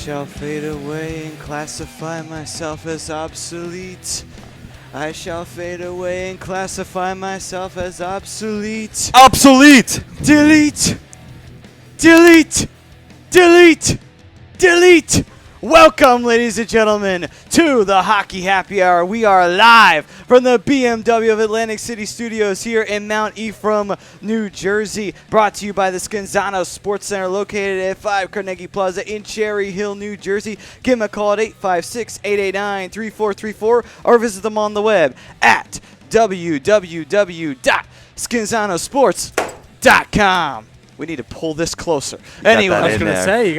shall fade away and classify myself as obsolete. I shall fade away and classify myself as obsolete. Obsolete! Delete! Delete! Delete! Delete! Welcome, ladies and gentlemen, to the Hockey Happy Hour. We are live from the BMW of Atlantic City Studios here in Mount Ephraim, New Jersey. Brought to you by the Scanzano Sports Center located at 5 Carnegie Plaza in Cherry Hill, New Jersey. Give them a call at 856-889-3434 or visit them on the web at www.scanzanosports.com. We need to pull this closer. Anyway, that I was going to say, you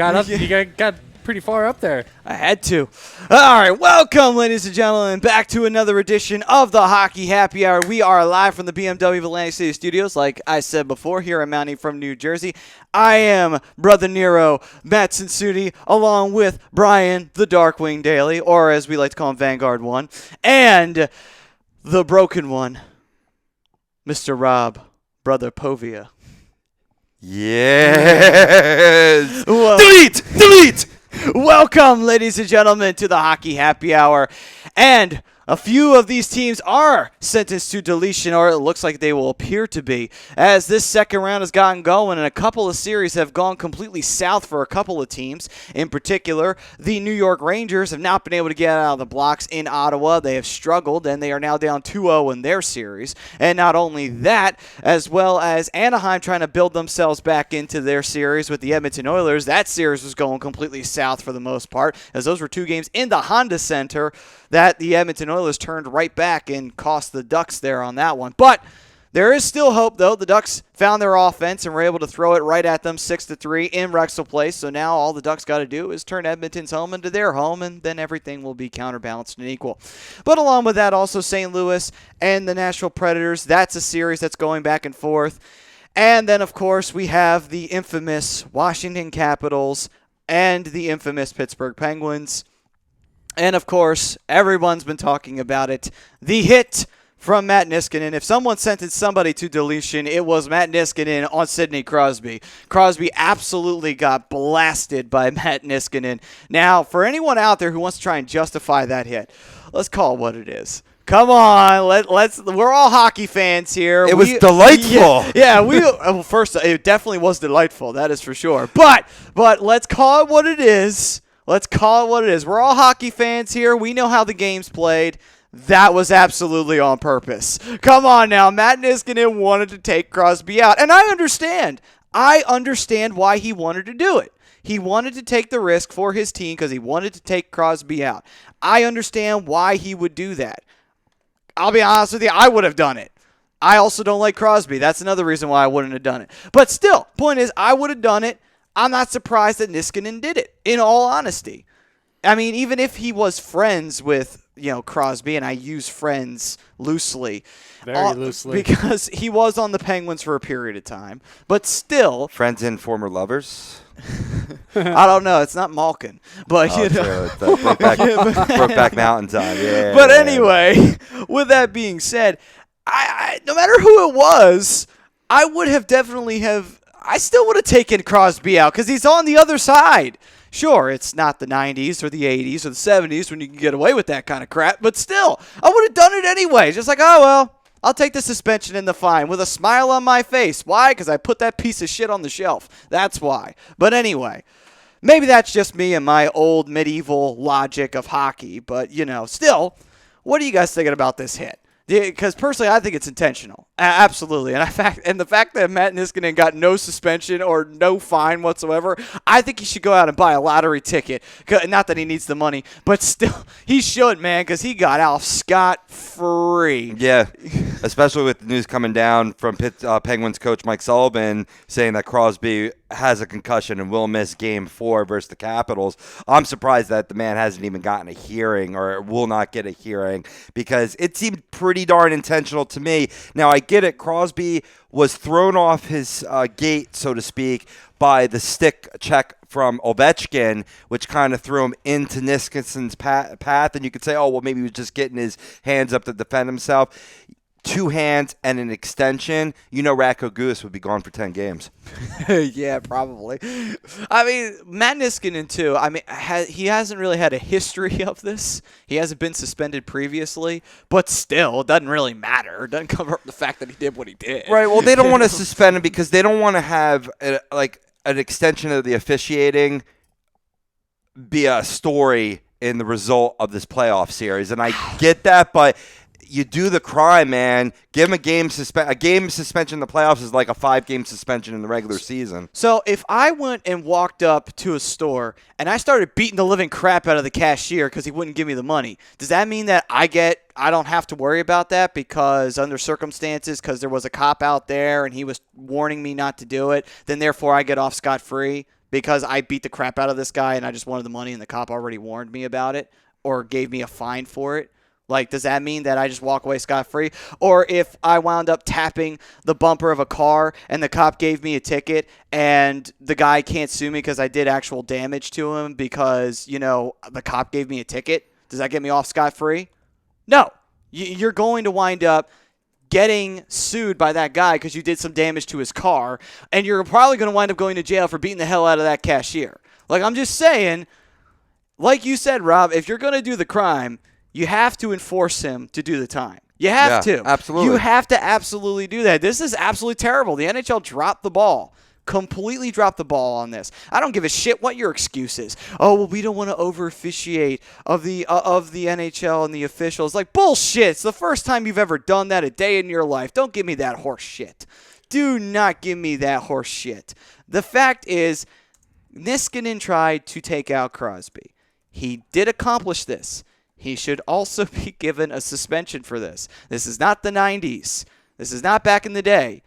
got pretty far up there. I had to. All right, welcome, ladies and gentlemen, back to another edition of the Hockey Happy Hour. We are live from the BMW of Atlantic City Studios, like I said before, here in Mount Ephraim, New Jersey. I am Brother Nero, Matt Cinsuti, along with Brian, the Darkwing Daily, or as we like to call him, Vanguard 1, and the Broken One, Mr. Rob, Brother Povia. Yes! Well, Delete! welcome, ladies and gentlemen, to the Hockey Happy Hour. And a few of these teams are sentenced to deletion, or it looks like they will appear to be, as this second round has gotten going, and a couple of series have gone completely south for a couple of teams. In particular, the New York Rangers have not been able to get out of the blocks in Ottawa. They have struggled, and they are now down 2-0 in their series. And not only that, as well as Anaheim trying to build themselves back into their series with the Edmonton Oilers. That series was going completely south for the most part, as those were two games in the Honda Center that the Edmonton Oilers turned right back and cost the Ducks there on that one. But there is still hope, though. The Ducks found their offense and were able to throw it right at them 6-3 in Rexall Place. So now all the Ducks got to do is turn Edmonton's home into their home, and then everything will be counterbalanced and equal. But along with that, also St. Louis and the Nashville Predators. That's a series that's going back and forth. And then, of course, we have the infamous Washington Capitals and the infamous Pittsburgh Penguins. And, of course, everyone's been talking about it. The hit from Matt Niskanen. If someone sentenced somebody to deletion, it was Matt Niskanen on Sidney Crosby. Crosby absolutely got blasted by Matt Niskanen. Now, for anyone out there who wants to try and justify that hit, let's call it what it is. Come on, let's. We're all hockey fans here. It was delightful. Well, first, it definitely was delightful. That is for sure. But let's call it what it is. Let's call it what it is. We're all hockey fans here. We know how the game's played. That was absolutely on purpose. Come on now. Matt Niskanen wanted to take Crosby out. And I understand. I understand why he wanted to do it. He wanted to take the risk for his team because he wanted to take Crosby out. I understand why he would do that. I'll be honest with you. I would have done it. I also don't like Crosby. That's another reason why I wouldn't have done it. But still, point is, I would have done it. I'm not surprised that Niskanen did it, in all honesty. I mean, even if he was friends with, Crosby, and I use friends loosely. Very loosely. Because he was on the Penguins for a period of time. But still. Friends and former lovers? I don't know. It's not Malkin. But, Brokeback Mountain time. Yeah. But anyway, with that being said, I no matter who it was, I would have I still would have taken Crosby out because he's on the other side. Sure, it's not the 90s or the 80s or the 70s when you can get away with that kind of crap, but still, I would have done it anyway. Just like, oh, well, I'll take the suspension and the fine with a smile on my face. Why? Because I put that piece of shit on the shelf. That's why. But anyway, maybe that's just me and my old medieval logic of hockey, but, still, what are you guys thinking about this hit? Because personally, I think it's intentional. Absolutely. And the fact that Matt Niskanen got no suspension or no fine whatsoever, I think he should go out and buy a lottery ticket. Not that he needs the money, but still, he should, man, because he got out scot-free. Yeah, especially with the news coming down from Penguins coach Mike Sullivan saying that Crosby has a concussion and will miss Game 4 versus the Capitals. I'm surprised that the man hasn't even gotten a hearing or will not get a hearing because it seemed pretty darn intentional to me. Now, I get it. Crosby was thrown off his gate, so to speak, by the stick check from Ovechkin, which kind of threw him into Niskanen's path. And you could say, oh, well, maybe he was just getting his hands up to defend himself. 2 hands and an extension, Radko Gudas would be gone for 10 games. Yeah, probably. I mean, Matt Niskanen, too. I mean, he hasn't really had a history of this. He hasn't been suspended previously, but still, it doesn't really matter. It doesn't cover up the fact that he did what he did. Right. Well, they don't want to suspend him because they don't want to have an extension of the officiating be a story in the result of this playoff series. And I get that, but you do the crime, man. Give him a game suspension in the playoffs is like a 5-game suspension in the regular season. So if I went and walked up to a store and I started beating the living crap out of the cashier because he wouldn't give me the money, does that mean that I don't have to worry about that because under circumstances, because there was a cop out there and he was warning me not to do it, then therefore I get off scot-free because I beat the crap out of this guy and I just wanted the money and the cop already warned me about it or gave me a fine for it? Like, does that mean that I just walk away scot-free? Or if I wound up tapping the bumper of a car and the cop gave me a ticket and the guy can't sue me because I did actual damage to him because, the cop gave me a ticket, does that get me off scot-free? No. You're going to wind up getting sued by that guy because you did some damage to his car, and you're probably going to wind up going to jail for beating the hell out of that cashier. Like, I'm just saying, like you said, Rob, if you're going to do the crime, you have to enforce him to do the time. You have to. Absolutely. You have to absolutely do that. This is absolutely terrible. The NHL dropped the ball. Completely dropped the ball on this. I don't give a shit what your excuse is. Oh, well, we don't want to over-officiate of the NHL and the officials. Like, bullshit. It's the first time you've ever done that a day in your life. Don't give me that horse shit. Do not give me that horse shit. The fact is, Niskanen tried to take out Crosby. He did accomplish this. He should also be given a suspension for this. This is not the 90s. This is not back in the day.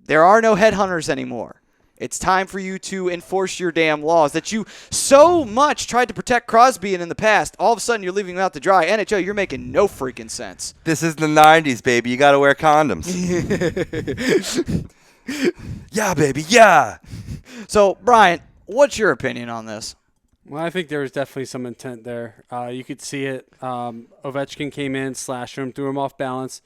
There are no headhunters anymore. It's time for you to enforce your damn laws that you so much tried to protect Crosby in the past. All of a sudden, you're leaving him out to dry. NHL, you're making no freaking sense. This is the 90s, baby. You got to wear condoms. Yeah, baby, yeah. So, Brian, what's your opinion on this? Well, I think there was definitely some intent there. You could see it. Ovechkin came in, slashed him, threw him off balance.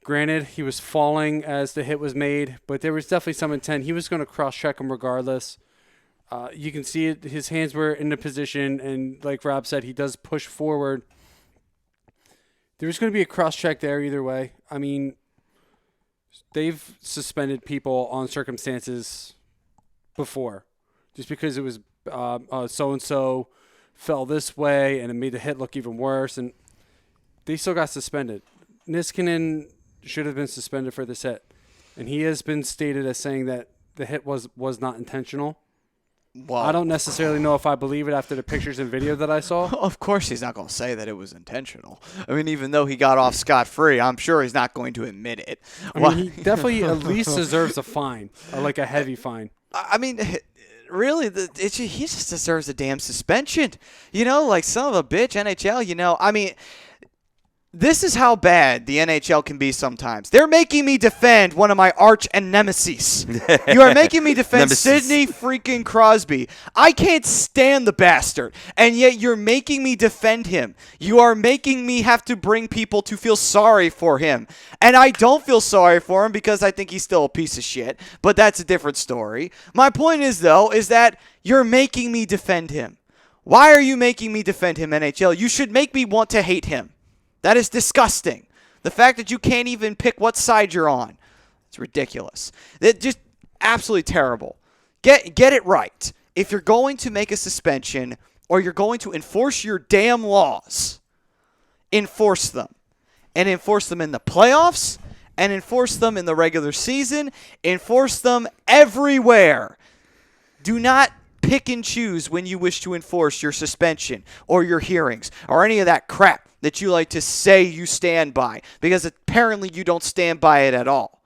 Granted, he was falling as the hit was made, but there was definitely some intent. He was going to cross-check him regardless. You can see it. His hands were in the position, and like Rob said, he does push forward. There's going to be a cross-check there either way. I mean, they've suspended people on circumstances before just because it was so-and-so fell this way and it made the hit look even worse, and they still got suspended. Niskanen should have been suspended for this hit, and he has been stated as saying that the hit was not intentional. Well, I don't necessarily know if I believe it after the pictures and video that I saw. Of course he's not going to say that it was intentional. I mean, even though he got off scot-free, I'm sure he's not going to admit it. I mean, he definitely at least deserves a fine, or like a heavy fine. I mean, really, he just deserves a damn suspension. Like son of a bitch, NHL, I mean, this is how bad the NHL can be sometimes. They're making me defend one of my arch and nemesis. You are making me defend Sidney freaking Crosby. I can't stand the bastard, and yet you're making me defend him. You are making me have to bring people to feel sorry for him. And I don't feel sorry for him because I think he's still a piece of shit, but that's a different story. My point is, though, is that you're making me defend him. Why are you making me defend him, NHL? You should make me want to hate him. That is disgusting. The fact that you can't even pick what side you're on. It's ridiculous. It's just absolutely terrible. Get it right. If you're going to make a suspension or you're going to enforce your damn laws, enforce them. And enforce them in the playoffs and enforce them in the regular season. Enforce them everywhere. Do not pick and choose when you wish to enforce your suspension or your hearings or any of that crap that you like to say you stand by, because apparently you don't stand by it at all.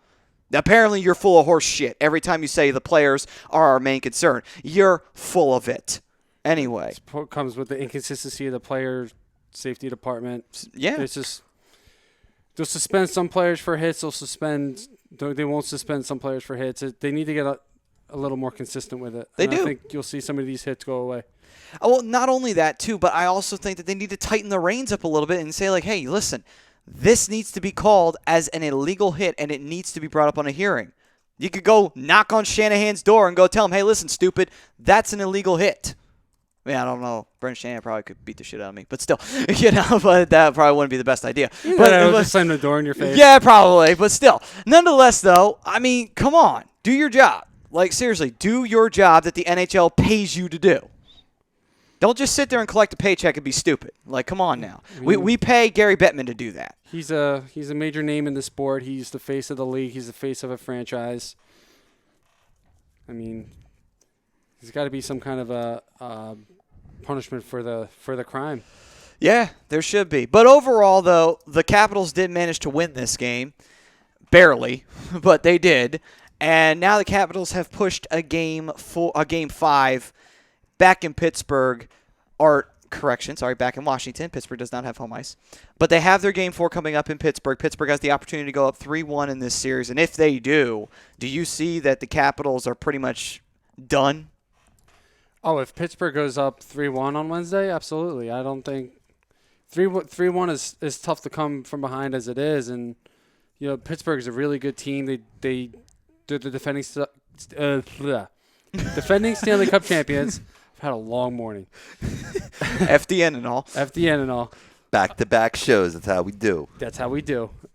Apparently you're full of horse shit every time you say the players are our main concern. You're full of it. Anyway. It comes with the inconsistency of the player safety department. Yeah. It's just they'll suspend some players for hits. They won't suspend some players for hits. They need to get a little more consistent with it. They do. I think you'll see some of these hits go away. Well, not only that, too, but I also think that they need to tighten the reins up a little bit and say, like, hey, listen, This needs to be called as an illegal hit, and it needs to be brought up on a hearing. You could go knock on Shanahan's door and go tell him, hey, listen, stupid, that's an illegal hit. I mean, I don't know. Brendan Shanahan probably could beat the shit out of me, but still, but that probably wouldn't be the best idea. But just slam the door in your face. Yeah, probably, but still. Nonetheless, though, I mean, come on. Do your job. Like, seriously, do your job that the NHL pays you to do. Don't just sit there and collect a paycheck and be stupid. Like, come on now. We pay Gary Bettman to do that. He's a major name in the sport. He's the face of the league. He's the face of a franchise. I mean, there's got to be some kind of a punishment for the crime. Yeah, there should be. But overall, though, the Capitals did manage to win this game. Barely, but they did. And now the Capitals have pushed a game 5 back in Pittsburgh, back in Washington. Pittsburgh does not have home ice. But they have their game 4 coming up in Pittsburgh. Pittsburgh has the opportunity to go up 3-1 in this series. And if they do you see that the Capitals are pretty much done? Oh, if Pittsburgh goes up 3-1 on Wednesday, absolutely. I don't think 3-1 is tough to come from behind as it is. And, Pittsburgh is a really good team. They're the defending Stanley Cup champions. I've had a long morning. FDN and all. FDN and all. Back-to-back shows. That's how we do.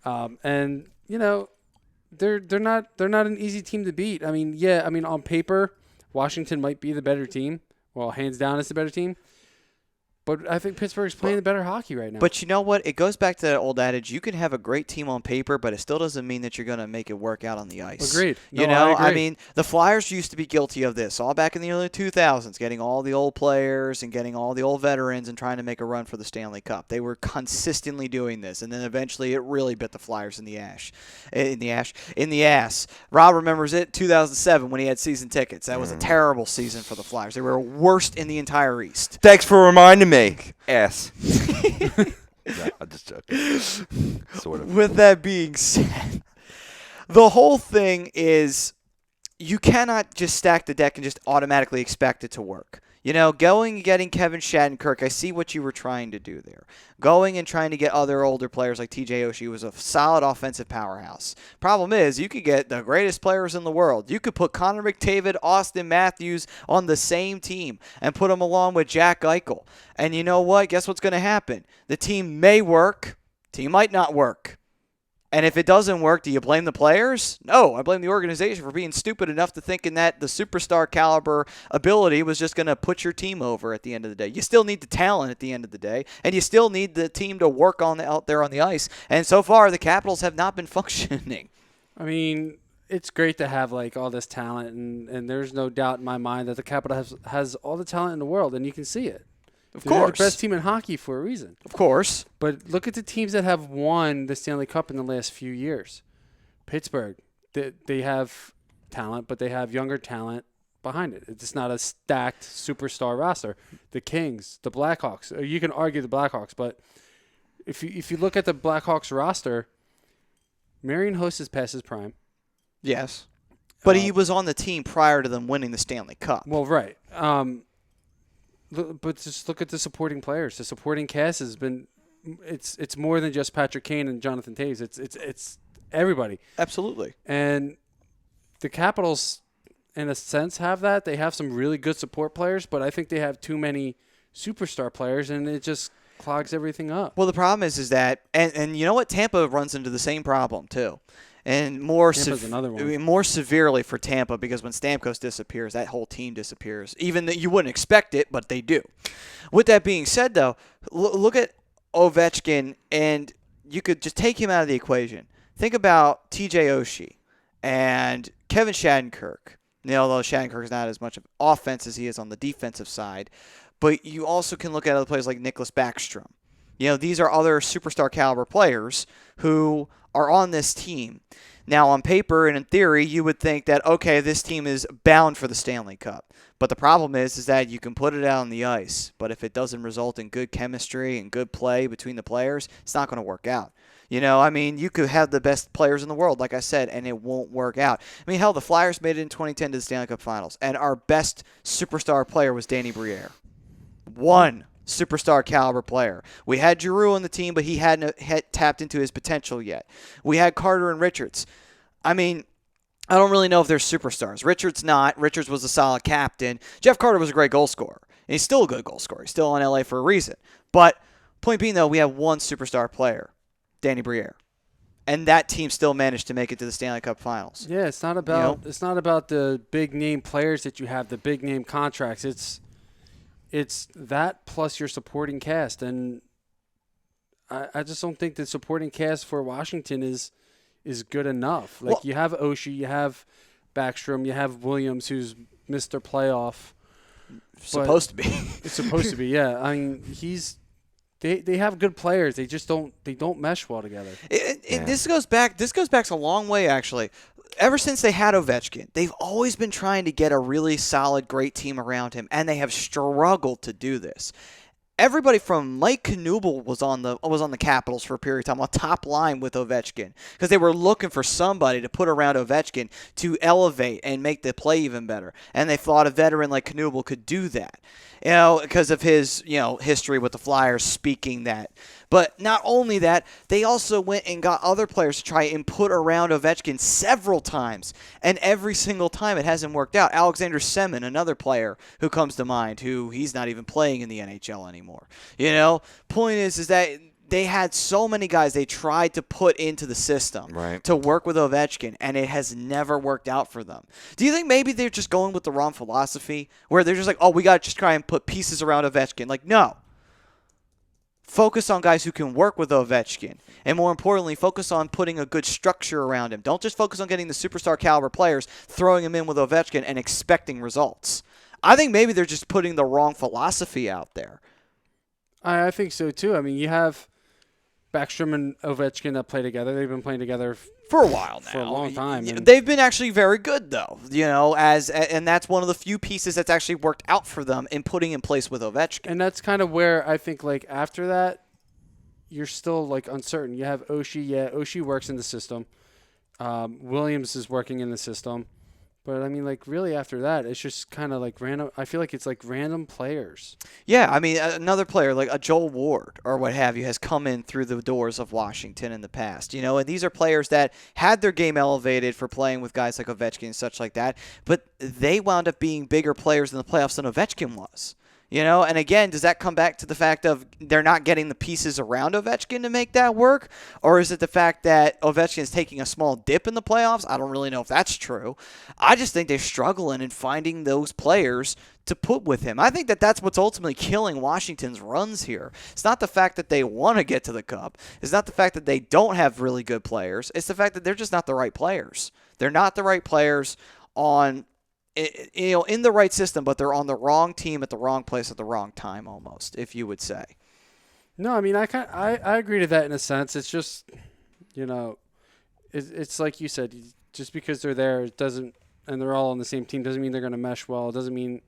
And they're not an easy team to beat. I mean, on paper, Washington might be the better team. Well, hands down, it's the better team. But I think Pittsburgh's playing the better hockey right now. But you know what? It goes back to that old adage, you can have a great team on paper, but it still doesn't mean that you're going to make it work out on the ice. Agreed. I mean, the Flyers used to be guilty of this all back in the early 2000s, getting all the old players and getting all the old veterans and trying to make a run for the Stanley Cup. They were consistently doing this, and then eventually it really bit the Flyers in the ass. Rob remembers it, 2007, when he had season tickets. That was a terrible season for the Flyers. They were worst in the entire East. Thanks for reminding me. Ass. Yeah, I'm just joking. Sort of. With that being said, the whole thing is you cannot just stack the deck and just automatically expect it to work. Going and getting Kevin Shattenkirk, I see what you were trying to do there. Going and trying to get other older players like TJ Oshie was a solid offensive powerhouse. Problem is, you could get the greatest players in the world. You could put Connor McDavid, Austin Matthews on the same team and put them along with Jack Eichel. And you know what? Guess what's going to happen? The team may work. Team might not work. And if it doesn't work, do you blame the players? No, I blame the organization for being stupid enough to thinking that the superstar caliber ability was just going to put your team over at the end of the day. You still need the talent at the end of the day, and you still need the team to work on out there on the ice. And so far, the Capitals have not been functioning. I mean, it's great to have all this talent, and there's no doubt in my mind that the Capitals has all the talent in the world, and you can see it. Of They're course. the best team in hockey for a reason. Of course. But look at the teams that have won the Stanley Cup in the last few years. Pittsburgh, they have talent, but they have younger talent behind it. It's not a stacked superstar roster. The Kings, the Blackhawks. You can argue the Blackhawks, but if you look at the Blackhawks roster, Marian Hossa is past his prime. Yes. But he was on the team prior to them winning the Stanley Cup. Well, right. But just look at the supporting players. The supporting cast has been it's more than just Patrick Kane and Jonathan Toews. It's everybody. Absolutely. And the Capitals, in a sense, have that. They have some really good support players, but I think they have too many superstar players, and it just clogs everything up. Well, the problem is that, and you know what? Tampa runs into the same problem, too. And more severely for Tampa, because when Stamkos disappears, that whole team disappears. Even that you wouldn't expect it, but they do. With that being said, though, look at Ovechkin, and you could just take him out of the equation. Think about TJ Oshie and Kevin Shattenkirk. Although Shattenkirk is not as much of offense as he is on the defensive side, but you also can look at other players like Nicholas Backstrom. These are other superstar caliber players who are on this team. Now, on paper and in theory, you would think that, okay, this team is bound for the Stanley Cup. But the problem is that you can put it out on the ice, but if it doesn't result in good chemistry and good play between the players, it's not going to work out. You could have the best players in the world, like I said, and it won't work out. Hell, the Flyers made it in 2010 to the Stanley Cup Finals, and our best superstar player was Danny Briere. One superstar caliber player. We had Giroux on the team, but he hadn't tapped into his potential yet. We had Carter and Richards. I mean, I don't really know if they're superstars. Richards not. Richards was a solid captain. Jeff Carter was a great goal scorer. And he's still a good goal scorer. He's still in LA for a reason. But point being, though, we have one superstar player, Danny Briere. And that team still managed to make it to the Stanley Cup Finals. Yeah, it's not about the big name players that you have, the big name contracts. It's that plus your supporting cast, and I just don't think the supporting cast for Washington is good enough. Like, you have Oshie, you have Backstrom, you have Williams, who's Mr. Playoff. Supposed to be. It's supposed to be, yeah. I mean, They have good players. They just don't mesh well together. This goes back a long way, actually. Ever since they had Ovechkin, they've always been trying to get a really solid, great team around him, and they have struggled to do this. Everybody from Mike Knuble was on the Capitals for a period of time, on top line with Ovechkin, because they were looking for somebody to put around Ovechkin to elevate and make the play even better. And they thought a veteran like Knuble could do that, because of his history with the Flyers, speaking that. But not only that, they also went and got other players to try and put around Ovechkin several times, and every single time it hasn't worked out. Alexander Semin, another player who comes to mind, who he's not even playing in the NHL anymore. Point is that they had so many guys they tried to put into the system to work with Ovechkin, and it has never worked out for them. Do you think maybe they're just going with the wrong philosophy, where they're just like, oh, we got to just try and put pieces around Ovechkin? Like, no. Focus on guys who can work with Ovechkin. And more importantly, focus on putting a good structure around him. Don't just focus on getting the superstar caliber players, throwing them in with Ovechkin, and expecting results. I think maybe they're just putting the wrong philosophy out there. I think so, too. I mean, you have Backstrom and Ovechkin that play together. They've been playing together for a while now. For a long time. They've been actually very good, though, and that's one of the few pieces that's actually worked out for them in putting in place with Ovechkin. And that's kind of where I think, like, after that, you're still, like, uncertain. You have Oshie. Yeah, Oshie works in the system. Williams is working in the system. But, I mean, like, really after that, it's just kind of like random. I feel like it's like random players. Yeah, I mean, another player like a Joel Ward or what have you has come in through the doors of Washington in the past. And these are players that had their game elevated for playing with guys like Ovechkin and such like that. But they wound up being bigger players in the playoffs than Ovechkin was. And again, does that come back to the fact of they're not getting the pieces around Ovechkin to make that work? Or is it the fact that Ovechkin is taking a small dip in the playoffs? I don't really know if that's true. I just think they're struggling in finding those players to put with him. I think that that's what's ultimately killing Washington's runs here. It's not the fact that they want to get to the Cup. It's not the fact that they don't have really good players. It's the fact that they're just not the right players. They're not the right players in the right system, but they're on the wrong team at the wrong place at the wrong time, almost, if you would say. No, I mean, I agree to that in a sense. It's just, it's like you said, just because they're there, it doesn't, and they're all on the same team, doesn't mean they're going to mesh well. It doesn't mean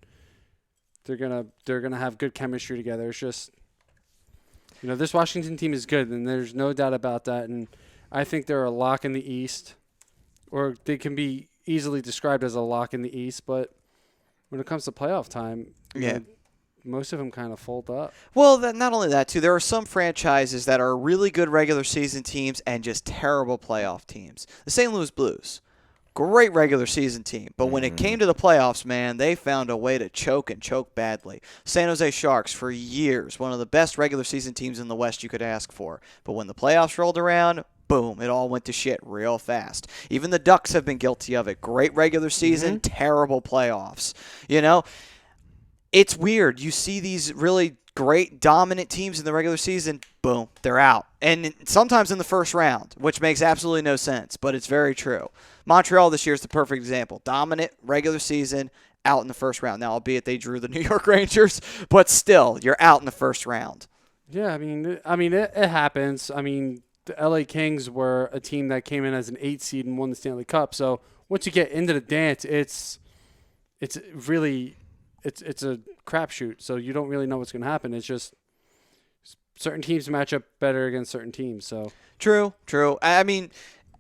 they're gonna have good chemistry together. It's just, this Washington team is good, and there's no doubt about that. And I think they're a lock in the East, or they can be easily described as a lock in the East, but when it comes to playoff time, most of them kind of fold up. Well, not only that, too, there are some franchises that are really good regular season teams and just terrible playoff teams. The St. Louis Blues, great regular season team, but when it came to the playoffs, man, they found a way to choke and choke badly. San Jose Sharks, for years, one of the best regular season teams in the West you could ask for, but when the playoffs rolled around, boom, it all went to shit real fast. Even the Ducks have been guilty of it. Great regular season, terrible playoffs. It's weird. You see these really great, dominant teams in the regular season, boom, they're out. And sometimes in the first round, which makes absolutely no sense, but it's very true. Montreal this year is the perfect example. Dominant regular season, out in the first round. Now, albeit they drew the New York Rangers, but still, you're out in the first round. Yeah, I mean, it happens. I mean, the LA Kings were a team that came in as an 8 seed and won the Stanley Cup. So once you get into the dance, it's really a crapshoot. So you don't really know what's going to happen. It's just certain teams match up better against certain teams. So true. I mean,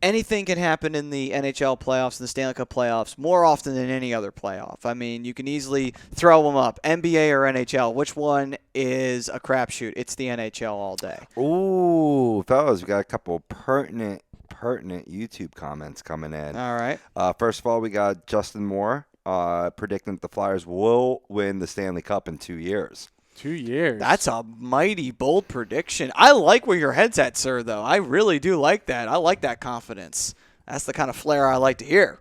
anything can happen in the NHL playoffs and the Stanley Cup playoffs more often than any other playoff. I mean, you can easily throw them up, NBA or NHL. Which one is a crapshoot? It's the NHL all day. Ooh, fellas, we got a couple pertinent YouTube comments coming in. All right. First of all, we got Justin Moore predicting that the Flyers will win the Stanley Cup in 2 years. 2 years. That's a mighty bold prediction. I like where your head's at, sir, though. I really do like that. I like that confidence. That's the kind of flair I like to hear.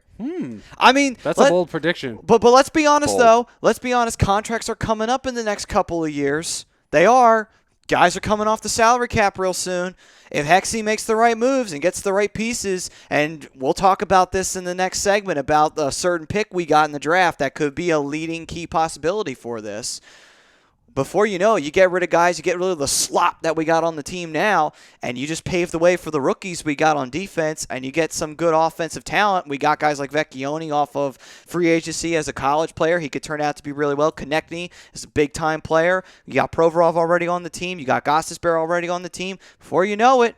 I mean, that's a bold prediction. But let's be honest, though. Let's be honest. Contracts are coming up in the next couple of years. They are. Guys are coming off the salary cap real soon. If Hexie makes the right moves and gets the right pieces, and we'll talk about this in the next segment about a certain pick we got in the draft that could be a leading key possibility for this. Before you know, you get rid of guys, you get rid of the slop that we got on the team now, and you just pave the way for the rookies we got on defense, and you get some good offensive talent. We got guys like Vecchione off of free agency as a college player. He could turn out to be really well. Konechny is a big-time player. You got Provorov already on the team. You got Gostisbehere already on the team. Before you know it,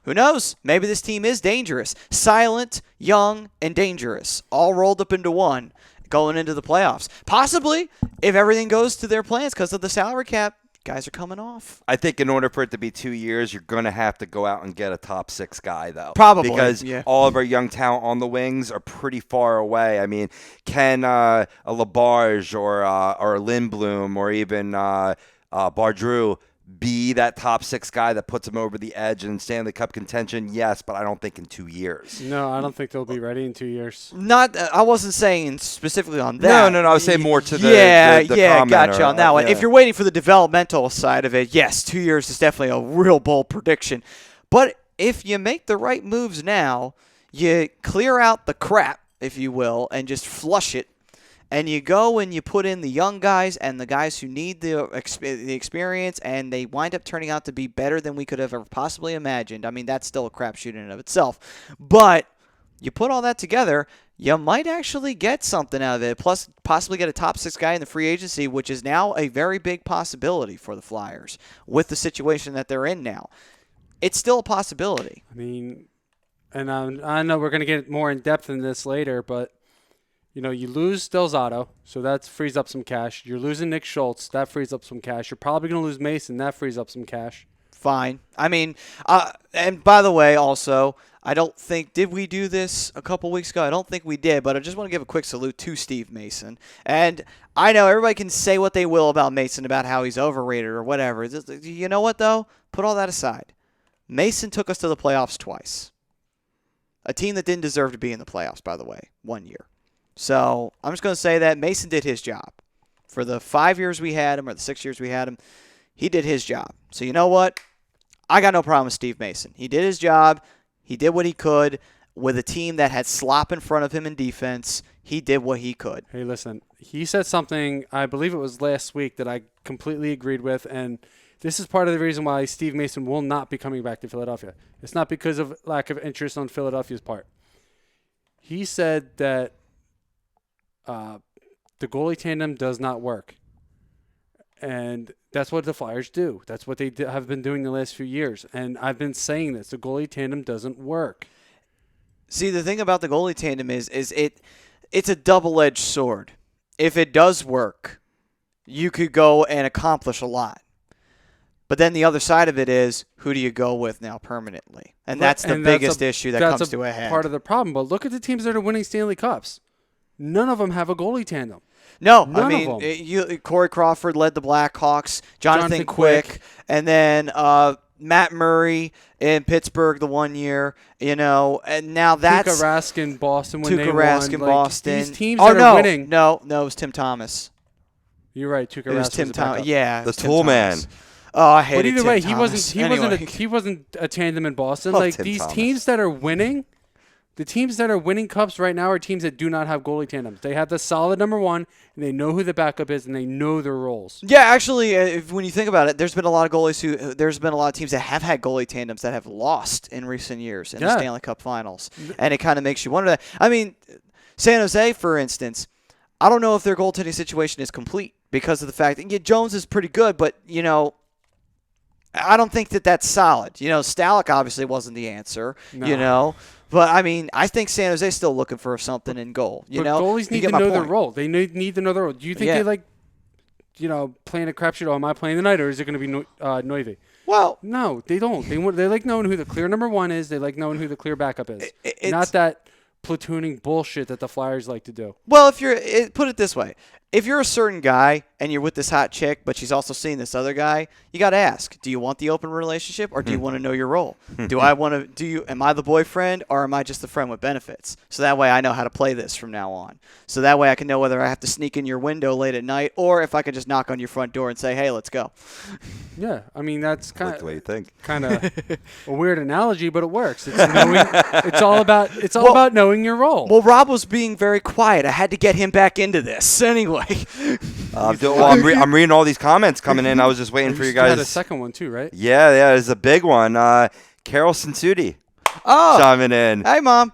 who knows? Maybe this team is dangerous. Silent, young, and dangerous, all rolled up into one. Going into the playoffs. Possibly, if everything goes to their plans because of the salary cap, guys are coming off. I think in order for it to be 2 years, you're going to have to go out and get a top 6 guy, though. Probably, because yeah. all of our young talent on the wings are pretty far away. I mean, can a Labarge or Lindblom or even Bardreau be that top 6 guy that puts him over the edge in Stanley Cup contention? Yes, but I don't think in 2 years. No, I don't think they'll be ready in 2 years. I wasn't saying specifically on that. No, I was saying more to the comment gotcha on that one. Yeah. If you're waiting for the developmental side of it, yes, 2 years is definitely a real bold prediction. But if you make the right moves now, you clear out the crap, if you will, and just flush it. And you go and you put in the young guys and the guys who need the experience, and they wind up turning out to be better than we could have ever possibly imagined. I mean, that's still a crapshoot in and of itself. But you put all that together, you might actually get something out of it, plus possibly get a top 6 guy in the free agency, which is now a very big possibility for the Flyers with the situation that they're in now. It's still a possibility. I mean, and I know we're going to get more in depth in this later, but you know, you lose Del Zotto, so that frees up some cash. You're losing Nick Schultz, that frees up some cash. You're probably going to lose Mason, that frees up some cash. Fine. I mean, and by the way, also, I don't think, did we do this a couple weeks ago? I don't think we did, but I just want to give a quick salute to Steve Mason. And I know everybody can say what they will about Mason, about how he's overrated or whatever. You know what, though? Put all that aside. Mason took us to the playoffs twice. A team that didn't deserve to be in the playoffs, by the way, 1 year. So I'm just going to say that Mason did his job. For the 5 years we had him or the 6 years we had him, he did his job. So you know what? I got no problem with Steve Mason. He did his job. He did what he could with a team that had slop in front of him in defense. He did what he could. Hey, listen, he said something, I believe it was last week, that I completely agreed with, and this is part of the reason why Steve Mason will not be coming back to Philadelphia. It's not because of lack of interest on Philadelphia's part. He said that the goalie tandem does not work. And that's what the Flyers do. That's what they have been doing the last few years. And I've been saying this. The goalie tandem doesn't work. See, the thing about the goalie tandem is it's a double-edged sword. If it does work, you could go and accomplish a lot. But then the other side of it is, who do you go with now permanently? And that's the biggest issue that comes to a head. That's part of the problem. But look at the teams that are winning Stanley Cups. None of them have a goalie tandem. No, None I mean, Corey Crawford led the Blackhawks, Jonathan Quick, and then Matt Murray in Pittsburgh the 1 year, and now that's Tuukka Rask in Boston when they won. Tuukka Rask in Boston. These teams that are winning. No, it was Tim Thomas. You're right, Tuukka Rask. It was Tim Thomas. Yeah, the tool man. Oh, I hated Tim Thomas. But either way, Thomas. he wasn't a tandem in Boston. Love Like Tim these Thomas. teams that are winning. The teams that are winning cups right now are teams that do not have goalie tandems. They have the solid number one, and they know who the backup is, and they know their roles. Yeah, actually, when you think about it, there's been a lot of teams that have had goalie tandems that have lost in recent years in the Stanley Cup Finals, and it kind of makes you wonder that. I mean, San Jose, for instance, I don't know if their goaltending situation is complete because of the fact that Jones is pretty good, but I don't think that that's solid. Stalick obviously wasn't the answer. No. But, I mean, I think San Jose's still looking for something in goal. You know, goalies need to know their role. They need to know their role. Do you think they like, playing a crapshoot? Oh, am I playing tonight, or is it going to be Noivy? Well, no, they don't. They like knowing who the clear number one is. They like knowing who the clear backup is. Not that platooning bullshit that the Flyers like to do. Well, put it this way. If you're a certain guy and you're with this hot chick, but she's also seeing this other guy, you got to ask, do you want the open relationship or do you want to know your role? Am I the boyfriend or am I just the friend with benefits? So that way I know how to play this from now on. So that way I can know whether I have to sneak in your window late at night or if I can just knock on your front door and say, hey, let's go. Yeah, I mean, that's kind of the way you think. Kind of a weird analogy, but it works. It's all about knowing your role. Well, Rob was being very quiet. I had to get him back into this anyway. I'm reading all these comments coming in. I was just waiting for you guys. You had a second one too, right? Yeah, it's a big one. Carol Sinsudi chiming in. Hey, Mom.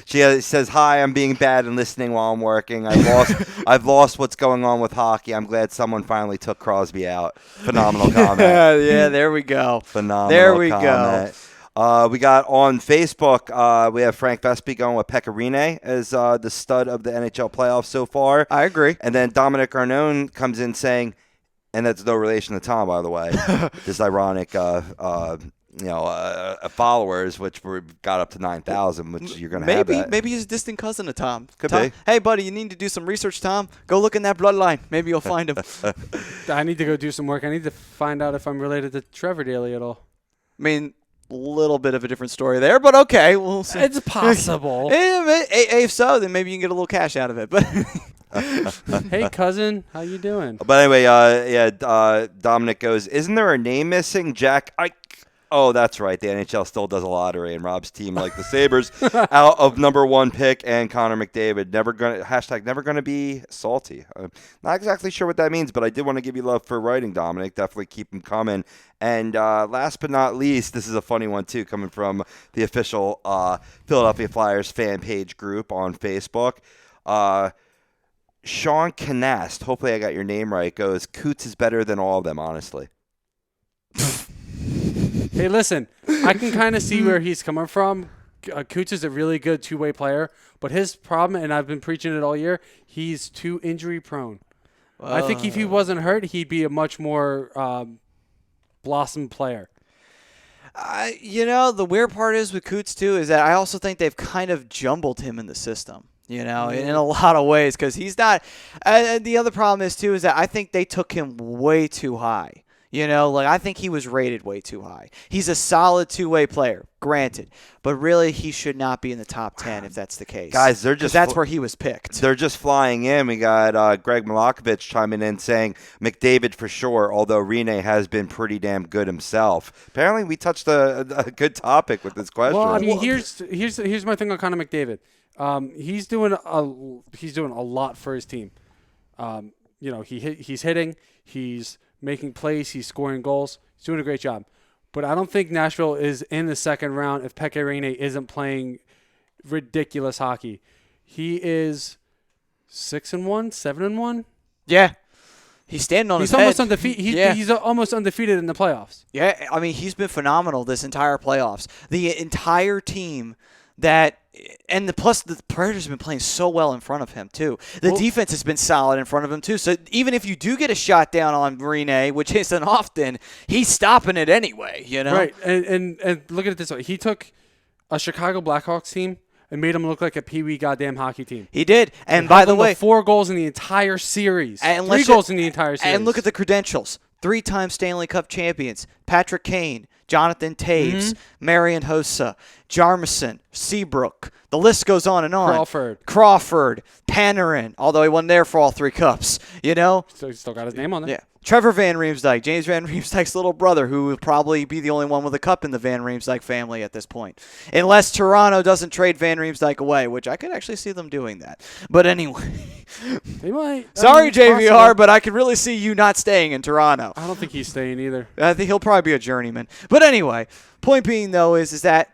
She says, "Hi, I'm being bad and listening while I'm working. I've lost what's going on with hockey. I'm glad someone finally took Crosby out." Phenomenal comment. Yeah, there we go. Phenomenal. There we comment. We got on Facebook, we have Frank Vespi going with Pecorine as the stud of the NHL playoffs so far. I agree. And then Dominic Arnone comes in saying, and that's no relation to Tom, by the way, just ironic, followers, which got up to 9,000, which you're going to have that. Maybe he's a distant cousin of Tom. Could be. Hey, buddy, you need to do some research, Tom. Go look in that bloodline. Maybe you'll find him. I need to go do some work. I need to find out if I'm related to Trevor Daly at all. I mean, a little bit of a different story there, but okay, we'll see. It's possible. If so, then maybe you can get a little cash out of it. But hey, cousin, how you doing? But anyway, Dominic goes, "Isn't there a name missing, Jack?" Oh, that's right. The NHL still does a lottery, and Rob's team, like the Sabres, out of number one pick and Connor McDavid. Never gonna be salty. Not exactly sure what that means, but I did want to give you love for writing, Dominic. Definitely keep them coming. And last but not least, this is a funny one too, coming from the official Philadelphia Flyers fan page group on Facebook. Sean Canast, hopefully I got your name right, goes, "Coots is better than all of them, honestly." Hey, listen, I can kind of see where he's coming from. Coots is a really good two-way player, but his problem, and I've been preaching it all year, he's too injury-prone. I think if he wasn't hurt, he'd be a much more blossom player. The weird part is with Coots, too, is that I also think they've kind of jumbled him in the system. In a lot of ways, because he's not. The other problem is, too, is that I think they took him way too high. I think he was rated way too high. He's a solid two-way player, granted, but really he should not be in the top 10 if that's the case. Guys, that's where he was picked. They're just flying in. We got Greg Milakovic chiming in saying McDavid for sure, although Rene has been pretty damn good himself. Apparently, we touched a good topic with this question. Well, I mean, here's my thing on Connor McDavid. He's doing a lot for his team. He's hitting. He's making plays, he's scoring goals. He's doing a great job. But I don't think Nashville is in the second round if Pekka Rinne isn't playing ridiculous hockey. He is 6-1, 7-1. Yeah. He's standing on his head. Almost undefeated. He's almost undefeated in the playoffs. Yeah, I mean, he's been phenomenal this entire playoffs. The entire team plus the Predators have been playing so well in front of him too. The defense has been solid in front of him too. So even if you do get a shot down on Rene, which isn't often, he's stopping it anyway. Right. And look at it this way: he took a Chicago Blackhawks team and made them look like a peewee goddamn hockey team. He did. And by the way, 4 goals in the entire series. 3 goals in the entire series. And look at the credentials: 3-time Stanley Cup champions, Patrick Kane, Jonathan Taves, Marian Hossa, Jarmison, Seabrook. The list goes on and on. Crawford, Panarin, although he wasn't there for all 3 cups, So he's still got his name on there. Yeah. Trevor Van Riemsdyk, James Van Riemsdyk's little brother, who will probably be the only one with a cup in the Van Riemsdyk family at this point. Unless Toronto doesn't trade Van Riemsdyk away, which I could actually see them doing that. But anyway. They might. Sorry, JVR, but I could really see you not staying in Toronto. I don't think he's staying either. I think he'll probably be a journeyman. But anyway, point being, though, is that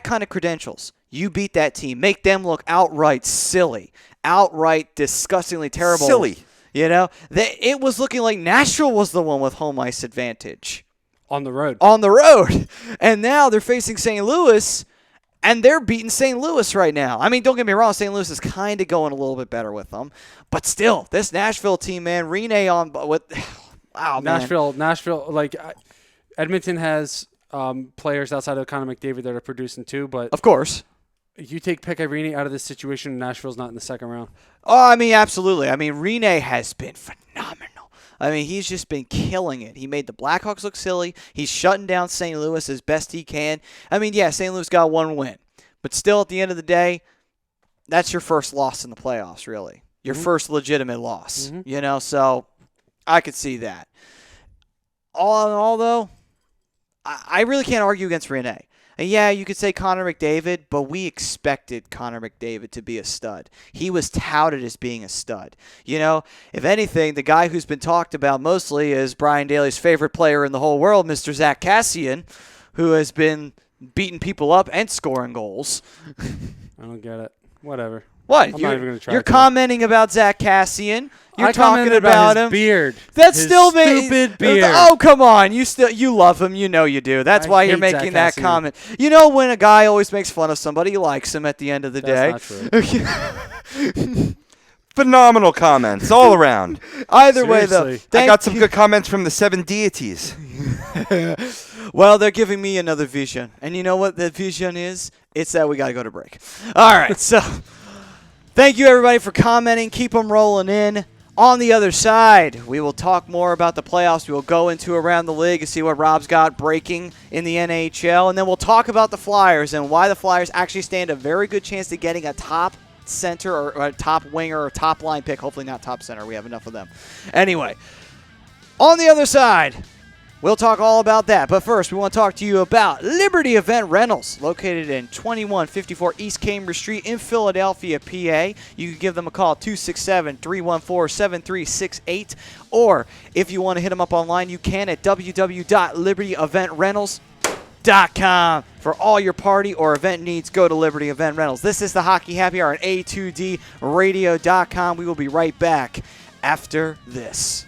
kind of credentials, you beat that team, make them look outright silly, outright disgustingly terrible. Silly. It was looking like Nashville was the one with home ice advantage. On the road. And now they're facing St. Louis, And they're beating St. Louis right now. I mean, don't get me wrong, St. Louis is kind of going a little bit better with them. But still, this Nashville team, man, Rene on with wow, man. Nashville, like Edmonton has players outside of Connor McDavid that are producing too, but of course. You take Pekka Rinne out of this situation, Nashville's not in the second round. Oh, I mean, absolutely. I mean, Rene has been phenomenal. I mean, he's just been killing it. He made the Blackhawks look silly. He's shutting down St. Louis as best he can. I mean, yeah, St. Louis got one win. But still, at the end of the day, that's your first loss in the playoffs, really. Your first legitimate loss, you know? So I could see that. All in all, though, I really can't argue against Rene. And yeah, you could say Connor McDavid, but we expected Connor McDavid to be a stud. He was touted as being a stud. You know, if anything, the guy who's been talked about mostly is Brian Daly's favorite player in the whole world, Mr. Zach Kassian, who has been beating people up and scoring goals. I don't get it. Whatever. What? I'm not even gonna try. You're commenting about Zach Kassian. You're talking about his him. Beard. That's his still stupid beard. Oh, come on. You love him. You know you do. That's why you're making that comment. You know when a guy always makes fun of somebody, he likes him at the end of the day. That's not true. Phenomenal comments all around. Either way, though. I got some good comments from the 7 deities. Well, they're giving me another vision. And you know what the vision is? It's that we got to go to break. All right, so thank you, everybody, for commenting. Keep them rolling in. On the other side, we will talk more about the playoffs. We will go into around the league and see what Rob's got breaking in the NHL. And then we'll talk about the Flyers and why the Flyers actually stand a very good chance of getting a top center or a top winger or top line pick. Hopefully not top center. We have enough of them. Anyway, on the other side, we'll talk all about that. But first, we want to talk to you about Liberty Event Rentals, located in 2154 East Cambridge Street in Philadelphia, PA. You can give them a call, 267-314-7368. Or if you want to hit them up online, you can at www.libertyeventrentals.com. For all your party or event needs, go to Liberty Event Rentals. This is the Hockey Happy Hour on A2DRadio.com. We will be right back after this.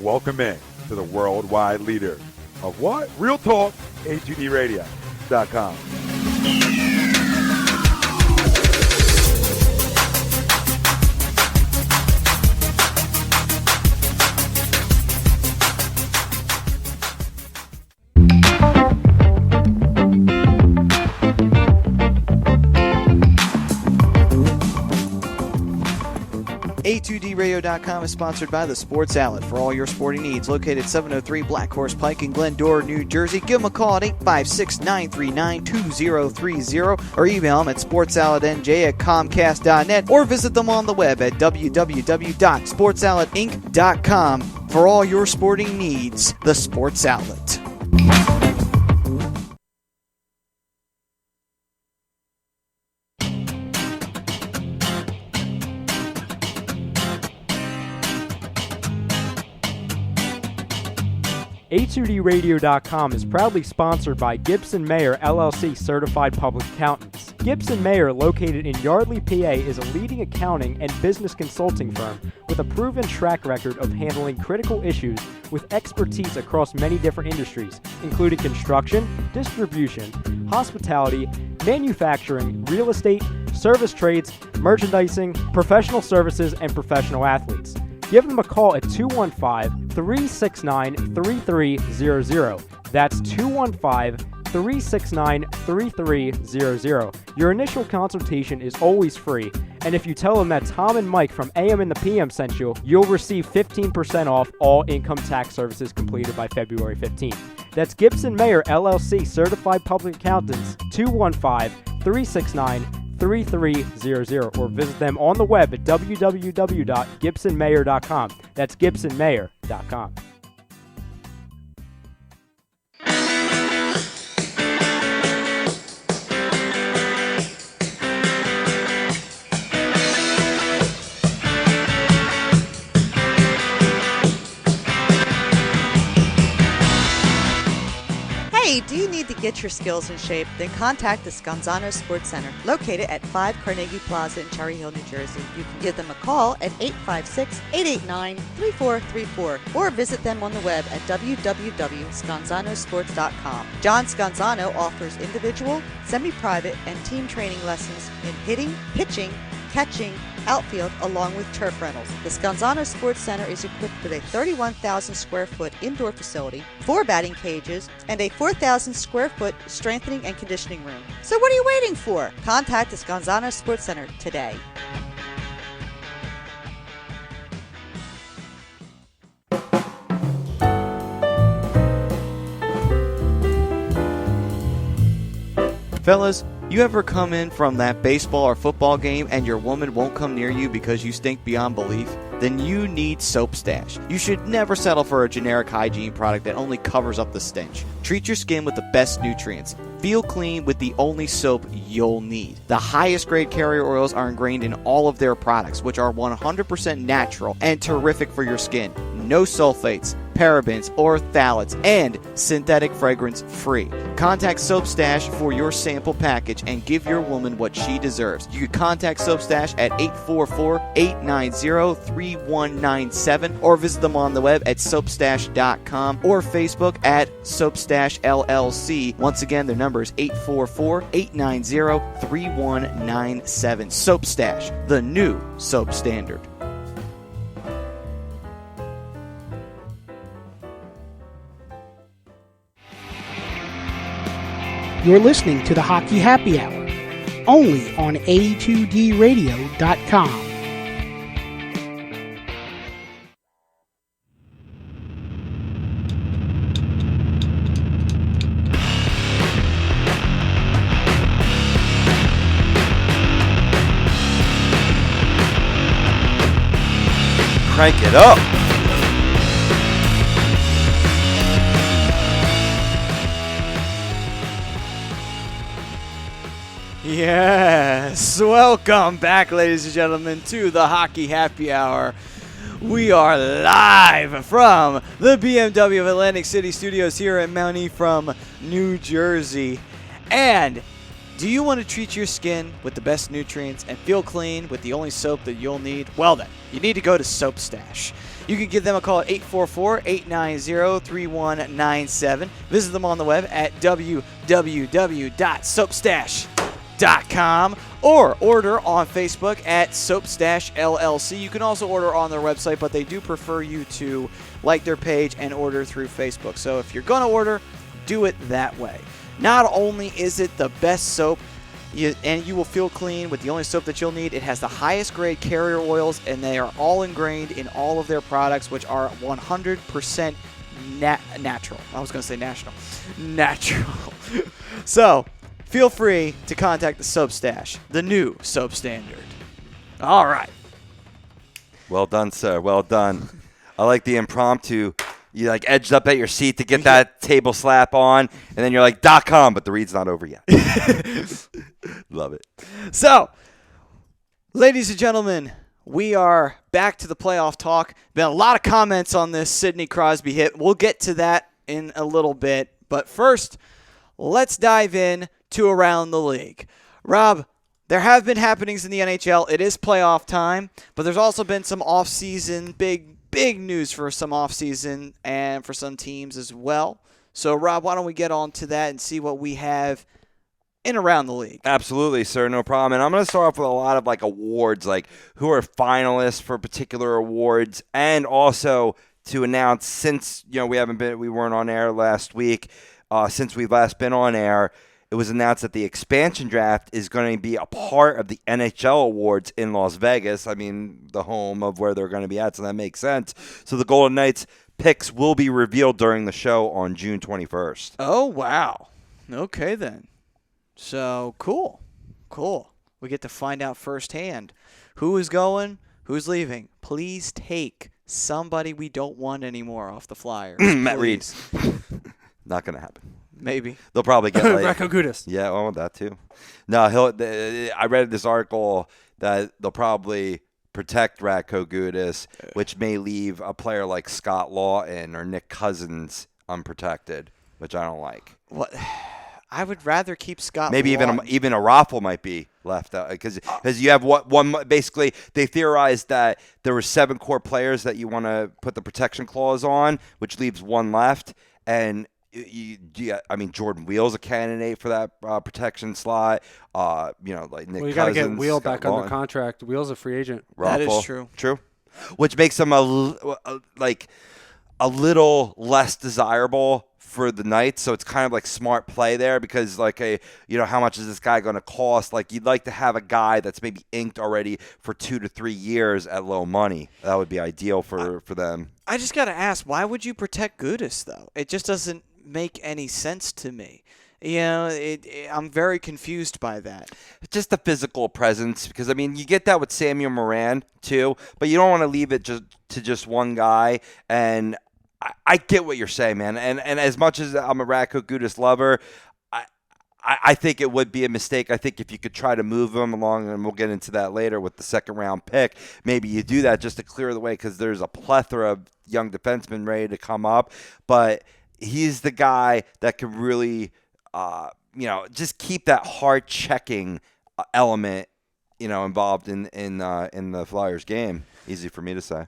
Welcome in to the worldwide leader of what? Real talk, A2DRadio.com. A2DRadio.com is sponsored by The Sports Outlet for all your sporting needs. Located 703 Black Horse Pike in Glendora, New Jersey. Give them a call at 856-939-2030 or email them at sportsoutletnj@comcast.net or visit them on the web at www.sportsoutletinc.com for all your sporting needs. The Sports Outlet. A2DRadio.com is proudly sponsored by Gibson Mayer LLC Certified Public Accountants. Gibson Mayer, located in Yardley, PA, is a leading accounting and business consulting firm with a proven track record of handling critical issues with expertise across many different industries, including construction, distribution, hospitality, manufacturing, real estate, service trades, merchandising, professional services, and professional athletes. Give them a call at 215-369-3300. That's 215-369-3300. Your initial consultation is always free, and if you tell them that Tom and Mike from AM and the PM sent you, you'll receive 15% off all income tax services completed by February 15th. That's Gibson Mayer LLC Certified Public Accountants, 215-369-3300, or visit them on the web at www.gibsonmayer.com. That's gibsonmayer.com. Hey, do you need to get your skills in shape? Then contact the Scanzano Sports Center, located at 5 Carnegie Plaza in Cherry Hill, New Jersey. You can give them a call at 856-889-3434 or visit them on the web at www.scanzanosports.com. John Scanzano offers individual, semi-private, and team training lessons in hitting, pitching, catching, outfield, along with turf rentals. The Scanzano Sports Center is equipped with a 31,000 square foot indoor facility, 4 batting cages, and a 4,000 square foot strengthening and conditioning room. So what are you waiting for? Contact the Scanzano Sports Center today. Fellas, you ever come in from that baseball or football game and your woman won't come near you because you stink beyond belief? Then you need Soap Stash. You should never settle for a generic hygiene product that only covers up the stench. Treat your skin with the best nutrients. Feel clean with the only soap you'll need. The highest grade carrier oils are ingrained in all of their products, which are 100% natural and terrific for your skin. No sulfates, parabens, or phthalates, and synthetic fragrance free. Contact Soap Stash for your sample package and give your woman what she deserves. You can contact Soap Stash at 844-890-3197 or visit them on the web at soapstash.com or Facebook at Soapstash LLC. Once again, their number is 844-890-3197. Soap Stash, the new soap standard. You're listening to the Hockey Happy Hour, only on A2DRadio.com. Crank it up. Yes, welcome back, ladies and gentlemen, to the Hockey Happy Hour. We are live from the BMW of Atlantic City Studios here in Mount Ephraim, New Jersey. And do you want to treat your skin with the best nutrients and feel clean with the only soap that you'll need? Well then, you need to go to Soap Stash. You can give them a call at 844-890-3197. Visit them on the web at www.soapstash.com or order on Facebook at Soap Stash LLC. You can also order on their website, but they do prefer you to like their page and order through Facebook. So if you're going to order, do it that way. Not only is it the best soap, and you will feel clean with the only soap that you'll need, it has the highest grade carrier oils, and they are all ingrained in all of their products, which are 100% natural. I was going to say national. Natural. So feel free to contact the Soap Stash, the new soap standard. All right. Well done, sir. Well done. I like the impromptu. You like edged up at your seat to get that table slap on, and then you're like .com, but the read's not over yet. Love it. So, ladies and gentlemen, we are back to the playoff talk. Been a lot of comments on this Sidney Crosby hit. We'll get to that in a little bit, but first, let's dive in to Around the League. Rob, there have been happenings in the NHL. It is playoff time, but there's also been some off-season, big news for some off-season and for some teams as well. So, Rob, why don't we get on to that and see what we have in Around the League? Absolutely, sir. No problem. And I'm going to start off with a lot of like awards, like who are finalists for particular awards, and also to announce, since we weren't on air last week, since we've last been on air, it was announced that the expansion draft is going to be a part of the NHL awards in Las Vegas. I mean, the home of where they're going to be at, so that makes sense. So the Golden Knights picks will be revealed during the show on June 21st. Oh, wow. Okay, then. So, cool. We get to find out firsthand who is going, who's leaving. Please take somebody we don't want anymore off the Flyers. Matt Reed. Not going to happen. Maybe. They'll probably get like Radko Gudas. Yeah, that too. No, I read this article that they'll probably protect Radko Gudas, which may leave a player like Scott Lawton or Nick Cousins unprotected. which I don't like. What? I would rather keep Scott. Maybe Laughton. even a raffle might be left out because you have one. Basically, they theorized that there were 7 core players that you want to put the protection clause on, which leaves 1 left. And Jordan Wheel's a candidate for that protection slot. Like Nick you got to get Cousins, Wheel Scott back under Laughton. contract. Wheel's a free agent. That is Raffle. true. Which makes him a little less desirable for the Knights, so it's kind of like smart play there because how much is this guy going to cost? Like you'd like to have a guy that's maybe inked already for 2 to 3 years at low money. That would be ideal for them. I just got to ask, why would you protect Gudas though? It just doesn't make any sense to me. I'm very confused by that. Just the physical presence, because you get that with Samuel Moran too, but you don't want to leave it just one guy. And I get what you're saying, man. And as much as I'm a Radko Gudas lover, I think it would be a mistake. I think if you could try to move him along, and we'll get into that later with the 2nd round pick, maybe you do that just to clear the way because there's a plethora of young defensemen ready to come up. But he's the guy that can really, just keep that hard checking element, involved in the Flyers game. Easy for me to say.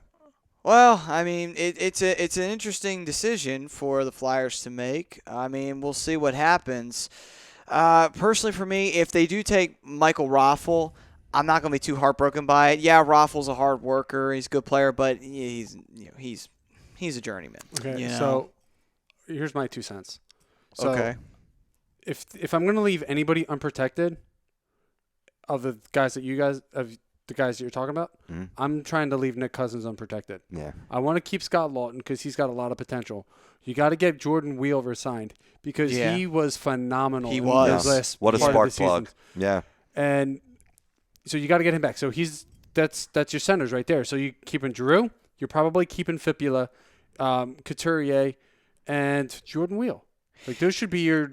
Well, it's an interesting decision for the Flyers to make. We'll see what happens. Personally, for me, if they do take Michael Raffle, I'm not going to be too heartbroken by it. Yeah, Raffle's a hard worker, he's a good player, but he's a journeyman. Okay, so here's my 2 cents. So okay. If I'm going to leave anybody unprotected of the guys that you're talking about, I'm trying to leave Nick Cousins unprotected. Yeah. I want to keep Scott Laughton because he's got a lot of potential. You got to get Jordan Wheel resigned because he was phenomenal. He was. Last What a part of spark the season. plug. Yeah. And so you got to get him back. So that's your centers right there. So you keeping Drew, you're probably keeping Fipula, Couturier, and Jordan Wheel. Like those should be your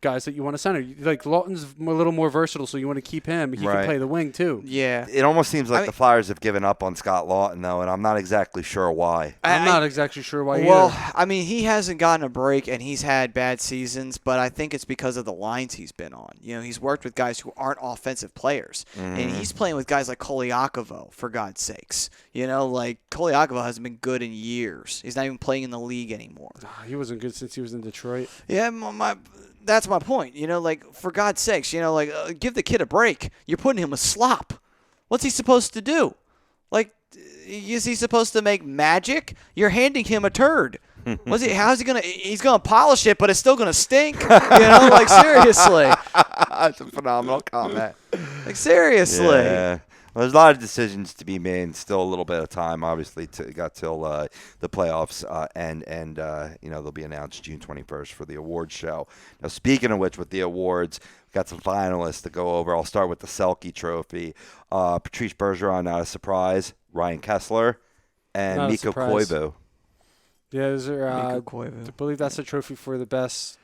guys that you want to center. Like Lawton's a little more versatile, so you want to keep him. He can play the wing too. Yeah. It almost seems like the Flyers have given up on Scott Lawton, though, and I'm not exactly sure why. I'm not exactly sure why Well, either. he hasn't gotten a break, and he's had bad seasons, but I think it's because of the lines he's been on. He's worked with guys who aren't offensive players, and he's playing with guys like Kolyakovo, for God's sakes. Kolyakovo hasn't been good in years. He's not even playing in the league anymore. He wasn't good since he was in Detroit. Yeah, that's my point. For God's sakes, give the kid a break. You're putting him with slop. What's he supposed to do? Is he supposed to make magic? You're handing him a turd. How's he gonna? He's gonna polish it, but it's still gonna stink. Seriously. That's a phenomenal comment. Seriously. Yeah. Well, there's a lot of decisions to be made. Still a little bit of time, obviously. Got till the playoffs end, and they'll be announced June 21st for the awards show. Now, speaking of which, with the awards, we've got some finalists to go over. I'll start with the Selke Trophy. Patrice Bergeron, not a surprise. Ryan Kessler and Mikko Koivu. Yeah, I Koivu. believe that's a trophy for the best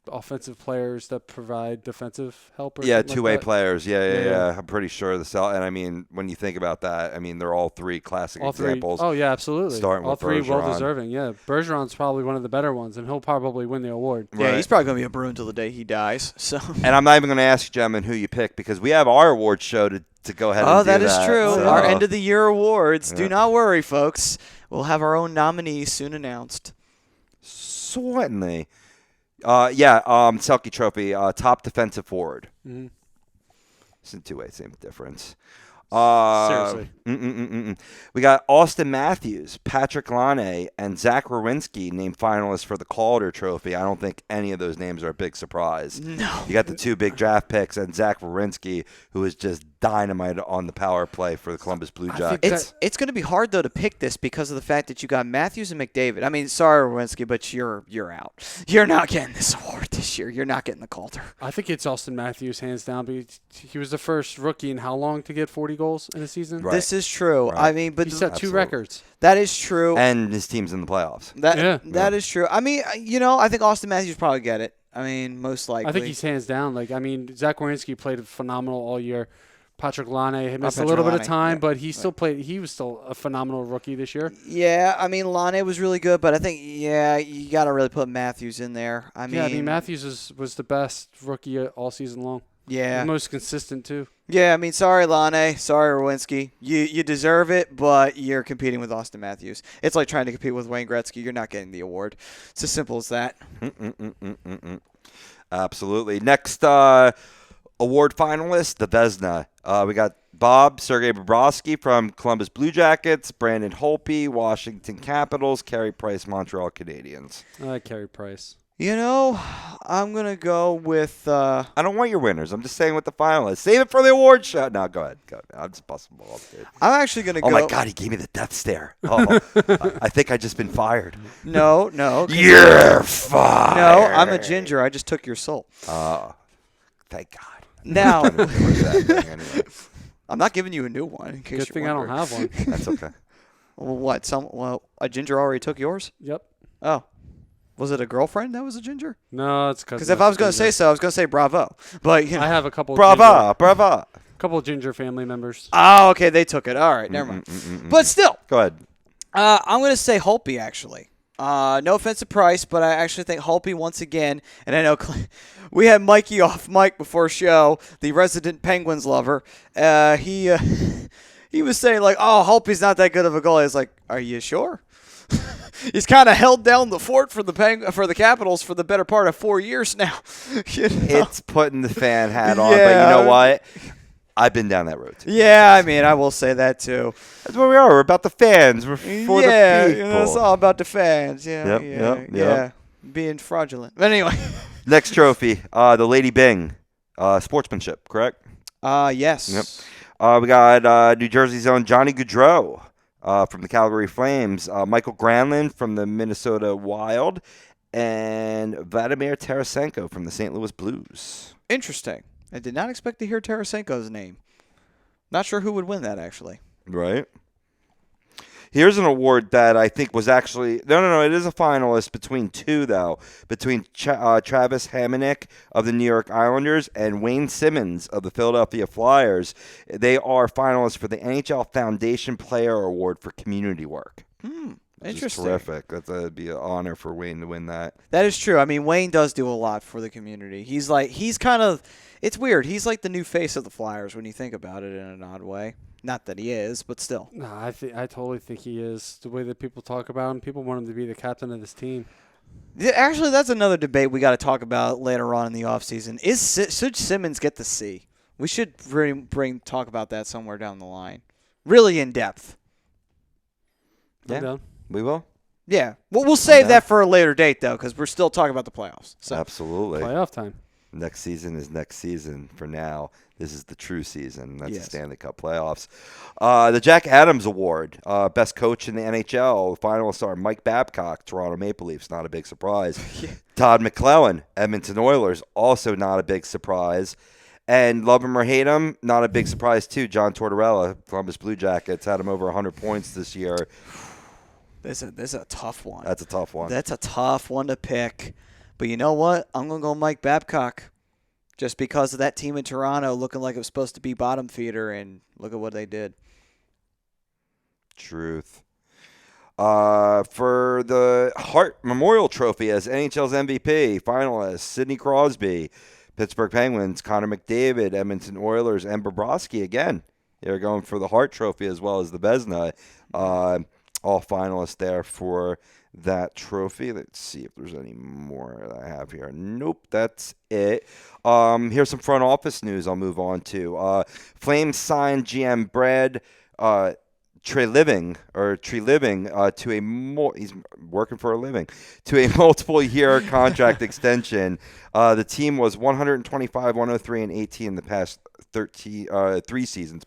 offensive players that provide defensive help. Yeah, two-way players. Yeah. I'm pretty sure and when you think about that, they're all 3 classic examples. Oh yeah, absolutely. Starting all with 3 Bergeron. well deserving. Yeah, Bergeron's probably one of the better ones, and he'll probably win the award. Yeah, he's probably gonna be a Bruin till the day he dies. So. And I'm not even going to ask you, gentlemen, who you pick because we have our awards show to go ahead and do that. Oh, that is true. So. Our end of the year awards. Yeah. Do not worry, folks. We'll have our own nominees soon announced. Certainly. Selke Trophy, top defensive forward. Mm-hmm. It's in 2 ways, same difference. Seriously. We got Austin Matthews, Patrick Laine, and Zach Werenski named finalists for the Calder Trophy. I don't think any of those names are a big surprise. No. You got the 2 big draft picks and Zach Werenski, who is just dynamite on the power play for the Columbus Blue Jackets. It's going to be hard, though, to pick this because of the fact that you got Matthews and McDavid. Sorry, Werenski, but you're out. You're not getting this award this year. You're not getting the Calder. I think it's Austin Matthews, hands down. Because he was the first rookie in how long to get 40 goals in a season? Right. This is true. Right. But he set 2 records. That is true. And his team's in the playoffs. That is true. I think Austin Matthews probably get it. Most likely. I think he's hands down. Zach Werenski played phenomenal all year. Patrick Laine he missed a Patrick little bit of Laine, time, yeah. but he still played. He was still a phenomenal rookie this year. Yeah, I mean, Laine was really good, but I think, you got to really put Matthews in there. I mean, Matthews was the best rookie all season long. yeah. The most consistent, too. Yeah, I mean, sorry, Laine. Sorry, Rowinski. You deserve it, but you're competing with Austin Matthews. It's like trying to compete with Wayne Gretzky. You're not getting the award. It's as simple as that. Absolutely. Next award finalist, the Vezina. We got Bob Sergei Bobrovsky from Columbus Blue Jackets, Brandon Holtby, Washington Capitals, Carey Price, Montreal Canadiens. Carey Price. I'm going to go with I don't want your winners. I'm just saying with the finalists. Save it for the award show. No, go ahead. I'm just busting balls, dude. I'm actually going to go. Oh, my God. He gave me the death stare. Oh, I think I just been fired. No. You're fired. No, I'm a ginger. I just took your soul. Thank God. Now, Anyway. I'm not giving you a new one in case Good you're thing I don't wondering. have one. That's okay. Well, what? A ginger already took yours? Yep. Oh. Was it a girlfriend that was a ginger? No, it's Because if I was going to say so, I was going to say bravo. But, I have a couple. Brava. Couple ginger family members. Oh, okay. They took it. All right. Never mind. But still. Go ahead. I'm going to say Holtby, actually. No offense to Price, but I actually think Holtby once again, and I know we had Mikey off mic before show, the resident Penguins lover. He was saying, like, oh, Holtby's not that good of a goalie. I was like, are you sure? He's kind of held down the fort for the Capitals for the better part of 4 years now. It's putting the fan hat on, Yeah. but you know what? I've been down that road too. Yeah, I mean, I will say that too. That's what we are. We're about the fans. We're for the people. It's all about the fans. Yeah, Yep. yeah. Being fraudulent. But anyway. Next trophy, the Lady Bing, sportsmanship, correct? Yes. Yep. We got New Jersey's own Johnny Gaudreau from the Calgary Flames, Michael Granlund from the Minnesota Wild, and Vladimir Tarasenko from the St. Louis Blues. Interesting. I did not expect to hear Tarasenko's name. Not sure who would win that, actually. Right. Here's an award that I think was actually no. It is a finalist between two though, between Travis Hamonic of the New York Islanders and Wayne Simmons of the Philadelphia Flyers. They are finalists for the NHL Foundation Player Award for community work. Interesting. Terrific. That'd be an honor for Wayne to win that. That is true. I mean, Wayne does do a lot for the community. He's kind of, it's weird. He's like the new face of the Flyers when you think about it in an odd way. Not that he is, but still. No, I totally think he is. The way that people talk about him, people want him to be the captain of this team. Yeah, actually, that's another debate we got to talk about later on in the offseason. Should Simmons get the C? We should talk about that somewhere down the line. Really in depth. I'm down. We will. Yeah. Well, we'll save that for a later date, though, because we're still talking about the playoffs. So. Absolutely. Playoff time. Next season is next season. For now, this is the true season. That's Yes. the Stanley Cup playoffs. The Jack Adams Award, best coach in the NHL. Finalists are Mike Babcock, Toronto Maple Leafs, not a big surprise. Todd McClellan, Edmonton Oilers, also not a big surprise. And love him or hate him, not a big surprise too. John Tortorella, Columbus Blue Jackets, had him over 100 points this year. This is a tough one. That's a tough one. That's a tough one to pick. But you know what? I'm going to go Mike Babcock just because of that team in Toronto looking like it was supposed to be bottom feeder, and look at what they did. Truth. For the Hart Memorial Trophy as NHL's MVP, finalists Sidney Crosby, Pittsburgh Penguins, Connor McDavid, Edmonton Oilers, and Bobrovsky again. They're going for the Hart Trophy as well as the Vezina. All finalists there for that trophy. Let's see if there's any more that I have here. Nope, that's it. Here's some front office news I'll move on to. Flames signed GM Brad Treliving to a he's working for a living, to a multiple-year contract extension. The team was 125, 103, and 18 in the past 3 seasons,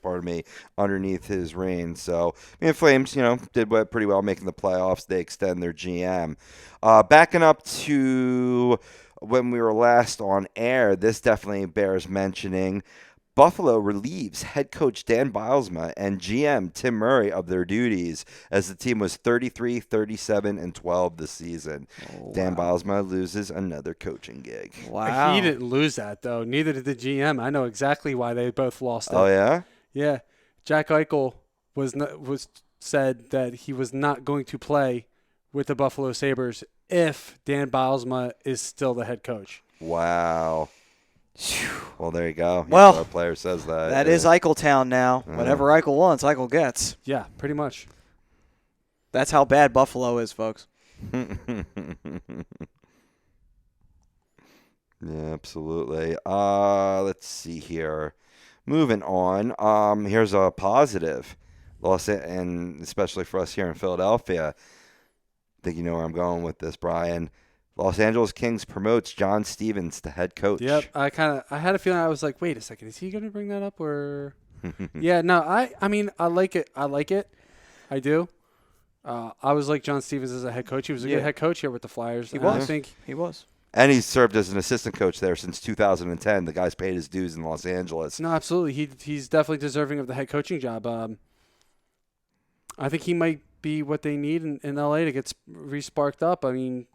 underneath his reign. So, I mean, Flames, did pretty well making the playoffs. They extend their GM. Backing up to when we were last on air, this definitely bears mentioning. Buffalo relieves head coach Dan Bilesma and GM Tim Murray of their duties as the team was 33, 37, and 12 this season. Dan Bilesma loses another coaching gig. Wow. He didn't lose that, though. Neither did the GM. I know exactly why they both lost it. Oh, yeah? Yeah. Jack Eichel was said that he was not going to play with the Buffalo Sabres if Dan Bilesma is still the head coach. Wow. Well, there you go. Well, our player says that. That is Eichel Town now. Whatever Eichel wants, Eichel gets. Yeah, pretty much. That's how bad Buffalo is, folks. Yeah, absolutely. Let's see here. Moving on. Here's a positive. And especially for us here in Philadelphia. I think you know where I'm going with this, Brian. Los Angeles Kings promotes John Stevens to head coach. Yep. I had a feeling. I was like, wait a second, is he going to bring that up or? Yeah. No. I mean, I like it. I do. I was like John Stevens as a head coach. He was a good head coach here with the Flyers. I think he was. And he's served as an assistant coach there since 2010. The guy's paid his dues in Los Angeles. No, absolutely. He's definitely deserving of the head coaching job. I think he might be what they need in LA to get re-sparked up. I mean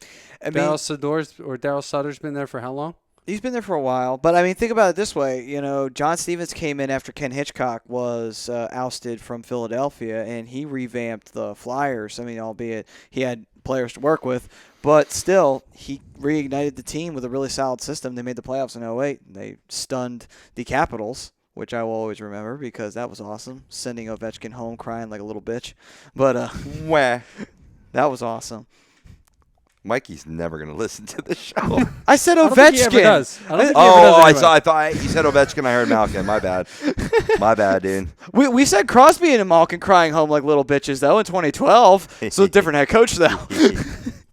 Daryl Sutter's been there for how long? He's been there for a while. But, I mean, think about it this way. You know, John Stevens came in after Ken Hitchcock was ousted from Philadelphia, and he revamped the Flyers. I mean, albeit he had players to work with. But still, he reignited the team with a really solid system. They made the playoffs in 2008. They stunned the Capitals, which I will always remember because that was awesome. Sending Ovechkin home crying like a little bitch. But that was awesome. Mikey's never going to listen to the show. I said Ovechkin. I don't think he ever does. I thought you said Ovechkin. I heard Malkin. My bad. My bad, dude. We said Crosby and Malkin crying home like little bitches, though, in 2012. So different head coach, though.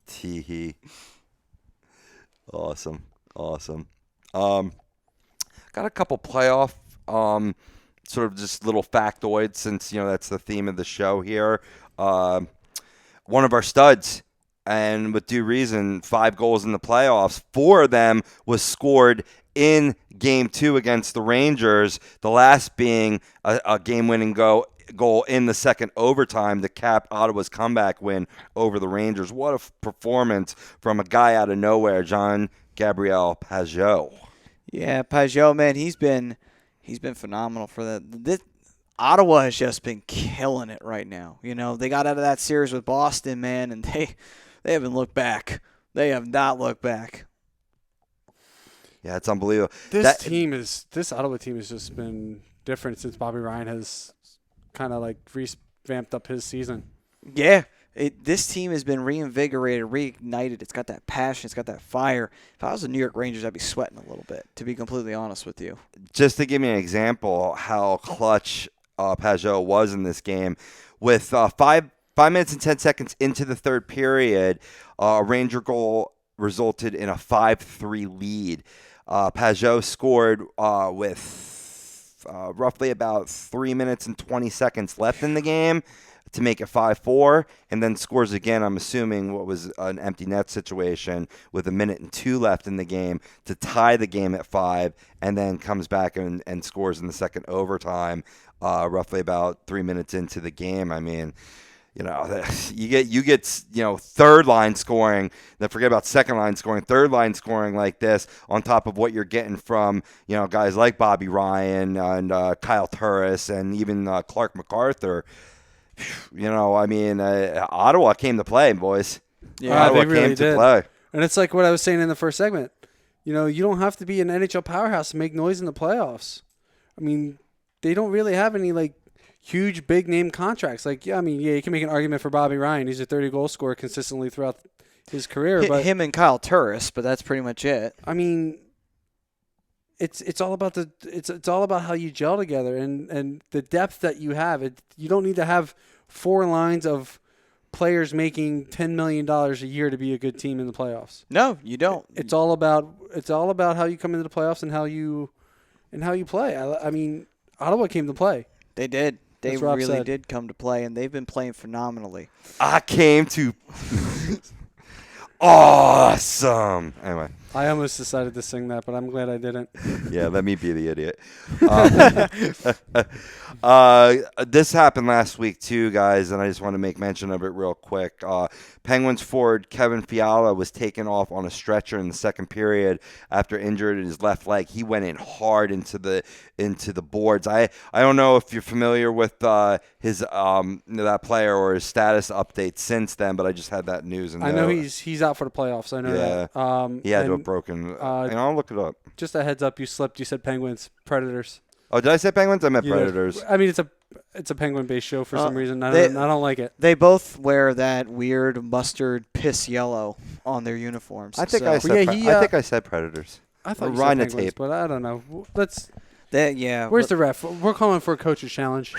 Tee-hee. Awesome. Got a couple playoff sort of just little factoids since, that's the theme of the show here. One of our studs, and with due reason, 5 goals in the playoffs. 4 of them was scored in Game 2 against the Rangers, the last being a game-winning goal in the second overtime to cap Ottawa's comeback win over the Rangers. What a performance from a guy out of nowhere, Jean-Gabriel Pageau. Yeah, Pageau, man, he's been phenomenal for that. Ottawa has just been killing it right now. They got out of that series with Boston, man, and they haven't looked back. They have not looked back. Yeah, it's unbelievable. This Ottawa team has just been different since Bobby Ryan has kind of like revamped up his season. Yeah. This team has been reinvigorated, reignited. It's got that passion. It's got that fire. If I was the New York Rangers, I'd be sweating a little bit, to be completely honest with you. Just to give me an example how clutch Pageau was in this game, with 5 minutes and 10 seconds into the third period, a Ranger goal resulted in a 5-3 lead. Pageau scored with roughly about 3 minutes and 20 seconds left in the game to make it 5-4, and then scores again, I'm assuming what was an empty net situation, with 1 minute and 2 left in the game to tie the game at 5, and then comes back and scores in the second overtime, roughly about 3 minutes into the game. I mean, you get third line scoring, then forget about second line scoring, third line scoring like this on top of what you're getting from guys like Bobby Ryan and Kyle Turris and even Clark MacArthur. Ottawa came to play, boys. Yeah, Ottawa they really came to did. play. And it's like what I was saying in the first segment. You don't have to be an NHL powerhouse to make noise in the playoffs. I mean, they don't really have any like huge big name contracts. Like, you can make an argument for Bobby Ryan. He's a 30-goal scorer consistently throughout his career. But him and Kyle Turris, but that's pretty much it. I mean, it's all about it's all about how you gel together and the depth that you have. You don't need to have 4 lines of players making $10 million a year to be a good team in the playoffs. No, you don't. It's all about how you come into the playoffs and how you play. I mean, Ottawa came to play. They did. They That's what Rob really said. did come to play, and they've been playing phenomenally. I came to awesome. Anyway. I almost decided to sing that, but I'm glad I didn't. Yeah, let me be the idiot. This happened last week too, guys, and I just want to make mention of it real quick. Penguins forward Kevin Fiala was taken off on a stretcher in the second period after injured in his left leg. He went in hard into the boards. I don't know if you're familiar with his that player or his status update since then, but I just had that news. And I know he's out for the playoffs. I know that. He had to have broken. And I'll look it up. Just a heads up, you slipped. You said Penguins, Predators. Oh, did I say Penguins? I meant Predators. I mean, it's a Penguin-based show for some reason. I don't like it. They both wear that weird mustard piss yellow on their uniforms. I think I said Predators. I thought you said Penguins, tape. but I don't know. Let's. Yeah. Where's the ref? We're calling for a coach's challenge.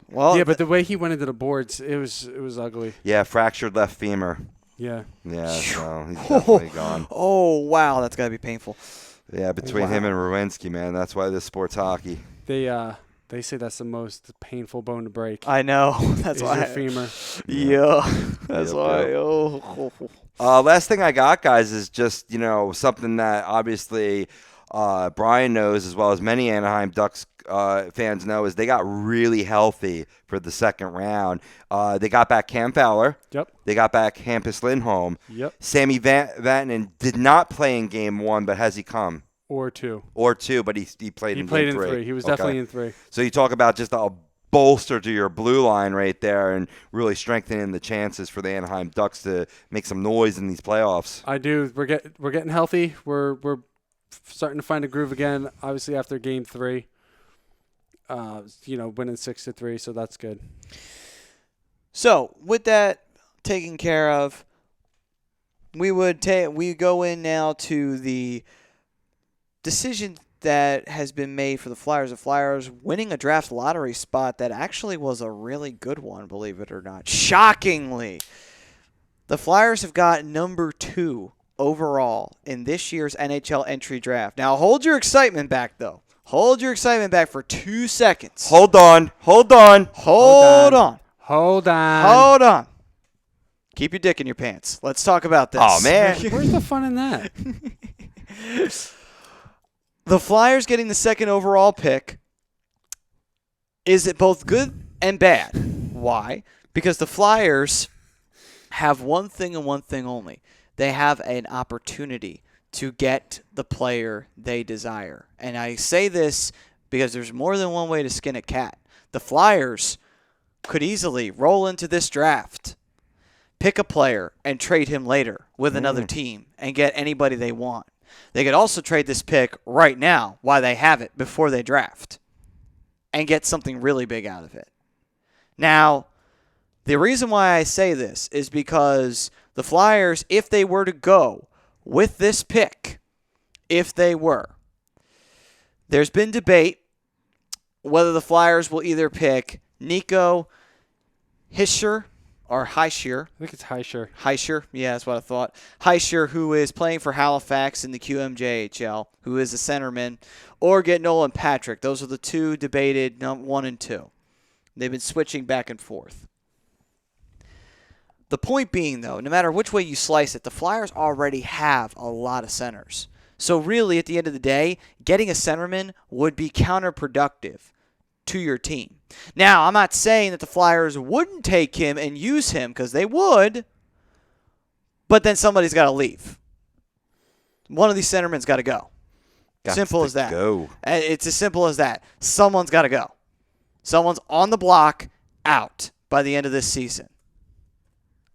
Well, yeah, but the way he went into the boards, it was ugly. Yeah, fractured left femur. Yeah. Yeah, so he's definitely gone. Oh, wow, that's got to be painful. Yeah, between him and Rowinski, man, that's why this sport's hockey. They say that's the most painful bone to break. I know. That's why. Your femur. Yeah. That's why. Yep. Oh. Last thing I got, guys, is just, something that obviously Brian knows as well as many Anaheim Ducks fans know is they got really healthy for the second round. They got back Cam Fowler. Yep. They got back Hampus Lindholm. Yep. Sammy Vatanen did not play in game 1, but has he come? Or two, but he played in game 3. He was definitely in 3. So you talk about just a bolster to your blue line right there and really strengthening the chances for the Anaheim Ducks to make some noise in these playoffs. I do. We're getting healthy. We're starting to find a groove again. Obviously after game 3, winning 6-3, so that's good. So with that taken care of, we go in now to the decision that has been made for the Flyers. The Flyers winning a draft lottery spot that actually was a really good one, believe it or not. Shockingly, the Flyers have got number 2 overall in this year's NHL entry draft. Now, hold your excitement back, though. Hold your excitement back for 2 seconds. Hold on. Keep your dick in your pants. Let's talk about this. Oh, man. Where's the fun in that? The Flyers getting the 2nd overall pick, is it both good and bad? Why? Because the Flyers have one thing and one thing only. They have an opportunity to get the player they desire. And I say this because there's more than one way to skin a cat. The Flyers could easily roll into this draft, pick a player, and trade him later with another team and get anybody they want. They could also trade this pick right now while they have it before they draft and get something really big out of it. Now, the reason why I say this is because the Flyers, if they were to go with this pick, there's been debate whether the Flyers will either pick Nico Hischier or Hischier. I think it's Hischier. Hischier, yeah, that's what I thought. Hischier, who is playing for Halifax in the QMJHL, who is a centerman, or get Nolan Patrick. Those are the two debated, 1 and 2. They've been switching back and forth. The point being, though, no matter which way you slice it, the Flyers already have a lot of centers. So really, at the end of the day, getting a centerman would be counterproductive to your team. Now, I'm not saying that the Flyers wouldn't take him and use him, because they would, but then somebody's got to leave. One of these centermen's got to go. Simple as that. It's as simple as that. Someone's got to go. Someone's on the block, out by the end of this season.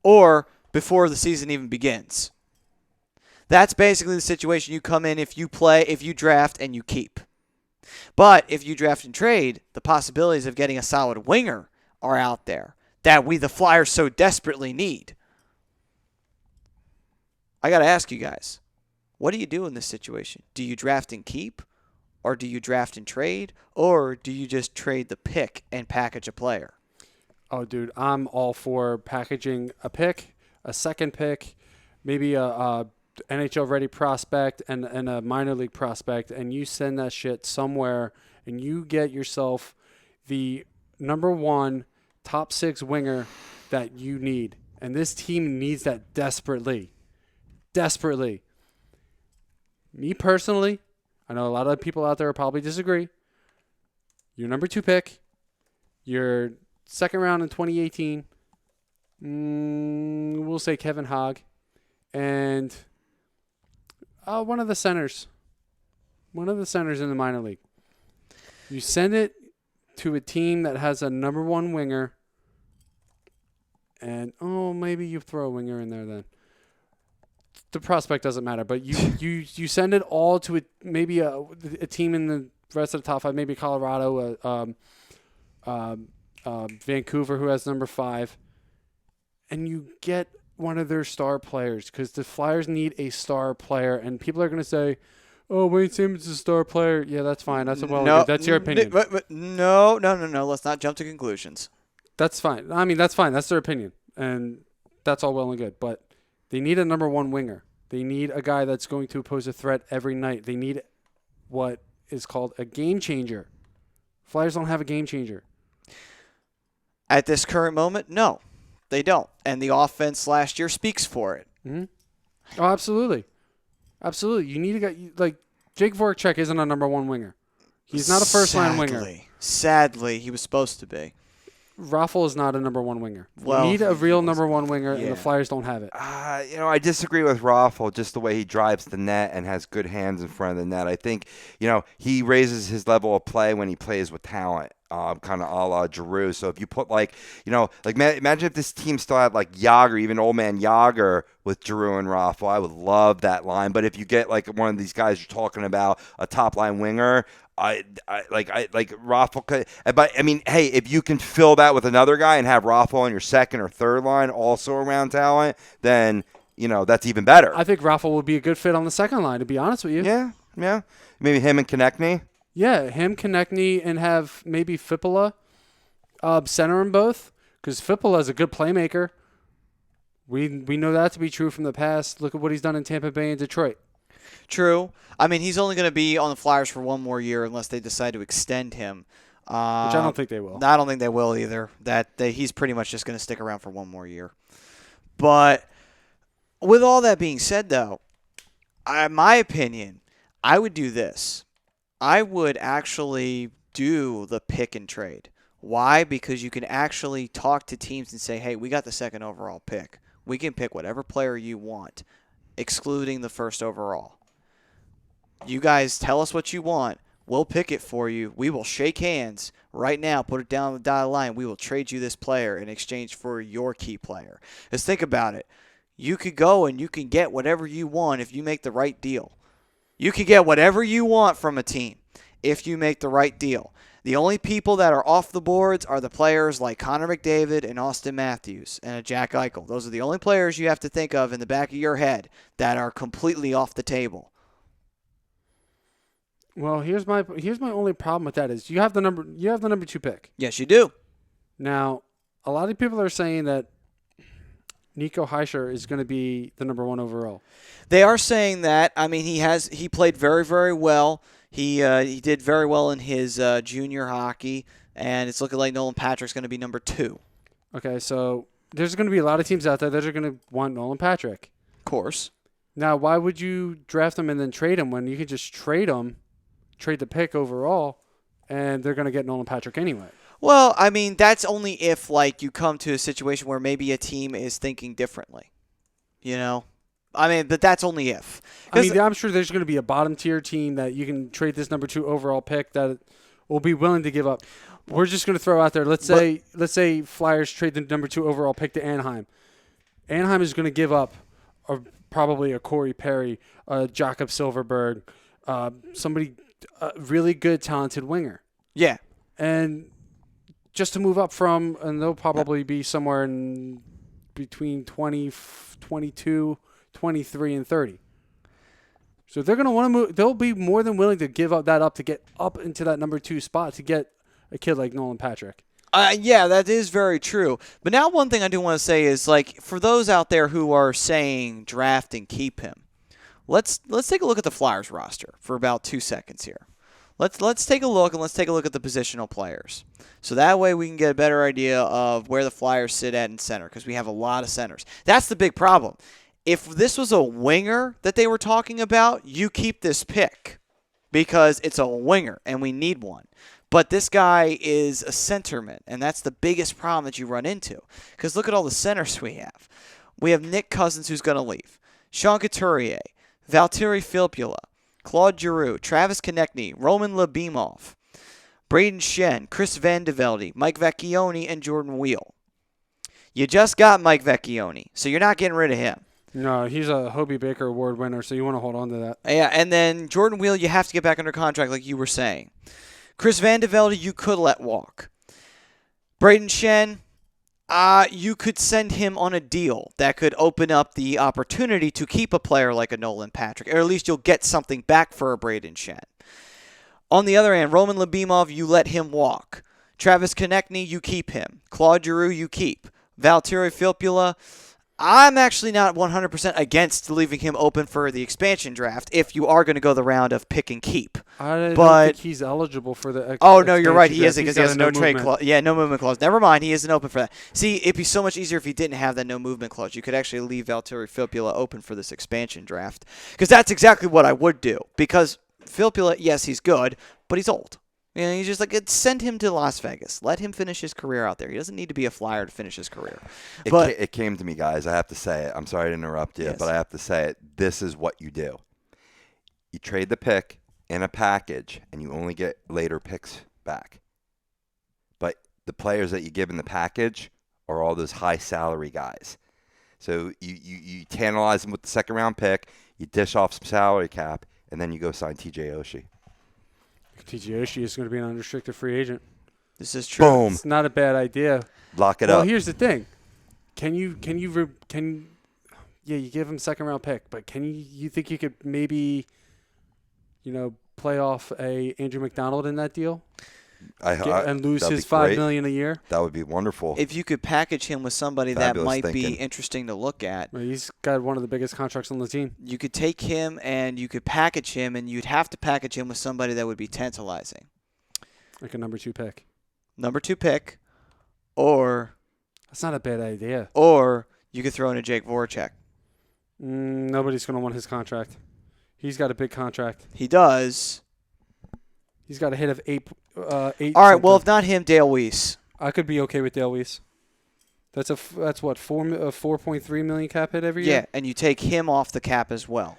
Or before the season even begins. That's basically the situation you come in if you draft and you keep. But if you draft and trade, the possibilities of getting a solid winger are out there that the Flyers so desperately need. I got to ask you guys, what do you do in this situation? Do you draft and keep? Or do you draft and trade? Or do you just trade the pick and package a player? Oh, dude, I'm all for packaging a pick, a second pick, maybe a NHL-ready prospect and a minor league prospect, and you send that shit somewhere, and you get yourself the number 1 top 6 winger that you need. And this team needs that desperately. desperately. Me personally, I know a lot of people out there will probably disagree. Your number 2 pick, your second round in 2018, we'll say Kevin Haag, and one of the centers in the minor league. You send it to a team that has a number 1 winger, and maybe you throw a winger in there then. The prospect doesn't matter, but you send it all to maybe a team in the rest of the top 5, maybe Colorado, Vancouver, who has number 5, and you get one of their star players, because the Flyers need a star player, and people are going to say, "Oh, Wayne Simmons is a star player." Yeah, that's fine. That's that's your opinion. No. Let's not jump to conclusions. That's fine. I mean, that's fine. That's their opinion, and that's all well and good. But they need a number 1 winger. They need a guy that's going to pose a threat every night. They need what is called a game changer. Flyers don't have a game changer. At this current moment, no, they don't. And the offense last year speaks for it. Mm-hmm. Oh, absolutely. Absolutely. You need a guy like Jake Voracek isn't a number 1 winger. He's not a first-line winger. Sadly, he was supposed to be. Raffle is not a number 1 winger. Well, you need a real number 1 winger, and the Flyers don't have it. I disagree with Raffle, just the way he drives the net and has good hands in front of the net. I think, he raises his level of play when he plays with talent, kind of a la Giroux. So if you put, imagine if this team still had, Yager, even old man Yager with Giroux and Raffle. I would love that line. But if you get, one of these guys you're talking about, a top-line winger, I Raffle could, but I mean, hey, if you can fill that with another guy and have Raffle on your second or third line also around talent, then that's even better. I think Raffle would be a good fit on the second line, to be honest with you. Yeah. Maybe him and Konechny. Yeah, him, Konechny, and have maybe Fippola center them both, because Fippola is a good playmaker. We know that to be true from the past. Look at what he's done in Tampa Bay and Detroit. True. I mean, he's only going to be on the Flyers for 1 more year unless they decide to extend him. Which I don't think they will. I don't think they will either. He's pretty much just going to stick around for 1 more year. But with all that being said, though, my opinion, I would do this. I would actually do the pick and trade. Why? Because you can actually talk to teams and say, hey, we got the 2nd overall pick. We can pick whatever player you want, excluding the 1st overall. You guys tell us what you want. We'll pick it for you. We will shake hands right now, put it down on the dotted line. We will trade you this player in exchange for your key player. Just think about it. You could go and you can get whatever you want if you make the right deal. You can get whatever you want from a team if you make the right deal. The only people that are off the boards are the players like Connor McDavid and Austin Matthews and Jack Eichel. Those are the only players you have to think of in the back of your head that are completely off the table. Well, here's my only problem with that is you have the number 2 pick. Yes, you do. Now, a lot of people are saying that Nico Hischier is going to be the number 1 overall. They are saying that. I mean, he played very, very well. He did very well in his junior hockey, and it's looking like Nolan Patrick's going to be number 2. Okay, so there's going to be a lot of teams out there that are going to want Nolan Patrick. Of course. Now, why would you draft him and then trade him when you can just trade the pick overall, and they're going to get Nolan Patrick anyway? Well, I mean, that's only if, you come to a situation where maybe a team is thinking differently. I mean, but that's only if. I mean, I'm sure there's going to be a bottom-tier team that you can trade this number 2 overall pick that will be willing to give up. We're just going to throw out there, let's say Flyers trade the number 2 overall pick to Anaheim. Anaheim is going to give up probably a Corey Perry, a Jakob Silverberg, somebody really good, talented winger. Yeah. And just to move up from, and they'll probably be somewhere in between 20, 22, 23, and 30. So they're going to want to move. They'll be more than willing to give up to get up into that number 2 spot to get a kid like Nolan Patrick. Yeah, that is very true. But now one thing I do want to say is, for those out there who are saying draft and keep him, let's take a look at the Flyers roster for about 2 seconds here. Let's take a look, and let's take a look at the positional players. So that way we can get a better idea of where the Flyers sit at in center, because we have a lot of centers. That's the big problem. If this was a winger that they were talking about, you keep this pick because it's a winger and we need one. But this guy is a centerman, and that's the biggest problem that you run into. Because look at all the centers we have. We have Nick Cousins, who's going to leave. Sean Couturier, Valtteri Filppula, Claude Giroux, Travis Konechny, Roman Lyubimov, Braden Shen, Chris Vandevelde, Mike Vecchione, and Jordan Wheel. You just got Mike Vecchione, so you're not getting rid of him. No, he's a Hobie Baker Award winner, so you want to hold on to that. Yeah, and then Jordan Wheel, you have to get back under contract like you were saying. Chris Vandevelde, you could let walk. Braden Shen, you could send him on a deal that could open up the opportunity to keep a player like a Nolan Patrick, or at least you'll get something back for a Braden Shen. On the other hand, Roman Lyubimov, you let him walk. Travis Konechny, you keep him. Claude Giroux, you keep. Valtteri Filppula, I'm actually not 100% against leaving him open for the expansion draft if you are going to go the round of pick and keep. I don't think he's eligible for the Oh, no, you're right. He isn't because he has got no trade clause. Yeah, no movement clause. Never mind. He isn't open for that. See, it'd be so much easier if he didn't have that no movement clause. You could actually leave Valtteri Filppula open for this expansion draft because that's exactly what I would do because Filppula, yes, he's good, but he's old. You know, he's just like, send him to Las Vegas. Let him finish his career out there. He doesn't need to be a Flyer to finish his career. It came to me, guys. I have to say it. I'm sorry to interrupt you, Yes. but I have to say it. This is what you do. You trade the pick in a package, and you only get later picks back. But the players that you give in the package are all those high salary guys. So you tantalize them with the second-round pick, you dish off some salary cap, and then you go sign T.J. Oshie. T.J. Oshie is going to be an unrestricted free agent. This is true. Boom. It's not a bad idea. Lock it up. Well, here's the thing. You give him a second-round pick, but you think you could maybe, play off a Andrew McDonald in that deal and lose his $5 million a year? That would be wonderful. If you could package him with somebody Fabulous that might thinking. be interesting to look at. Well, he's got one of the biggest contracts on the team. You could take him and you could package him, and you'd have to package him with somebody that would be tantalizing. Like a number 2 pick. Number 2 pick, or That's not a bad idea. Or you could throw in a Jake Voracek. Nobody's going to want his contract. He's got a big contract. He does. He's got a hit of 8. All right, well, if not him, Dale Weiss. I could be okay with Dale Weiss. That's what 4.3 million cap hit every year. Yeah, and you take him off the cap as well.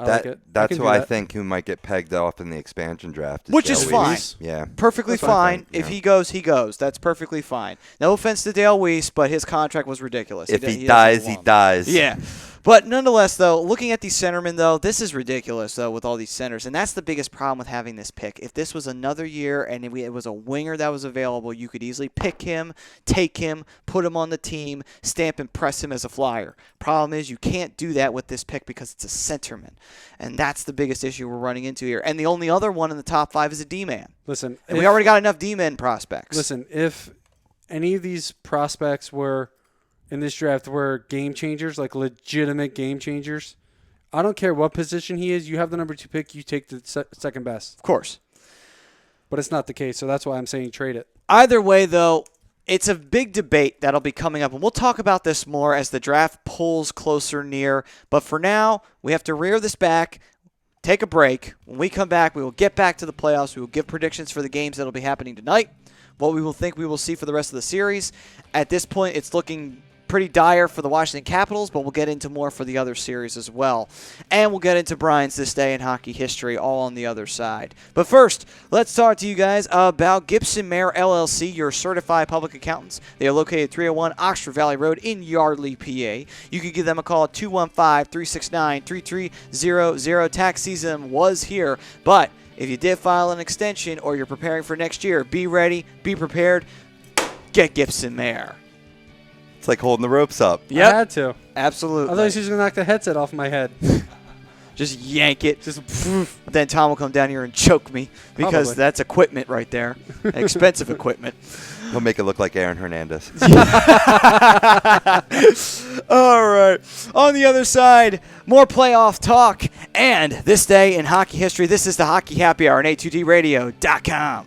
I like it. That's who I think who might get pegged off in the expansion draft. Which is fine. Yeah. Perfectly That's what I fine. think, If yeah. he goes, he goes. That's perfectly fine. No offense to Dale Weiss, but his contract was ridiculous. If he doesn't dies, he belong. dies. Yeah. But nonetheless, though, looking at these centermen, though, this is ridiculous, though, with all these centers. And that's the biggest problem with having this pick. If this was another year and it was a winger that was available, you could easily pick him, take him, put him on the team, stamp and press him as a Flyer. Problem is you can't do that with this pick because it's a centerman. And that's the biggest issue we're running into here. And the only other one in the top 5 is a D-man. Listen. And we already got enough D-man prospects. Listen, if any of these prospects in this draft were game changers, like legitimate game changers, I don't care what position he is. You have the number 2 pick. You take the second best. Of course. But it's not the case, so that's why I'm saying trade it. Either way, though, it's a big debate that'll be coming up, and we'll talk about this more as the draft pulls closer near. But for now, we have to rear this back, take a break. When we come back, we will get back to the playoffs. We will give predictions for the games that will be happening tonight, what we will think we will see for the rest of the series. At this point, it's looking pretty dire for the Washington Capitals, but we'll get into more for the other series as well. And we'll get into Brian's This Day in Hockey History all on the other side. But first, let's talk to you guys about Gibson Mayer LLC, your certified public accountants. They are located at 301 Oxford Valley Road in Yardley, PA. You can give them a call at 215-369-3300. Tax season was here, but if you did file an extension or you're preparing for next year, be ready, be prepared, get Gibson Mayer. It's like holding the ropes up. I had to. Absolutely. Otherwise, he's going to knock the headset off my head. Just yank it. Then Tom will come down here and choke me because Probably. that's equipment right there. Expensive equipment. He'll make it look like Aaron Hernandez. All right. On the other side, more playoff talk and This Day in Hockey History. This is the Hockey Happy Hour on A2DRadio.com.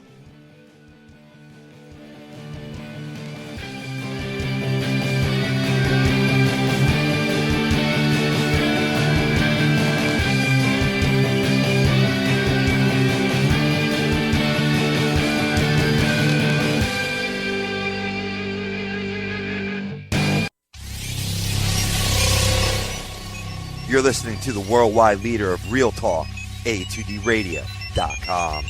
You're listening to the worldwide leader of Real Talk, A2DRadio.com.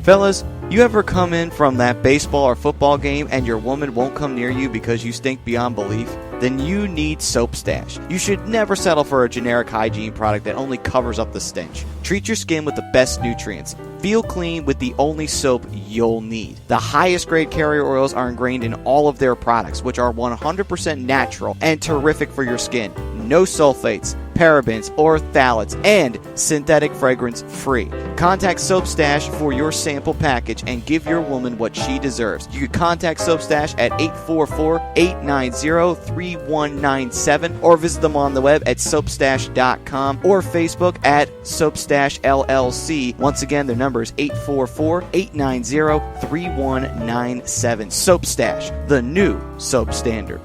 Fellas, you ever come in from that baseball or football game and your woman won't come near you because you stink beyond belief? Then you need Soap Stash. You should never settle for a generic hygiene product that only covers up the stench. Treat your skin with the best nutrients. Feel clean with the only soap you'll need. The highest grade carrier oils are ingrained in all of their products, which are 100% natural and terrific for your skin. No sulfates, parabens, or phthalates, and synthetic fragrance free. Contact Soap Stash for your sample package and give your woman what she deserves. You can contact Soap Stash at 844-890-3197 or visit them on the web at soapstash.com or Facebook at Soapstash LLC. Once again, their number is 844-890-3197. Soap Stash, the new soap standard.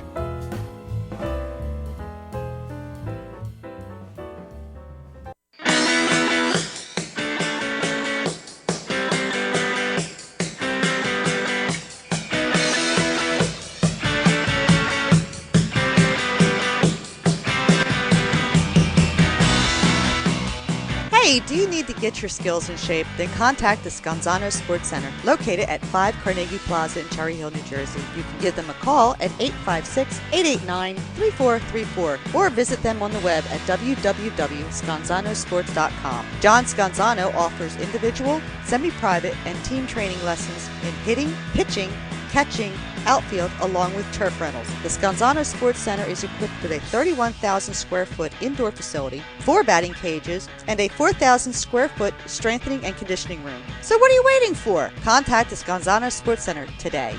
Hey, do you need to get your skills in shape? Then contact the Scanzano Sports Center, located at 5 Carnegie Plaza in Cherry Hill, New Jersey. You can give them a call at 856-889-3434 or visit them on the web at www.scanzanosports.com. John Scanzano offers individual, semi-private, and team training lessons in hitting, pitching, catching, outfield, along with turf rentals. The Scanzano Sports Center is equipped with a 31,000 square foot indoor facility, 4 batting cages, and a 4,000 square foot strengthening and conditioning room. So what are you waiting for? Contact the Scanzano Sports Center today.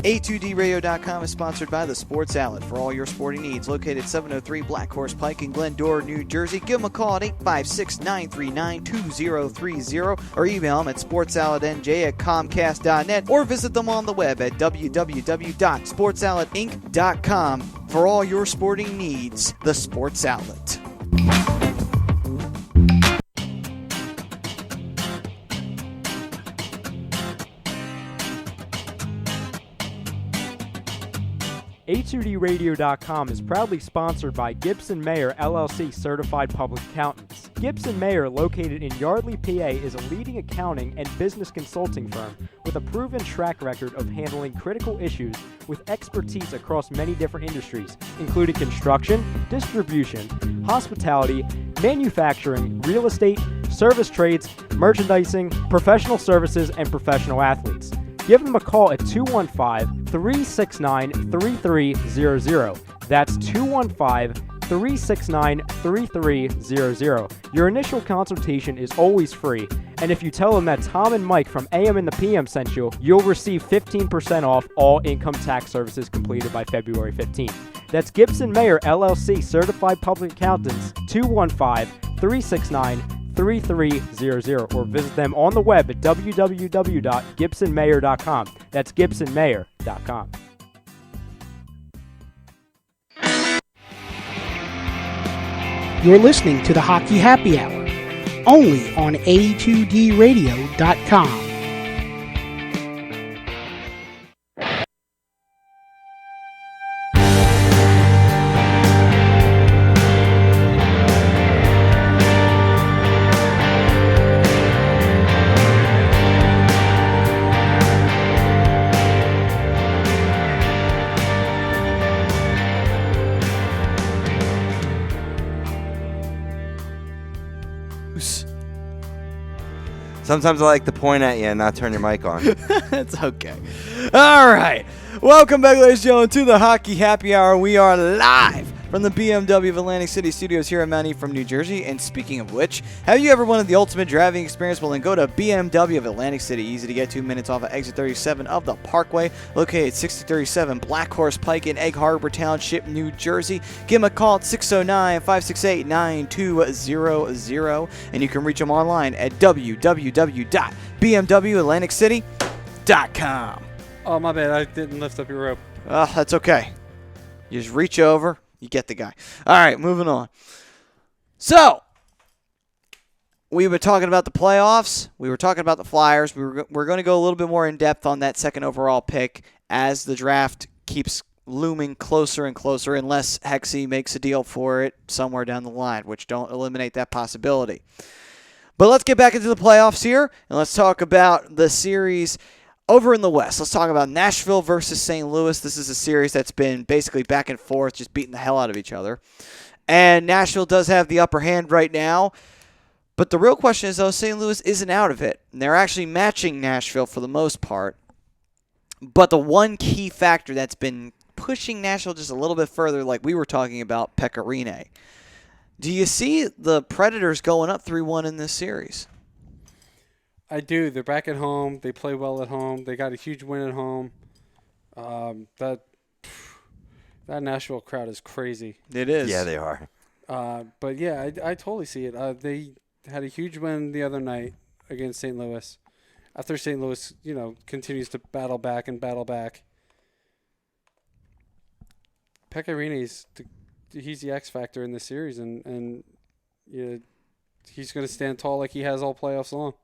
A2DRadio.com is sponsored by the Sports Outlet for all your sporting needs. Located 703 Black Horse Pike in Glendora, New Jersey. Give them a call at 856-939-2030 or email them at sportsoutletnj@comcast.net or visit them on the web at www.sportsoutletinc.com for all your sporting needs. The Sports Outlet. A2DRadio.com is proudly sponsored by Gibson Mayer LLC Certified Public Accountants. Gibson Mayer, located in Yardley, PA, is a leading accounting and business consulting firm with a proven track record of handling critical issues with expertise across many different industries, including construction, distribution, hospitality, manufacturing, real estate, service trades, merchandising, professional services, and professional athletes. Give them a call at 215-369-3300. That's 215-369-3300. Your initial consultation is always free, and if you tell them that Tom and Mike from AM and the PM sent you, you'll receive 15% off all income tax services completed by February 15th. That's Gibson Mayer LLC Certified Public Accountants, 215-369-3300, or visit them on the web at www.gibsonmayer.com. That's gibsonmayer.com. You're listening to the Hockey Happy Hour, only on A2DRadio.com. Sometimes I like to point at you and not turn your mic on. That's okay. All right. Welcome back, ladies and gentlemen, to the Hockey Happy Hour. We are live from the BMW of Atlantic City Studios here in Mount Ephraim, New Jersey. And speaking of which, have you ever wanted the ultimate driving experience? Well, then go to BMW of Atlantic City. Easy to get, 2 minutes off of exit 37 of the Parkway, located 6037 Black Horse Pike in Egg Harbor Township, New Jersey. Give them a call at 609-568-9200, and you can reach them online at www.bmwatlanticcity.com. Oh, my bad. I didn't lift up your rope. Oh, that's okay. You just reach over. You get the guy. All right, moving on. So, we were talking about the playoffs. We were talking about the Flyers. We're going to go a little bit more in depth on that second overall pick as the draft keeps looming closer and closer, unless Hexie makes a deal for it somewhere down the line, which don't eliminate that possibility. But let's get back into the playoffs here, and let's talk about the series over in the West. Let's talk about Nashville versus St. Louis. This is a series that's been basically back and forth, just beating the hell out of each other. And Nashville does have the upper hand right now. But the real question is, though, St. Louis isn't out of it. And they're actually matching Nashville for the most part. But the one key factor that's been pushing Nashville just a little bit further, like we were talking about, Pekka Rinne. Do you see the Predators going up 3-1 in this series? I do. They're back at home. They play well at home. They got a huge win at home. That Nashville crowd is crazy. It is. Yeah, they are. But yeah, I totally see it. They had a huge win the other night against St. Louis. After St. Louis, continues to battle back. Pekka Rinne's he's the X factor in this series, and he's going to stand tall like he has all playoffs long.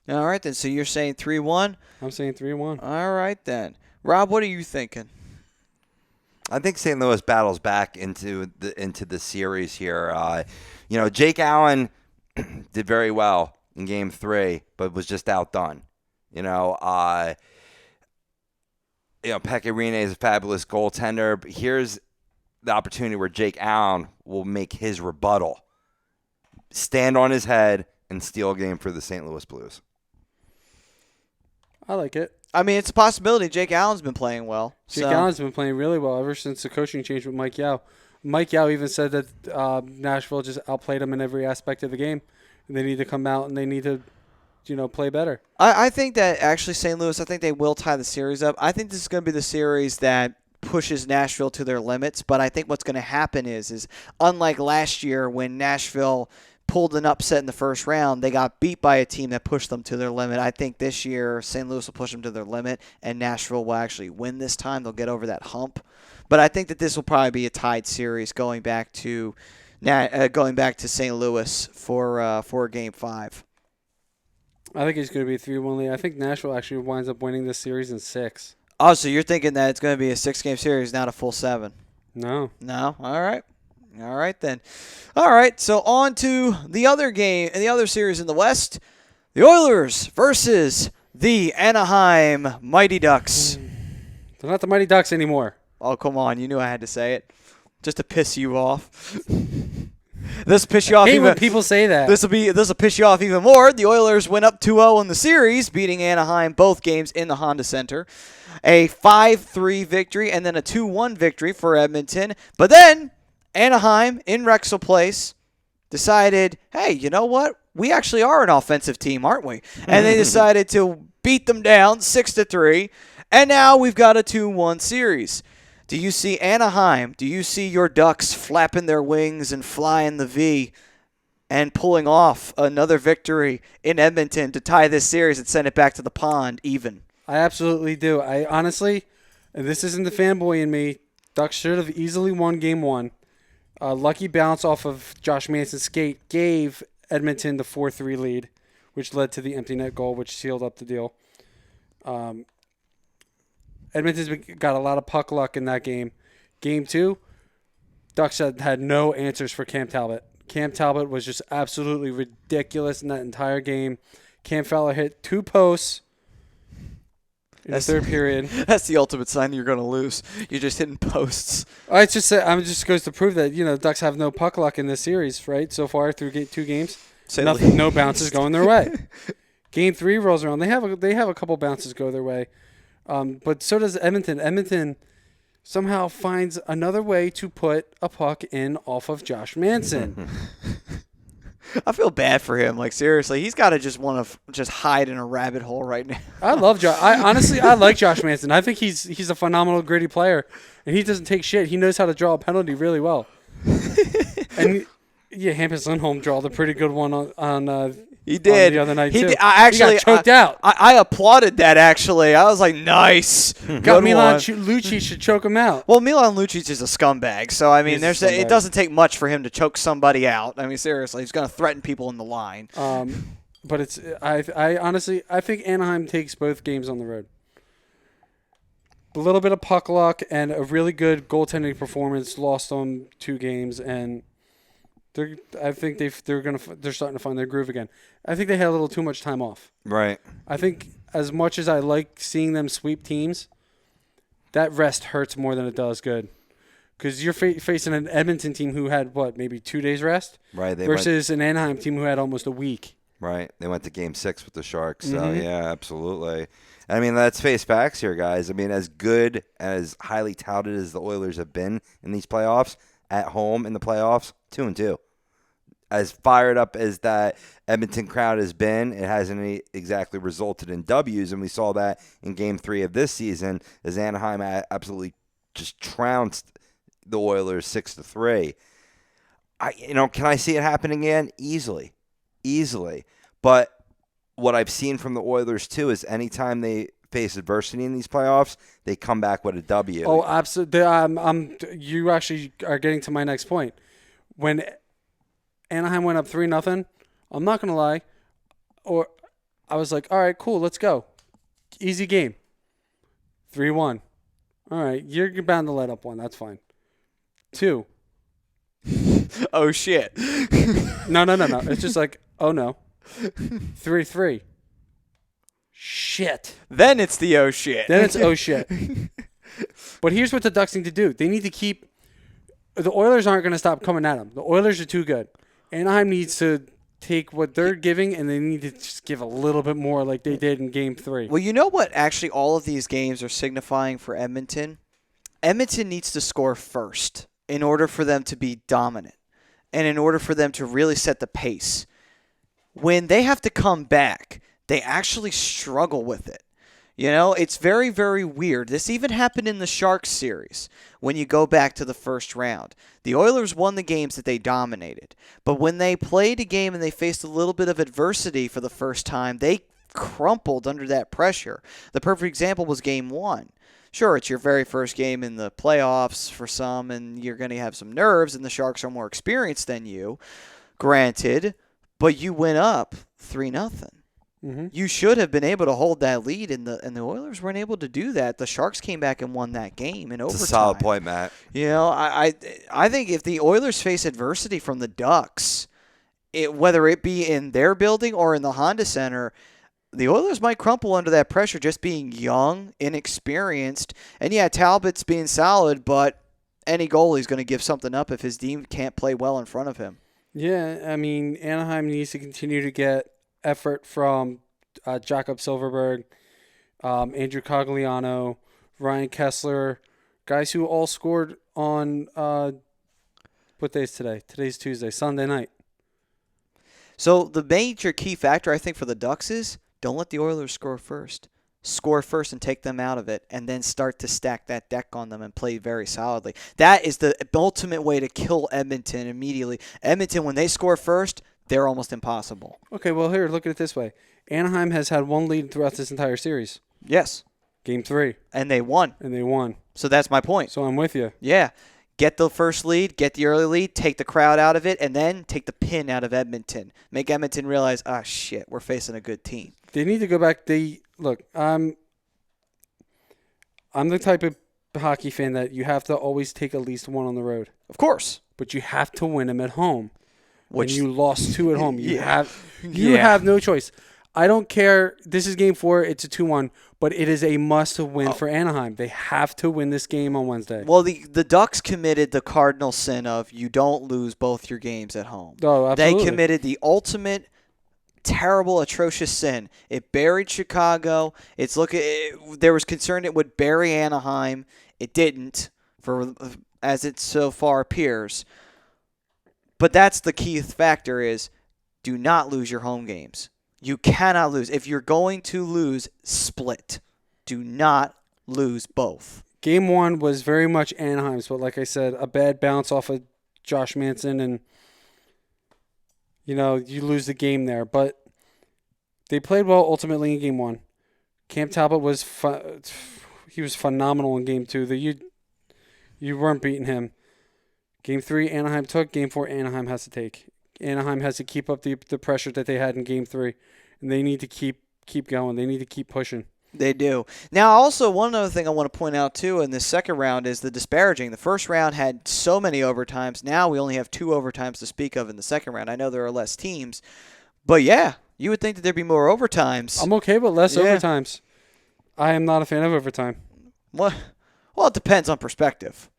All right, then. So you're saying 3-1? I'm saying 3-1. All right, then. Rob, what are you thinking? I think St. Louis battles back into the series here. Jake Allen did very well in Game 3, but was just outdone. Pekka Rinne is a fabulous goaltender. But here's the opportunity where Jake Allen will make his rebuttal, stand on his head, and steal a game for the St. Louis Blues. I like it. I mean, it's a possibility. Jake Allen's been playing well. Jake Allen's been playing really well ever since the coaching change with Mike Yao. Mike Yao even said that Nashville just outplayed him in every aspect of the game. And they need to come out and they need to, play better. I think that actually St. Louis, I think they will tie the series up. I think this is going to be the series that pushes Nashville to their limits. But I think what's going to happen is unlike last year when Nashville pulled an upset in the first round, they got beat by a team that pushed them to their limit. I think this year St. Louis will push them to their limit, and Nashville will actually win this time. They'll get over that hump. But I think that this will probably be a tied series going back to St. Louis for Game 5. I think it's going to be a 3-1 lead. I think Nashville actually winds up winning this series in 6. Oh, so you're thinking that it's going to be a 6-game series, not a full 7? No. No? All right. All right, then. All right, so on to the other game, the other series in the West, the Oilers versus the Anaheim Mighty Ducks. They're not the Mighty Ducks anymore. Oh, come on. You knew I had to say it just to piss you off. This piss you off. I hate when people say that. This will piss you off even more. The Oilers went up 2-0 in the series, beating Anaheim both games in the Honda Center. A 5-3 victory and then a 2-1 victory for Edmonton. But then Anaheim in Rexall Place decided, hey, you know what? We actually are an offensive team, aren't we? And they decided to beat them down 6-3. And now we've got a 2-1 series. Do you see Anaheim? Do you see your Ducks flapping their wings and flying the V and pulling off another victory in Edmonton to tie this series and send it back to the pond even? I absolutely do. I honestly, and this isn't the fanboy in me, Ducks should have easily won Game 1. A lucky bounce off of Josh Manson's skate gave Edmonton the 4-3 lead, which led to the empty net goal, which sealed up the deal. Edmonton's got a lot of puck luck in that game. Game 2, Ducks had no answers for Cam Talbot. Cam Talbot was just absolutely ridiculous in that entire game. Cam Fowler hit 2 posts in the third period. That's the ultimate sign you're going to lose. You're just hitting posts. It just goes to prove that Ducks have no puck luck in this series, right? So far through 2 games, No bounces going their way. Game 3 rolls around. They have a couple bounces go their way, but so does Edmonton. Edmonton somehow finds another way to put a puck in off of Josh Manson. I feel bad for him. Like, seriously, he's got to just hide in a rabbit hole right now. I love Josh. I like Josh Manson. I think he's a phenomenal, gritty player, and he doesn't take shit. He knows how to draw a penalty really well. And yeah, Hampus Lindholm drawed a pretty good one on he did the other night too. He got choked out. I applauded that, actually. I was like, nice. Got Milan Lucic to choke him out. Well, Milan Lucic is a scumbag, so I mean, it doesn't take much for him to choke somebody out. I mean, seriously, he's going to threaten people in the line. But I honestly think Anaheim takes both games on the road. A little bit of puck luck and a really good goaltending performance lost them 2 games, and I think they're starting to find their groove again. I think they had a little too much time off. Right. I think as much as I like seeing them sweep teams, that rest hurts more than it does good. Because you're facing an Edmonton team who had, maybe 2 days rest? Right. Versus an Anaheim team who had almost a week. Right. They went to Game 6 with the Sharks. So, yeah, absolutely. I mean, let's face facts here, guys. I mean, as good, as highly touted as the Oilers have been in these playoffs, at home in the playoffs, 2-2. As fired up as that Edmonton crowd has been, it hasn't exactly resulted in W's, and we saw that in Game 3 of this season as Anaheim absolutely just trounced the Oilers 6-3. Can I see it happening again? Easily. But what I've seen from the Oilers too is anytime they face adversity in these playoffs, they come back with a W. Oh, absolutely. You actually are getting to my next point. When Anaheim went up 3-0, I'm not going to lie, I was like, all right, cool, let's go. Easy game. 3-1. All right, you're bound to let up 1. That's fine. 2. Oh, shit. No. It's just like, oh, no. 3-3. Shit. Then it's the oh, shit. Then it's oh, shit. But here's what the Ducks need to do. They need to keep – the Oilers aren't going to stop coming at them. The Oilers are too good. Anaheim needs to take what they're giving, and they need to just give a little bit more like they did in Game 3. Well, you know what actually all of these games are signifying for Edmonton? Edmonton needs to score first in order for them to be dominant and in order for them to really set the pace. When they have to come back, they actually struggle with it. It's very, very weird. This even happened in the Sharks series when you go back to the first round. The Oilers won the games that they dominated. But when they played a game and they faced a little bit of adversity for the first time, they crumpled under that pressure. The perfect example was Game 1. Sure, it's your very first game in the playoffs for some, and you're going to have some nerves, and the Sharks are more experienced than you, granted, but you went up 3-0. You should have been able to hold that lead, and the Oilers weren't able to do that. The Sharks came back and won that game in overtime. It's a solid point, Matt. I think if the Oilers face adversity from the Ducks, whether it be in their building or in the Honda Center, the Oilers might crumple under that pressure, just being young, inexperienced. And yeah, Talbot's being solid, but any goalie's going to give something up if his team can't play well in front of him. Yeah, I mean, Anaheim needs to continue to get effort from Jakob Silfverberg, Andrew Cogliano, Ryan Kessler, guys who all scored on what day is today? Today's Tuesday, Sunday night. So the major key factor, I think, for the Ducks is don't let the Oilers score first. Score first and take them out of it, and then start to stack that deck on them and play very solidly. That is the ultimate way to kill Edmonton immediately. Edmonton, when they score first, they're almost impossible. Okay, well, here, look at it this way. Anaheim has had 1 lead throughout this entire series. Yes. Game 3. And they won. So that's my point. So I'm with you. Yeah. Get the first lead, get the early lead, take the crowd out of it, and then take the pin out of Edmonton. Make Edmonton realize, shit, we're facing a good team. They need to go back. Look, I'm the type of hockey fan that you have to always take at least 1 on the road. Of course. But you have to win them at home. Which when you lost 2 at home. You have no choice. I don't care. This is Game 4. It's a 2-1, but it is a must-win for Anaheim. They have to win this game on Wednesday. Well, the Ducks committed the cardinal sin of you don't lose both your games at home. Oh, absolutely. They committed the ultimate terrible, atrocious sin. It buried Chicago. There was concern it would bury Anaheim. It didn't, as it so far appears. But that's the key factor is do not lose your home games. You cannot lose. If you're going to lose, split. Do not lose both. Game 1 was very much Anaheim's, but like I said, a bad bounce off of Josh Manson, and you lose the game there. But they played well ultimately in Game 1. Cam Talbot was he was phenomenal in Game 2. You weren't beating him. Game 3, Anaheim took. Game 4, Anaheim has to take. Anaheim has to keep up the pressure that they had in Game 3, and they need to keep going. They need to keep pushing. They do. Now, also, one other thing I want to point out, too, in this second round is the disparaging. The first round had so many overtimes. Now we only have 2 overtimes to speak of in the second round. I know there are less teams, but, yeah, you would think that there'd be more overtimes. I'm okay with less overtimes. I am not a fan of overtime. Well, it depends on perspective.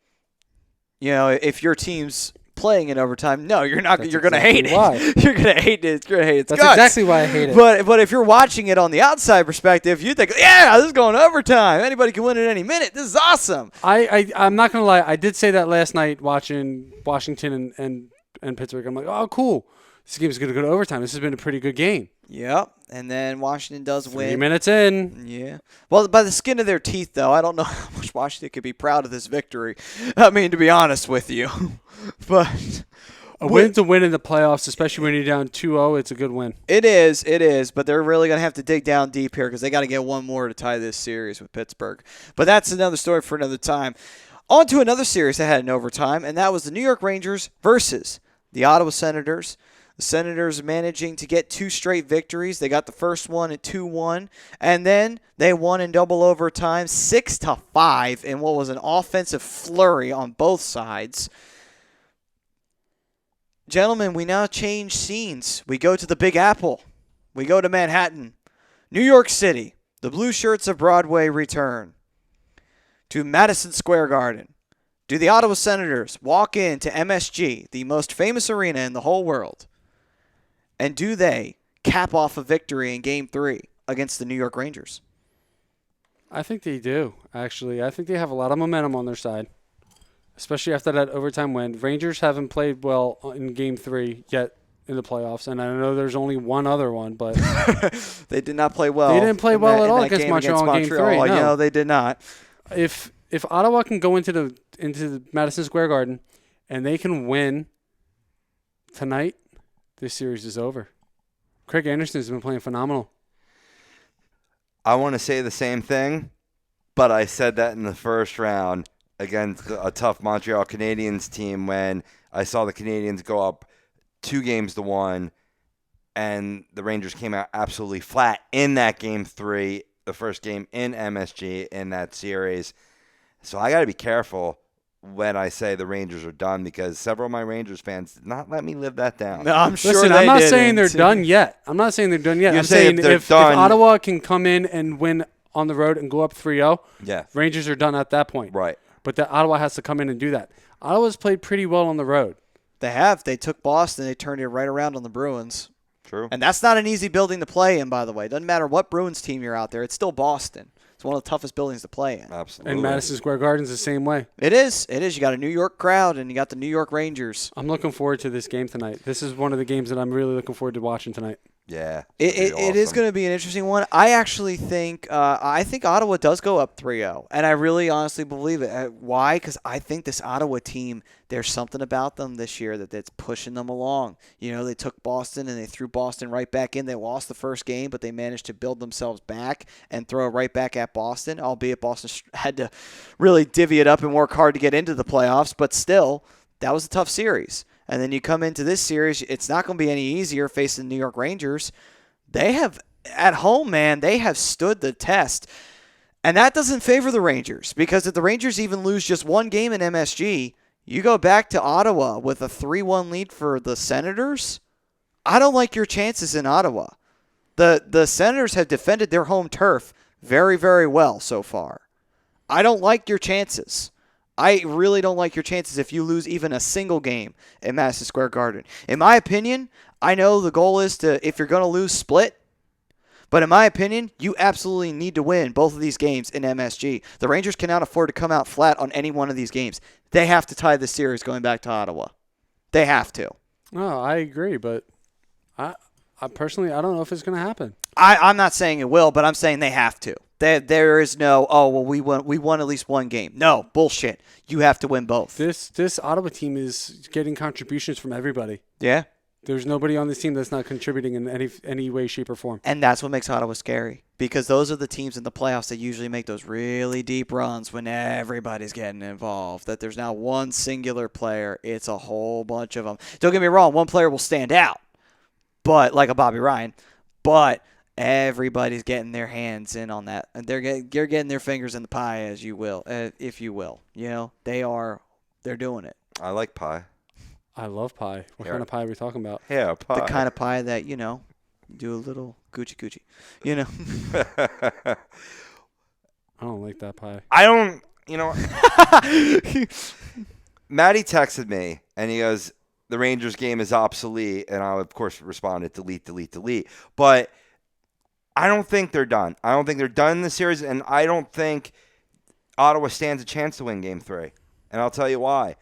If your team's playing in overtime, no, you're not. You're going to hate it. Why? You're going to hate it. You're going to hate its That's guts. exactly why I hate it. But if you're watching it on the outside perspective, you think, yeah, this is going to overtime. Anybody can win at any minute. This is awesome. I'm not going to lie. I did say that last night watching Washington and Pittsburgh. I'm like, oh, cool. This game's going to go to overtime. This has been a pretty good game. Yep. And then Washington does win. 3 minutes in. Yeah. Well, by the skin of their teeth, though, I don't know how much Washington could be proud of this victory. I mean, to be honest with you. But a win's a win in the playoffs, especially when you're down 2-0. It's a good win. It is. But they're really going to have to dig down deep here because they got to get one more to tie this series with Pittsburgh. But that's another story for another time. On to another series that had an overtime, and that was the New York Rangers versus the Ottawa Senators. The Senators managing to get 2 straight victories. They got the first one at 2-1, and then they won in double overtime 6-5 in what was an offensive flurry on both sides. Gentlemen, we now change scenes. We go to the Big Apple. We go to Manhattan. New York City. The Blue Shirts of Broadway return to Madison Square Garden. Do the Ottawa Senators walk into MSG, the most famous arena in the whole world? And do they cap off a victory in Game 3 against the New York Rangers? I think they do, actually. I think they have a lot of momentum on their side, especially after that overtime win. Rangers haven't played well in Game 3 yet in the playoffs, and I know there's only one other one, but they did not play well. They didn't play well at all against Montreal in Game 3. No. No, they did not. If Ottawa can go into the Madison Square Garden and they can win tonight, this series is over. Craig Anderson has been playing phenomenal. I want to say the same thing, but I said that in the first round against a tough Montreal Canadiens team when I saw the Canadiens go up 2-1, and the Rangers came out absolutely flat in that Game 3, the first game in MSG in that series. So I got to be careful when I say the Rangers are done because several of my Rangers fans did not let me live that down. No, I'm sure Listen, they I'm not didn't. saying they're done yet. I'm not saying they're done yet. You're I'm saying if done, Ottawa can come in and win on the road and go up 3-0, yeah, Rangers are done at that point. right. But Ottawa has to come in and do that. Ottawa's played pretty well on the road. They have. They took Boston. They turned it right around on the Bruins. True. And that's not an easy building to play in, by the way. It doesn't matter what Bruins team you're out there. It's still Boston. It's one of the toughest buildings to play in. Absolutely. And Madison Square Garden's the same way. It is. You got a New York crowd, and you got the New York Rangers. I'm looking forward to this game tonight. This is one of the games that I'm really looking forward to watching tonight. Yeah. It is going to be an interesting one. I actually think Ottawa does go up 3-0, and I really honestly believe it. Why? Because I think this Ottawa team, there's something about them this year that's pushing them along. They took Boston, and they threw Boston right back in. They lost the first game, but they managed to build themselves back and throw it right back at Boston, albeit Boston had to really divvy it up and work hard to get into the playoffs, but still, that was a tough series. And then you come into this series, it's not going to be any easier facing the New York Rangers. They have, at home, man, they have stood the test. And that doesn't favor the Rangers because if the Rangers even lose just one game in MSG, you go back to Ottawa with a 3-1 lead for the Senators. I don't like your chances in Ottawa. The Senators have defended their home turf very, very well so far. I don't like your chances. I really don't like your chances if you lose even a single game at Madison Square Garden. In my opinion, I know the goal is to, if you're going to lose, split. But in my opinion, you absolutely need to win both of these games in MSG. The Rangers cannot afford to come out flat on any one of these games. They have to tie the series going back to Ottawa. They have to. No, I agree, but I personally, I don't know if it's going to happen. I'm not saying it will, but I'm saying they have to. There is no, we won at least one game. No, bullshit. You have to win both. This Ottawa team is getting contributions from everybody. Yeah. There's nobody on this team that's not contributing in any way, shape, or form. And that's what makes Ottawa scary, because those are the teams in the playoffs that usually make those really deep runs when everybody's getting involved. That there's not one singular player. It's a whole bunch of them. Don't get me wrong. One player will stand out, but like a Bobby Ryan, but everybody's getting their hands in on that. And they're getting their fingers in the pie, as you will, if you will. You know, they're doing it. I like pie. I love pie. What kind of pie are we talking about? Yeah, pie. The kind of pie that, do a little coochie, I don't like that pie. I don't, Maddie texted me, and he goes, the Rangers game is obsolete, and I, of course, responded, delete. But I don't think they're done. I don't think they're done in the series, and I don't think Ottawa stands a chance to win Game 3. And I'll tell you why.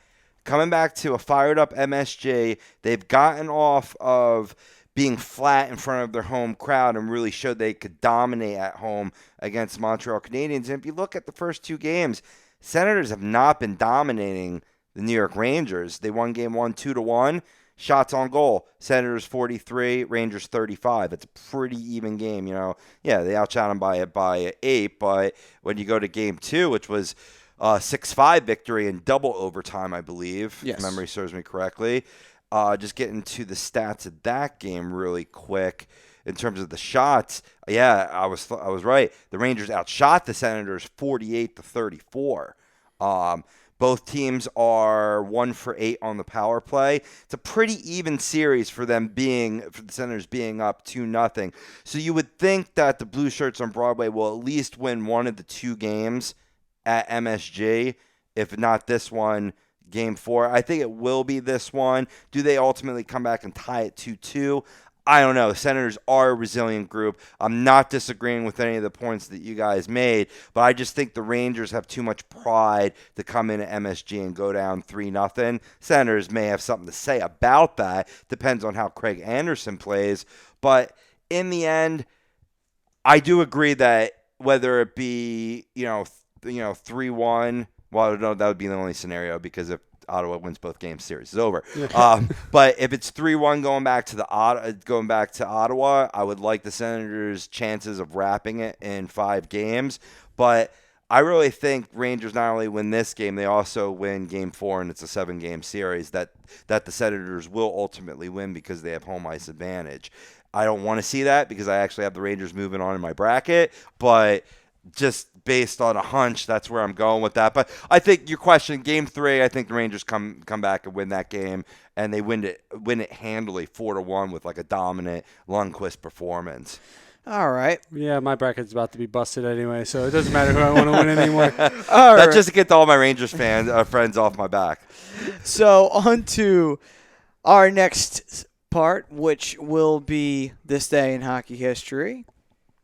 Coming back to a fired-up MSG, they've gotten off of being flat in front of their home crowd and really showed they could dominate at home against Montreal Canadiens. And if you look at the first two games, Senators have not been dominating the New York Rangers. They won Game 1 2-1. Shots on goal, Senators 43, Rangers 35. It's a pretty even game, Yeah, they outshot them by 8, but when you go to Game 2, which was 6-5 victory in double overtime, I believe, yes, if memory serves me correctly. Just getting to the stats of that game really quick in terms of the shots. Yeah, I was right. The Rangers outshot the Senators 48-34. Both teams are 1 for 8 on the power play. It's a pretty even series for the Senators being up 2-0. So you would think that the Blue Shirts on Broadway will at least win one of the two games at MSG, if not this one, Game 4. I think it will be this one. Do they ultimately come back and tie it 2-2? I don't know. The Senators are a resilient group. I'm not disagreeing with any of the points that you guys made, but I just think the Rangers have too much pride to come into MSG and go down 3-0. Senators may have something to say about that. Depends on how Craig Anderson plays. But in the end, I do agree that whether it be, 3-1, well, no, that would be the only scenario, because if Ottawa wins both games, series is over. But if it's 3-1 going back to Ottawa, I would like the Senators' chances of wrapping it in 5 games. But I really think Rangers not only win this game, they also win Game 4, and it's a 7-game series that the Senators will ultimately win because they have home ice advantage. I don't want to see that because I actually have the Rangers moving on in my bracket, but just based on a hunch, that's where I'm going with that. But I think your question, Game 3, I think the Rangers come back and win that game, and they win it handily 4-1 with like a dominant Lundqvist performance. All right. Yeah, my bracket's about to be busted anyway, so it doesn't matter who I want to win anymore. That's just to get all my Rangers friends off my back. So on to our next part, which will be This Day in Hockey History.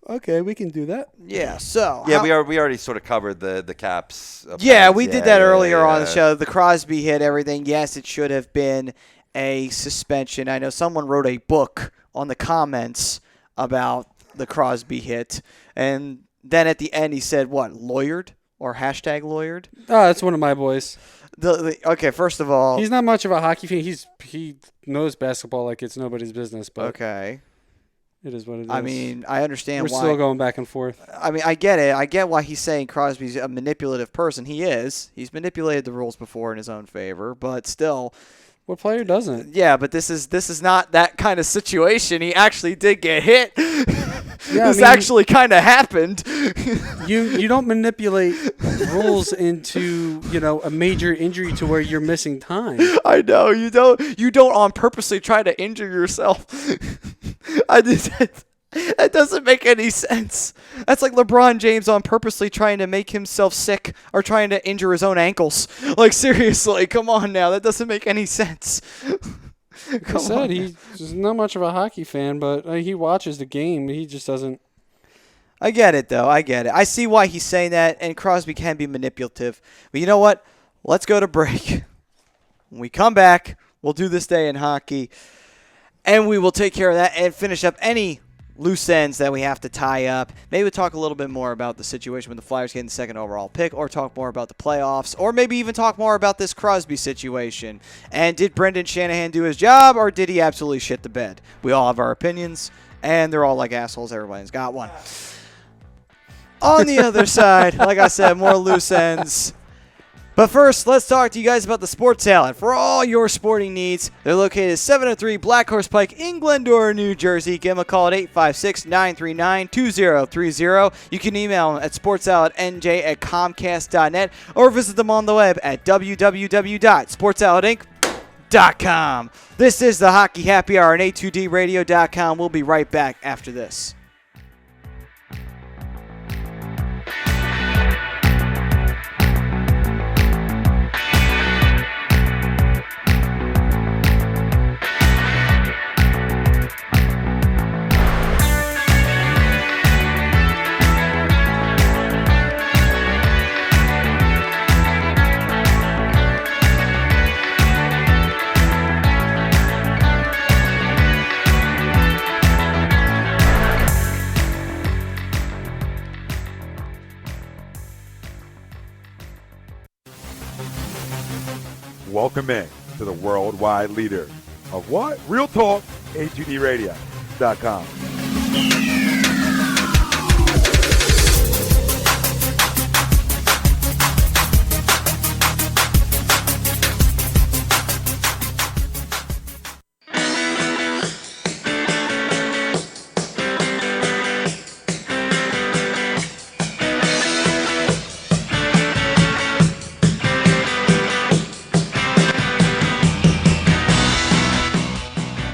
Okay, we can do that. Yeah, so. Yeah, we already sort of covered the Caps. Yeah, we did that earlier on the show. The Crosby hit, everything. Yes, it should have been a suspension. I know someone wrote a book on the comments about the Crosby hit. And then at the end he said, what, lawyered? Or hashtag lawyered? Oh, that's one of my boys. Okay, first of all. He's not much of a hockey fan. He knows basketball like it's nobody's business. But okay. It is what it is. I mean, I understand why. We're still going back and forth. I mean, I get it. I get why he's saying Crosby's a manipulative person. He is. He's manipulated the rules before in his own favor, but still. What player doesn't? Yeah, but this is not that kind of situation. He actually did get hit. Yeah, this actually kind of happened. You don't manipulate rules into, a major injury to where you're missing time. I know you don't on purposely try to injure yourself. I did. That doesn't make any sense. That's like LeBron James on purposely trying to make himself sick or trying to injure his own ankles. Like, seriously, come on now. That doesn't make any sense. I said he's not much of a hockey fan, but he watches the game. He just doesn't. I get it, though. I get it. I see why he's saying that, and Crosby can be manipulative. But you know what? Let's go to break. When we come back, we'll do this day in hockey, and we will take care of that and finish up any loose ends that we have to tie up. Maybe we'll talk a little bit more about the situation with the Flyers getting the second overall pick, or talk more about the playoffs, or maybe even talk more about this Crosby situation. And did Brendan Shanahan do his job, or did he absolutely shit the bed? We all have our opinions, and they're all like assholes. Everybody's got one. On the other side, like I said, more loose ends. But first, let's talk to you guys about the Sports Salad. For all your sporting needs, they're located at 703 Black Horse Pike in Glendora, New Jersey. Give them a call at 856-939-2030. You can email them at sportsaladnj@comcast.net or visit them on the web at www.sportsaladinc.com. This is the Hockey Happy Hour on A2DRadio.com. We'll be right back after this. Welcome in to the worldwide leader of what? Real Talk, A2DRadio.com.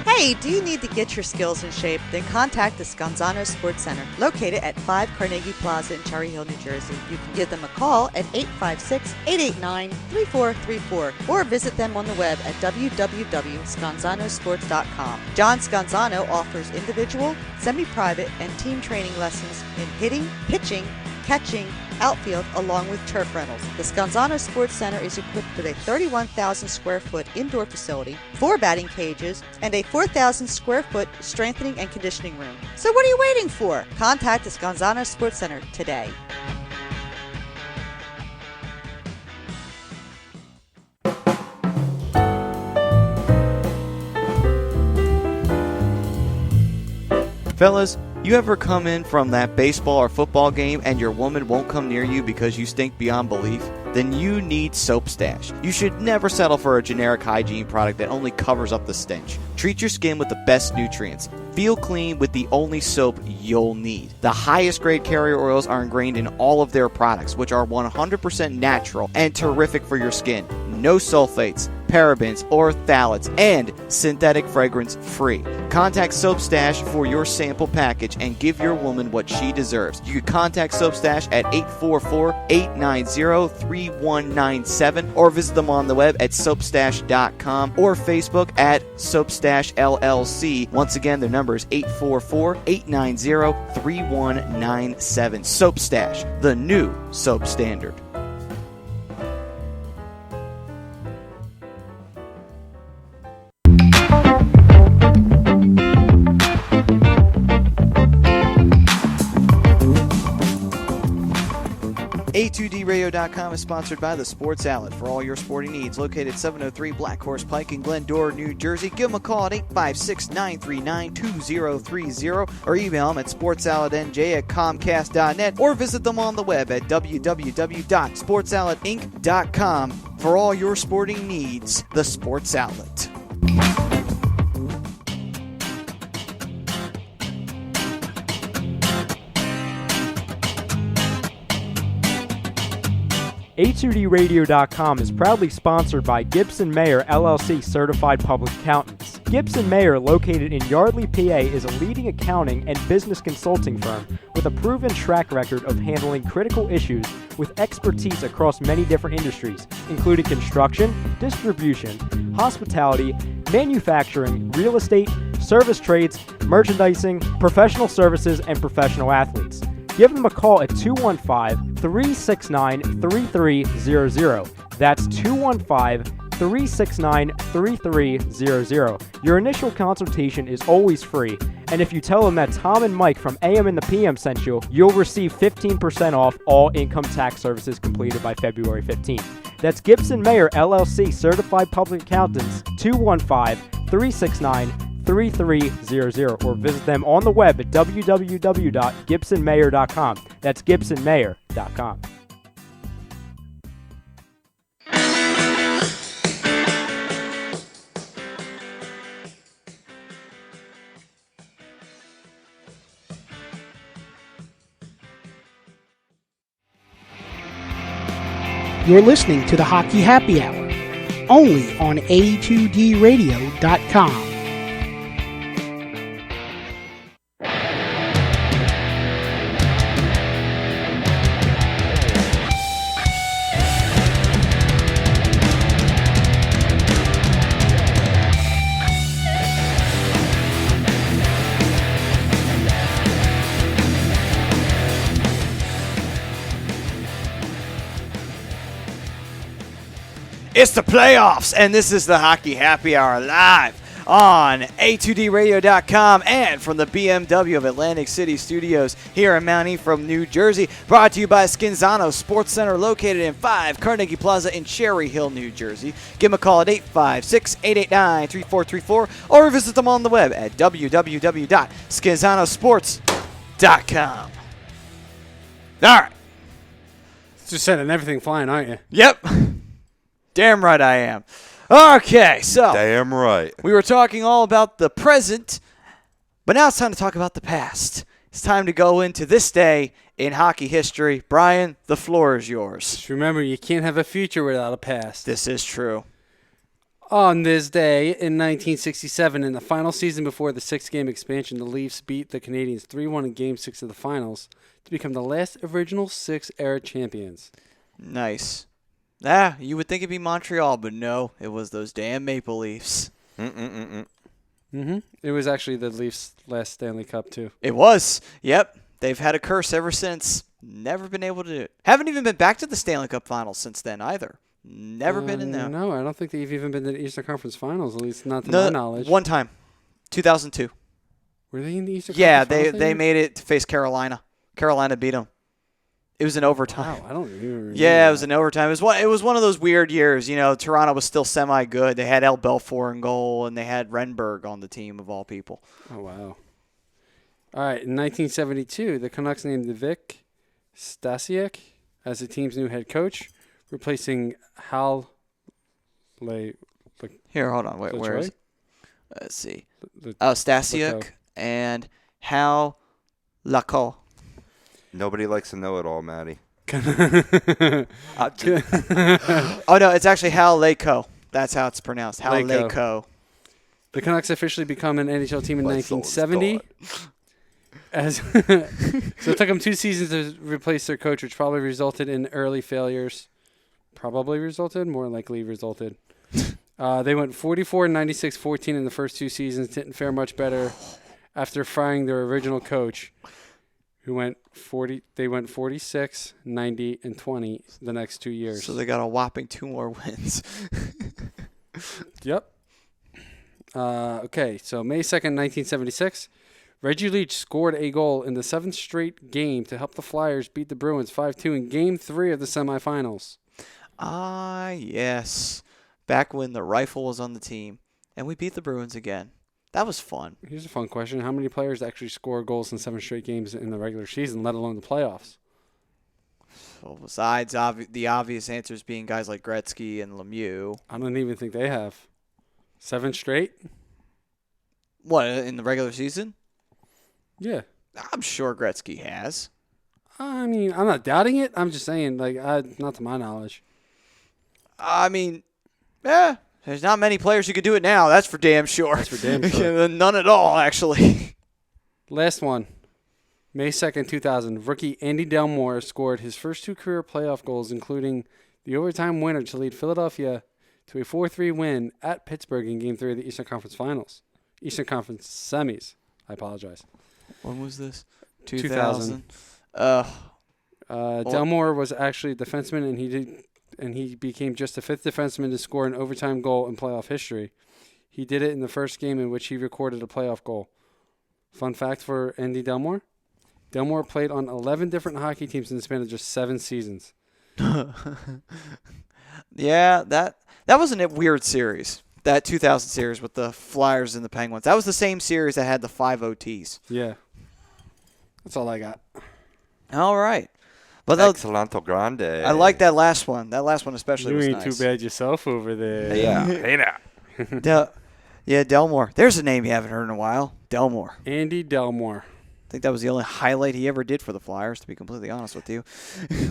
Hey, do you need to get your skills in shape? Then contact the Scanzano Sports Center, located at 5 Carnegie Plaza in Cherry Hill, New Jersey. You can give them a call at 856-889-3434 or visit them on the web at www.scanzanosports.com. John Scanzano offers individual, semi-private, and team training lessons in hitting, pitching, catching, outfield, along with turf rentals. The Scanzano Sports Center is equipped with a 31,000 square foot indoor facility, 4 batting cages, and a 4,000 square foot strengthening and conditioning room. So what are you waiting for? Contact the Scanzano Sports Center today. Fellas, you ever come in from that baseball or football game and your woman won't come near you because you stink beyond belief? Then you need Soap Stash. You should never settle for a generic hygiene product that only covers up the stench. Treat your skin with the best nutrients. Feel clean with the only soap you'll need. The highest grade carrier oils are ingrained in all of their products, which are 100% natural and terrific for your skin. No sulfates, parabens, or phthalates, and synthetic fragrance free. Contact Soap Stash for your sample package and give your woman what she deserves. You can contact Soap Stash at 844-890-3197 or visit them on the web at soapstash.com or Facebook at Soapstash LLC. Once again, their number is 844-890-3197. Soap Stash, the new soap standard. A2DRadio.com is sponsored by the Sports Salad. For all your sporting needs, located at 703 Black Horse Pike in Glendora, New Jersey. Give them a call at 856-939-2030 or email them at sportsaladnj@comcast.net or visit them on the web at www.sportsaladinc.com. For all your sporting needs, the Sports Salad. A2DRadio.com is proudly sponsored by Gibson Mayer LLC Certified Public Accountants. Gibson Mayer, located in Yardley, PA, is a leading accounting and business consulting firm with a proven track record of handling critical issues with expertise across many different industries, including construction, distribution, hospitality, manufacturing, real estate, service trades, merchandising, professional services, and professional athletes. Give them a call at 215-369-3300. That's 215-369-3300. Your initial consultation is always free, and if you tell them that Tom and Mike from AM and the PM sent you, you'll receive 15% off all income tax services completed by February 15th. That's Gibson Mayer LLC Certified Public Accountants, 215-369-3300, or visit them on the web at www.gibsonmayer.com. That's gibsonmayer.com. You're listening to the Hockey Happy Hour, only on A2DRadio.com. It's the playoffs, and this is the Hockey Happy Hour live on A2DRadio.com and from the BMW of Atlantic City Studios here in Mount Ephraim, New Jersey. Brought to you by Skinzano Sports Center, located in 5 Carnegie Plaza in Cherry Hill, New Jersey. Give them a call at 856-889-3434 or visit them on the web at www.skinzanosports.com. All right. Just sending everything flying, aren't you? Yep. Damn right I am. Okay, so Damn right. we were talking all about the present, but now it's time to talk about the past. It's time to go into this day in hockey history. Brian, the floor is yours. Just remember, you can't have a future without a past. This is true. On this day in 1967, in the final season before the 6-game expansion, the Leafs beat the Canadiens 3-1 in Game 6 of the finals to become the last original 6-era champions. Nice. You would think it'd be Montreal, but no, it was those damn Maple Leafs. It was actually the Leafs' last Stanley Cup, too. It was. Yep. They've had a curse ever since. Never been able to do it. Haven't even been back to the Stanley Cup Finals since then either. Never been in there. No, I don't think they've even been to the Eastern Conference Finals, at least not to my knowledge. One time. 2002. Were they in the Eastern Yeah, Conference Finals? they made it to face Carolina. Carolina beat them. It was in overtime. Wow, I don't even remember. Yeah, it was in overtime. It was one of those weird years. You know, Toronto was still semi-good. They had El Belfour in goal, and they had Renberg on the team, of all people. Oh, wow. All right, in 1972, the Canucks named Vic Stasiak as the team's new head coach, replacing Hal Here, hold on. Wait, LaJoy? where is it? Let's see. Stasiuk and Hal Laco. Nobody likes to know it all, Maddie. Oh, no, it's actually Hal Laco. That's how it's pronounced. Hal Laco. The Canucks officially become an NHL team in My soul is 1970. So it took them 2 seasons to replace their coach, which probably resulted in early failures. More likely resulted. They went 44-96-14 in the first 2 seasons. Didn't fare much better after firing their original coach, who went 40. They went 46, 90, and 20 the next 2 years. So they got a whopping 2 more wins. Yep. Okay, so May 2nd, 1976, Reggie Leach scored a goal in the 7th straight game to help the Flyers beat the Bruins 5-2 in Game 3 of the semifinals. Ah, yes. Back when the Rifle was on the team, and we beat the Bruins again. That was fun. Here's a fun question. How many players actually score goals in 7 straight games in the regular season, let alone the playoffs? Well, besides the obvious answers being guys like Gretzky and Lemieux. I don't even think they have. 7 straight? What, in the regular season? Yeah. I'm sure Gretzky has. I mean, I'm not doubting it. I'm just saying, not to my knowledge. I mean, yeah, There's not many players who could do it now. That's for damn sure. That's for damn sure. None at all, actually. Last one. May 2nd, 2000. Rookie Andy Delmore scored his first 2 career playoff goals, including the overtime winner to lead Philadelphia to a 4-3 win at Pittsburgh in Game 3 of the Eastern Conference Finals. Eastern Conference semis. I apologize. When was this? 2000. Delmore was actually a defenseman, and he became just the 5th defenseman to score an overtime goal in playoff history. He did it in the first game in which he recorded a playoff goal. Fun fact for Andy Delmore: Delmore played on 11 different hockey teams in the span of just 7 seasons. Yeah, that was a weird series. That 2000 series with the Flyers and the Penguins. That was the same series that had the 5 OTs. Yeah. That's all I got. All right. But Excelente grande. I like that last one. That last one especially was You ain't nice. too bad yourself over there. Yeah. Hey now. Delmore. There's a name you haven't heard in a while. Delmore. Andy Delmore. I think that was the only highlight he ever did for the Flyers, to be completely honest with you.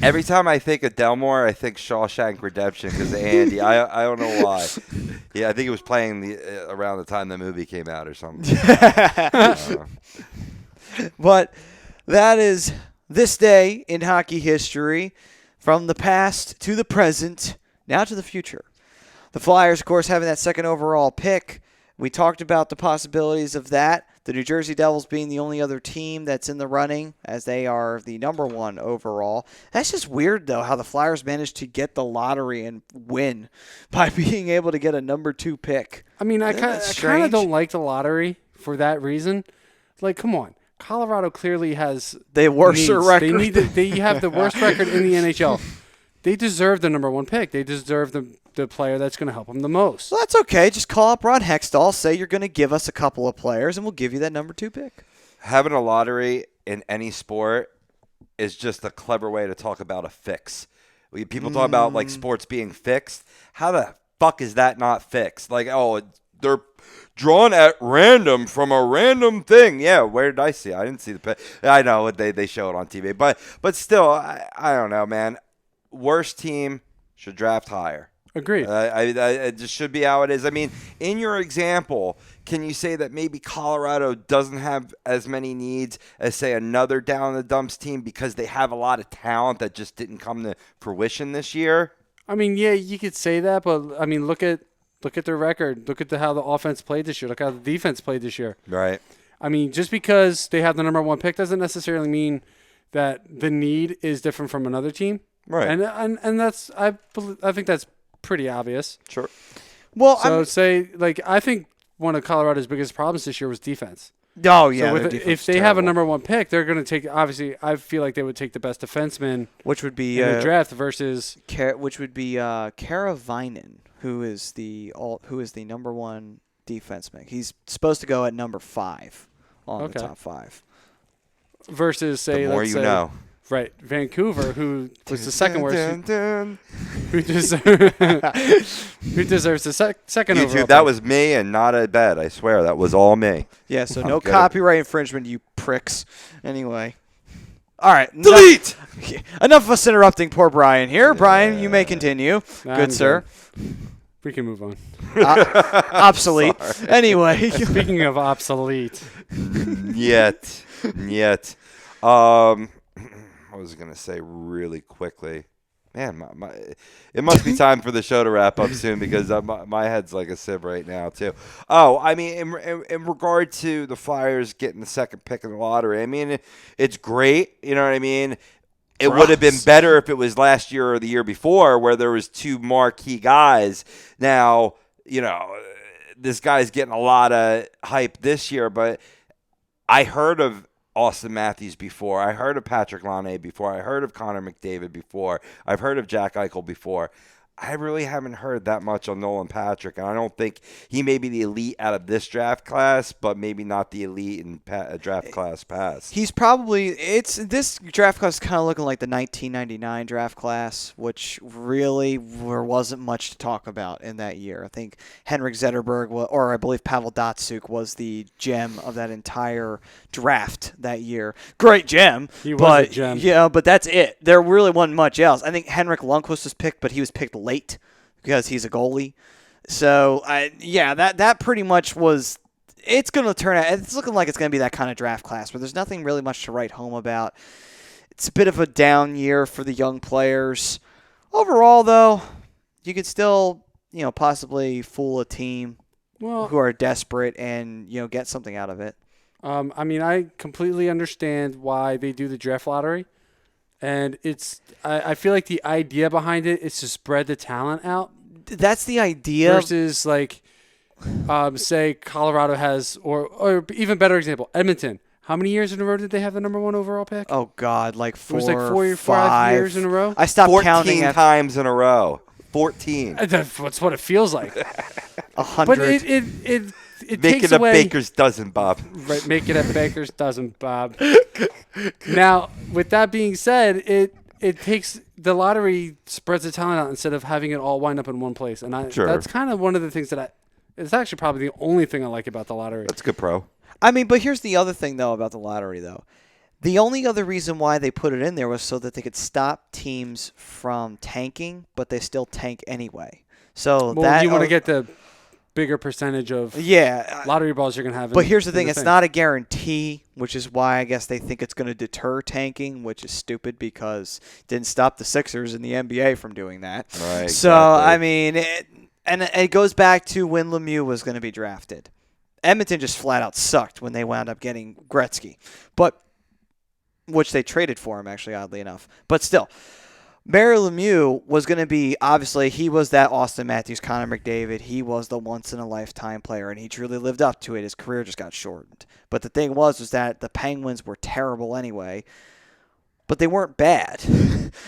Every time I think of Delmore, I think Shawshank Redemption because of Andy. I don't know why. Yeah, I think it was playing around the time the movie came out or something. But that is this day in hockey history, from the past to the present, now to the future. The Flyers, of course, having that 2nd overall pick. We talked about the possibilities of that. The New Jersey Devils being the only other team that's in the running, as they are the number 1 overall. That's just weird, though, how the Flyers managed to get the lottery and win by being able to get a number 2 pick. I mean, I kind of don't like the lottery for that reason. Like, come on. Colorado clearly has the worst record. They have the worst record in the NHL. They deserve the number 1 pick. They deserve the player that's going to help them the most. Well, that's okay. Just call up Ron Hextall, say you're going to give us a couple of players, and we'll give you that number 2 pick. Having a lottery in any sport is just a clever way to talk about a fix. People talk about like sports being fixed. How the fuck is that not fixed? Like, oh, they're drawn at random from a random thing. Yeah, where did I see? I didn't see the pick. I know they show it on TV, but still, I don't know, man. Worst team should draft higher. Agreed. It just should be how it is. I mean, in your example, can you say that maybe Colorado doesn't have as many needs as, say, another down-in-the-dumps team because they have a lot of talent that just didn't come to fruition this year? I mean, yeah, you could say that, but, I mean, look at their record. Look at how the offense played this year. Look how the defense played this year. Right. I mean, just because they have the number 1 pick doesn't necessarily mean that the need is different from another team. Right. And that's I think that's pretty obvious. Sure. Well, so I think one of Colorado's biggest problems this year was defense. Oh yeah. So if they have a number 1 pick, they're going to take. Obviously, I feel like they would take the best defenseman, which would be in the draft versus Karavainen, who is the number 1 defenseman. He's supposed to go at number 5 on the top 5. Versus say the more let's you say, know. Right, Vancouver, who was the second worst, who deserves the second overall. YouTube, that was me and not a bet. I swear, that was all me. Yeah, so no copyright infringement, you pricks. Anyway. All right. Delete! Enough of us interrupting poor Brian here. Brian, you may continue. Good, sir. We can move on. Obsolete. Anyway. Speaking of obsolete. Yet. I was going to say really quickly, man, it must be time for the show to wrap up soon because my head's like a sieve right now too. Oh, I mean, in regard to the Flyers getting the 2nd pick in the lottery, I mean, it's great. You know what I mean? It would have been better if it was last year or the year before where there was 2 marquee guys. Now, you know, this guy's getting a lot of hype this year, but I heard of Austin Matthews before. I heard of Patrick Laine before. I heard of Connor McDavid before. I've heard of Jack Eichel before. I really haven't heard that much on Nolan Patrick, and I don't think he may be the elite out of this draft class, but maybe not the elite in draft class past. He's probably this draft class is kind of looking like the 1999 draft class, which really there wasn't much to talk about in that year. I think Henrik Zetterberg, or I believe Pavel Datsyuk was the gem of that entire draft that year. Great gem. He was a gem. Yeah, but that's it. There really wasn't much else. I think Henrik Lundqvist was picked, but he was picked late because he's a goalie. So, that pretty much was – it's going to turn out – it's looking like it's going to be that kind of draft class where there's nothing really much to write home about. It's a bit of a down year for the young players. Overall, though, you could still, possibly fool a team who are desperate and, get something out of it. I completely understand why they do the draft lottery. And I feel like the idea behind it is to spread the talent out. That's the idea. Versus, say Colorado has, or even better example, Edmonton. How many years in a row did they have the number 1 overall pick? Oh, God, It was 4 or 5 5 years in a row? I stopped 14 counting. 14 times in a row. 14. That's what it feels like. 100. But it Make takes it a away, baker's dozen, Bob. Right, make it a baker's dozen, Bob. Now, with that being said, it takes the lottery spreads the talent out instead of having it all wind up in one place, and that's kind of one of the things that it's actually probably the only thing I like about the lottery. That's good, pro. But here's the other thing though about the lottery though. The only other reason why they put it in there was so that they could stop teams from tanking, but they still tank anyway. So you want to get the bigger percentage of lottery balls you're going to have. But here's the thing. It's not a guarantee, which is why I guess they think it's going to deter tanking, which is stupid because it didn't stop the Sixers in the NBA from doing that. Right. So, exactly. it goes back to when Lemieux was going to be drafted. Edmonton just flat out sucked when they wound up getting Gretzky, which they traded for him, actually, oddly enough. But still, Mario Lemieux was going to be, obviously, he was that Austin Matthews, Connor McDavid. He was the once-in-a-lifetime player, and he truly lived up to it. His career just got shortened. But the thing was that the Penguins were terrible anyway, but they weren't bad.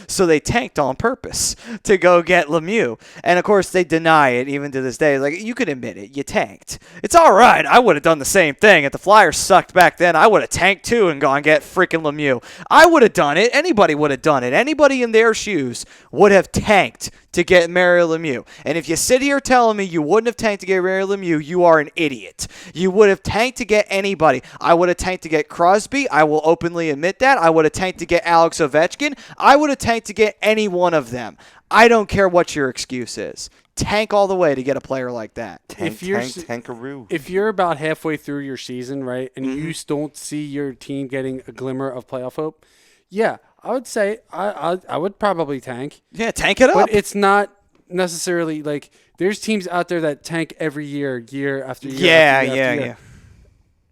So they tanked on purpose to go get Lemieux. And, of course, they deny it even to this day. Like, you could admit it. You tanked. It's all right. I would have done the same thing. If the Flyers sucked back then, I would have tanked too and gone get freaking Lemieux. I would have done it. Anybody would have done it. Anybody in their shoes would have tanked to get Mario Lemieux. And if you sit here telling me you wouldn't have tanked to get Mario Lemieux, you are an idiot. You would have tanked to get anybody. I would have tanked to get Crosby. I will openly admit that. I would have tanked to get Alex Ovechkin. I would have tanked to get any one of them. I don't care what your excuse is. Tank all the way to get a player like that. Tankaroo. If you're about halfway through your season, right, and you don't see your team getting a glimmer of playoff hope, yeah, I would say I would probably tank. Yeah, tank it up. But it's not necessarily like there's teams out there that tank every year after year. Yeah.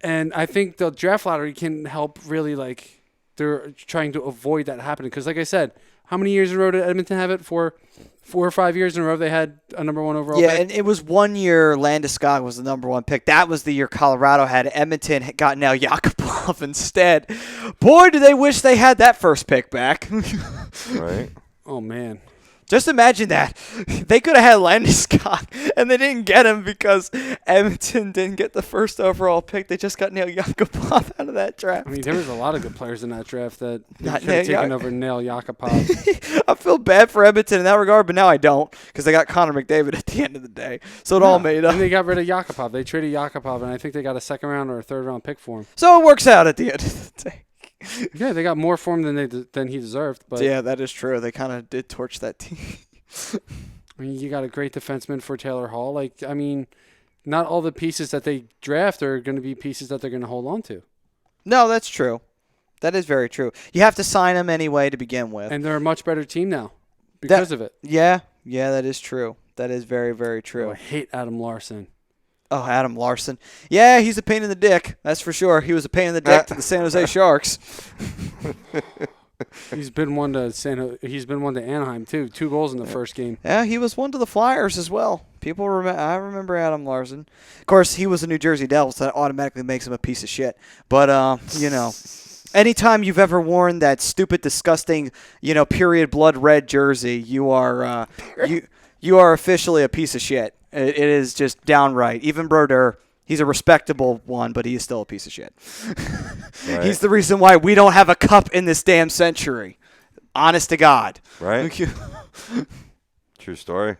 And I think the draft lottery can help really, like, they're trying to avoid that happening. Because, like I said, how many years in a row did Edmonton have it? For 4 or 5 years in a row they had a number 1 overall pick? Yeah, and it was 1 year Landeskog was the number 1 pick. That was the year Colorado had Edmonton had gotten Nail Yakupov instead. Boy, do they wish they had that first pick back. Right. Oh, man. Just imagine that. They could have had Landeskog, and they didn't get him because Edmonton didn't get the first overall pick. They just got Nail Yakupov out of that draft. I mean, there was a lot of good players in that draft that could have Nail taken over Nail Yakupov. I feel bad for Edmonton in that regard, but now I don't because they got Connor McDavid at the end of the day. So it all made up. And they got rid of Yakupov. They traded Yakupov, and I think they got a second-round or a third-round pick for him. So it works out at the end of the day. Yeah, they got more for him than he deserved. But yeah, that is true. They kind of did torch that team. I mean, you got a great defenseman for Taylor Hall. Like, I mean, not all the pieces that they draft are going to be pieces that they're going to hold on to. No, that's true. That is very true. You have to sign them anyway to begin with. And they're a much better team now because of it. Yeah, that is true. That is very, very true. Oh, I hate Adam Larson. Oh, Adam Larson. Yeah, he's a pain in the dick. That's for sure. He was a pain in the dick to the San Jose Sharks. He's been one to Anaheim too. 2 goals in the first game. Yeah, he was one to the Flyers as well. I remember Adam Larson. Of course, he was a New Jersey Devil, so that automatically makes him a piece of shit. But anytime you've ever worn that stupid, disgusting, period blood red jersey, you are you are officially a piece of shit. It is just downright. Even Brodeur, he's a respectable one, but he is still a piece of shit. Right. He's the reason why we don't have a cup in this damn century. Honest to God. Right. True story.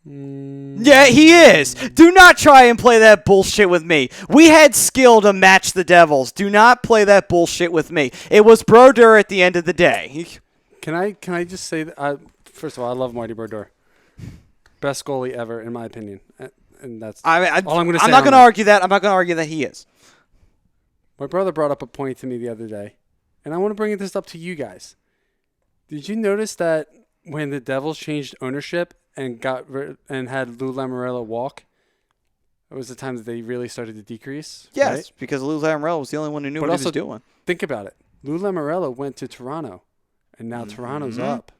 Yeah, he is. Do not try and play that bullshit with me. We had skill to match the Devils. Do not play that bullshit with me. It was Brodeur at the end of the day. Can I just say that? First of all, I love Marty Brodeur. Best goalie ever, in my opinion. And that's all I'm going to say. I'm not going to argue that. I'm not going to argue that he is. My brother brought up a point to me the other day, and I want to bring this up to you guys. Did you notice that when the Devils changed ownership and had Lou Lamoriello walk, it was the time that they really started to decrease? Yes, right? because Lou Lamoriello was the only one who knew what he was doing. Think about it. Lou Lamoriello went to Toronto, and now Toronto's up.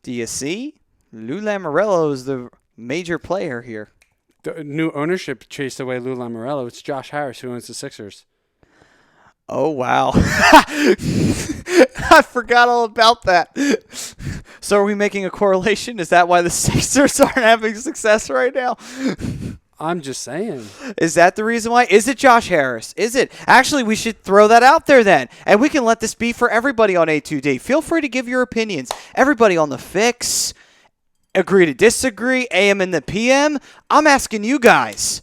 Do you see? Lou Lamoriello is the major player here. The new ownership chased away Lou Lamoriello. It's Josh Harris who owns the Sixers. Oh, wow. I forgot all about that. So are we making a correlation? Is that why the Sixers aren't having success right now? I'm just saying. Is that the reason why? Is it Josh Harris? Is it? Actually, we should throw that out there then. And we can let this be for everybody on A2D. Feel free to give your opinions. Everybody on the Fix, agree to disagree, AM and the PM. I'm asking you guys.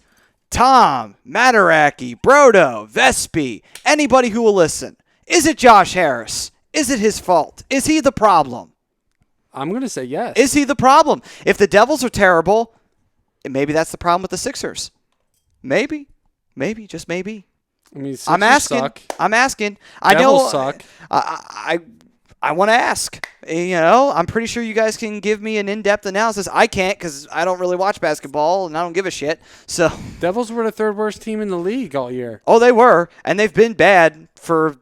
Tom, Mataraki, Brodo, Vespi, anybody who will listen. Is it Josh Harris? Is it his fault? Is he the problem? I'm going to say yes. Is he the problem? If the Devils are terrible, maybe that's the problem with the Sixers. Maybe, just maybe. I mean, Sixers I'm asking. suck. I'm asking. Devils suck. I want to ask. I'm pretty sure you guys can give me an in-depth analysis. I can't because I don't really watch basketball and I don't give a shit. So Devils were the third worst team in the league all year. Oh, they were, and they've been bad for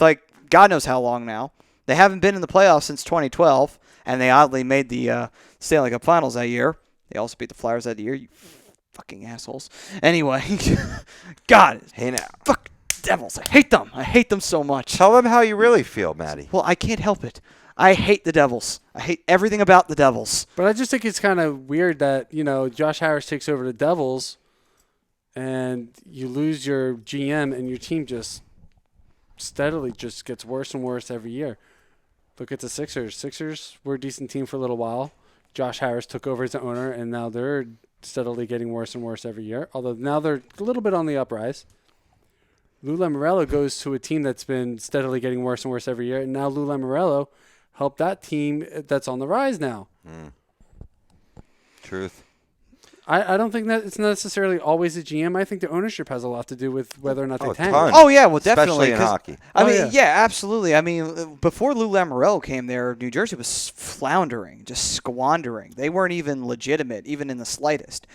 God knows how long now. They haven't been in the playoffs since 2012, and they oddly made the Stanley Cup Finals that year. They also beat the Flyers that year. You fucking assholes. Anyway, God, Hey now. fuck Devils. I hate them. I hate them so much. Tell them how you really feel, Maddie. Well, I can't help it. I hate the Devils. I hate everything about the Devils. But I just think it's kind of weird that, Josh Harris takes over the Devils and you lose your GM and your team just steadily just gets worse and worse every year. Look at the Sixers. Sixers were a decent team for a little while. Josh Harris took over as the owner, and now they're steadily getting worse and worse every year, although now they're a little bit on the uprise. Lou Lamoriello goes to a team that's been steadily getting worse and worse every year, and now Lou Lamoriello helped that team that's on the rise now. Truth. I don't think that it's necessarily always a GM. I think the ownership has a lot to do with whether or not they tank. ton. Oh, yeah, well, definitely. Especially in hockey. I mean, yeah, absolutely. I mean, before Lou Lamoriello came there, New Jersey was floundering, just squandering. They weren't even legitimate, even in the slightest.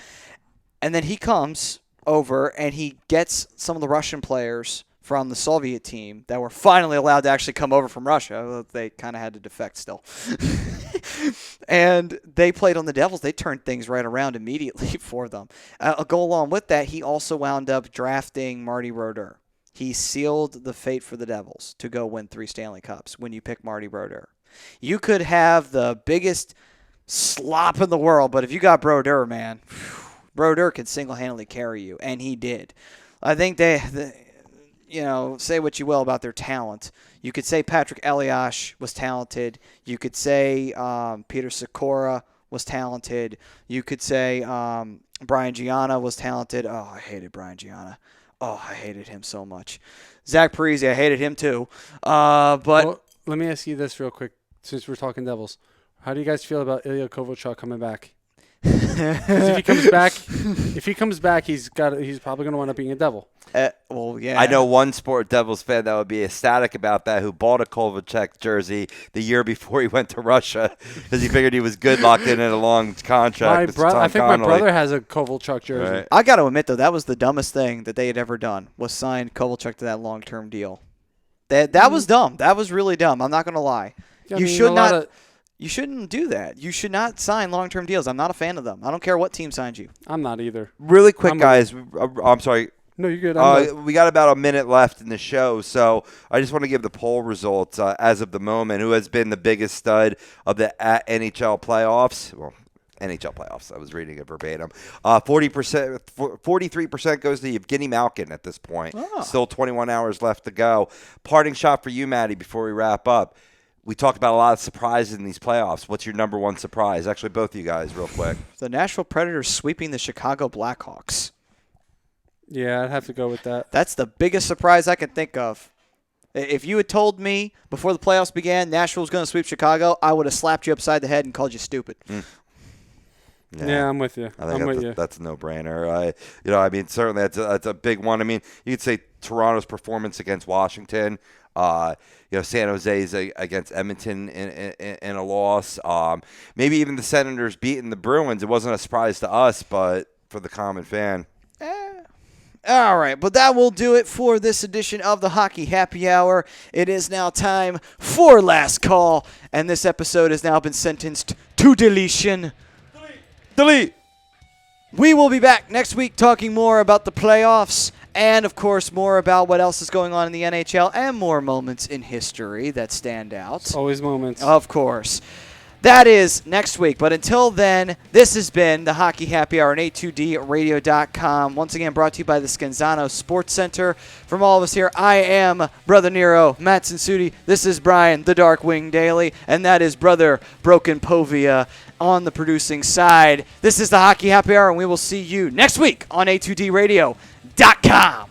And then he comes over, and he gets some of the Russian players from the Soviet team that were finally allowed to actually come over from Russia. They kind of had to defect still. And they played on the Devils. They turned things right around immediately for them. Go along with that, he also wound up drafting Marty Brodeur. He sealed the fate for the Devils to go win 3 Stanley Cups when you pick Marty Brodeur. You could have the biggest slop in the world, but if you got Brodeur, man, Brodeur could single-handedly carry you, and he did. I think say what you will about their talent. You could say Patrick Elias was talented. You could say Peter Sikora was talented. You could say Brian Gianna was talented. Oh, I hated Brian Gianna. Oh, I hated him so much. Zach Parise, I hated him too. But let me ask you this real quick, since we're talking Devils. How do you guys feel about Ilya Kovalchuk coming back? 'Cause if he comes back, he's probably going to wind up being a Devil. Well, yeah. I know one sport Devils fan that would be ecstatic about that who bought a Kovalchuk jersey the year before he went to Russia because he figured he was good, locked in a long contract. I think my brother has a Kovalchuk jersey. Right. I got to admit, though, that was the dumbest thing that they had ever done, was sign Kovalchuk to that long-term deal. That was dumb. That was really dumb. I'm not going to lie. You shouldn't do that. You should not sign long-term deals. I'm not a fan of them. I don't care what team signs you. I'm not either. Really quick, guys. I'm sorry. No, you're good. We got about a minute left in the show, so I just want to give the poll results as of the moment. Who has been the biggest stud of the NHL playoffs? Well, NHL playoffs. I was reading it verbatim. 43% goes to Evgeny Malkin at this point. Oh. Still 21 hours left to go. Parting shot for you, Maddie, before we wrap up. We talked about a lot of surprises in these playoffs. What's your number one surprise? Actually, both of you guys, real quick. The Nashville Predators sweeping the Chicago Blackhawks. Yeah, I'd have to go with that. That's the biggest surprise I can think of. If you had told me before the playoffs began Nashville was going to sweep Chicago, I would have slapped you upside the head and called you stupid. Yeah, I'm with you. I think that's a no-brainer. Certainly that's a big one. I mean, you could say Toronto's performance against Washington. San Jose's against Edmonton in a loss. Maybe even the Senators beating the Bruins. It wasn't a surprise to us, but for the common fan. All right, but that will do it for this edition of the Hockey Happy Hour. It is now time for Last Call, and this episode has now been sentenced to deletion. Delete! We will be back next week talking more about the playoffs and, of course, more about what else is going on in the NHL and more moments in history that stand out. Always moments. Of course. That is next week. But until then, this has been the Hockey Happy Hour on A2DRadio.com. Once again, brought to you by the Scanzano Sports Center. From all of us here, I am Brother Nero, Matt Sinsudi. This is Brian, the Dark Wing Daily. And that is Brother Broken Povia on the producing side. This is the Hockey Happy Hour, and we will see you next week on A2DRadio.com.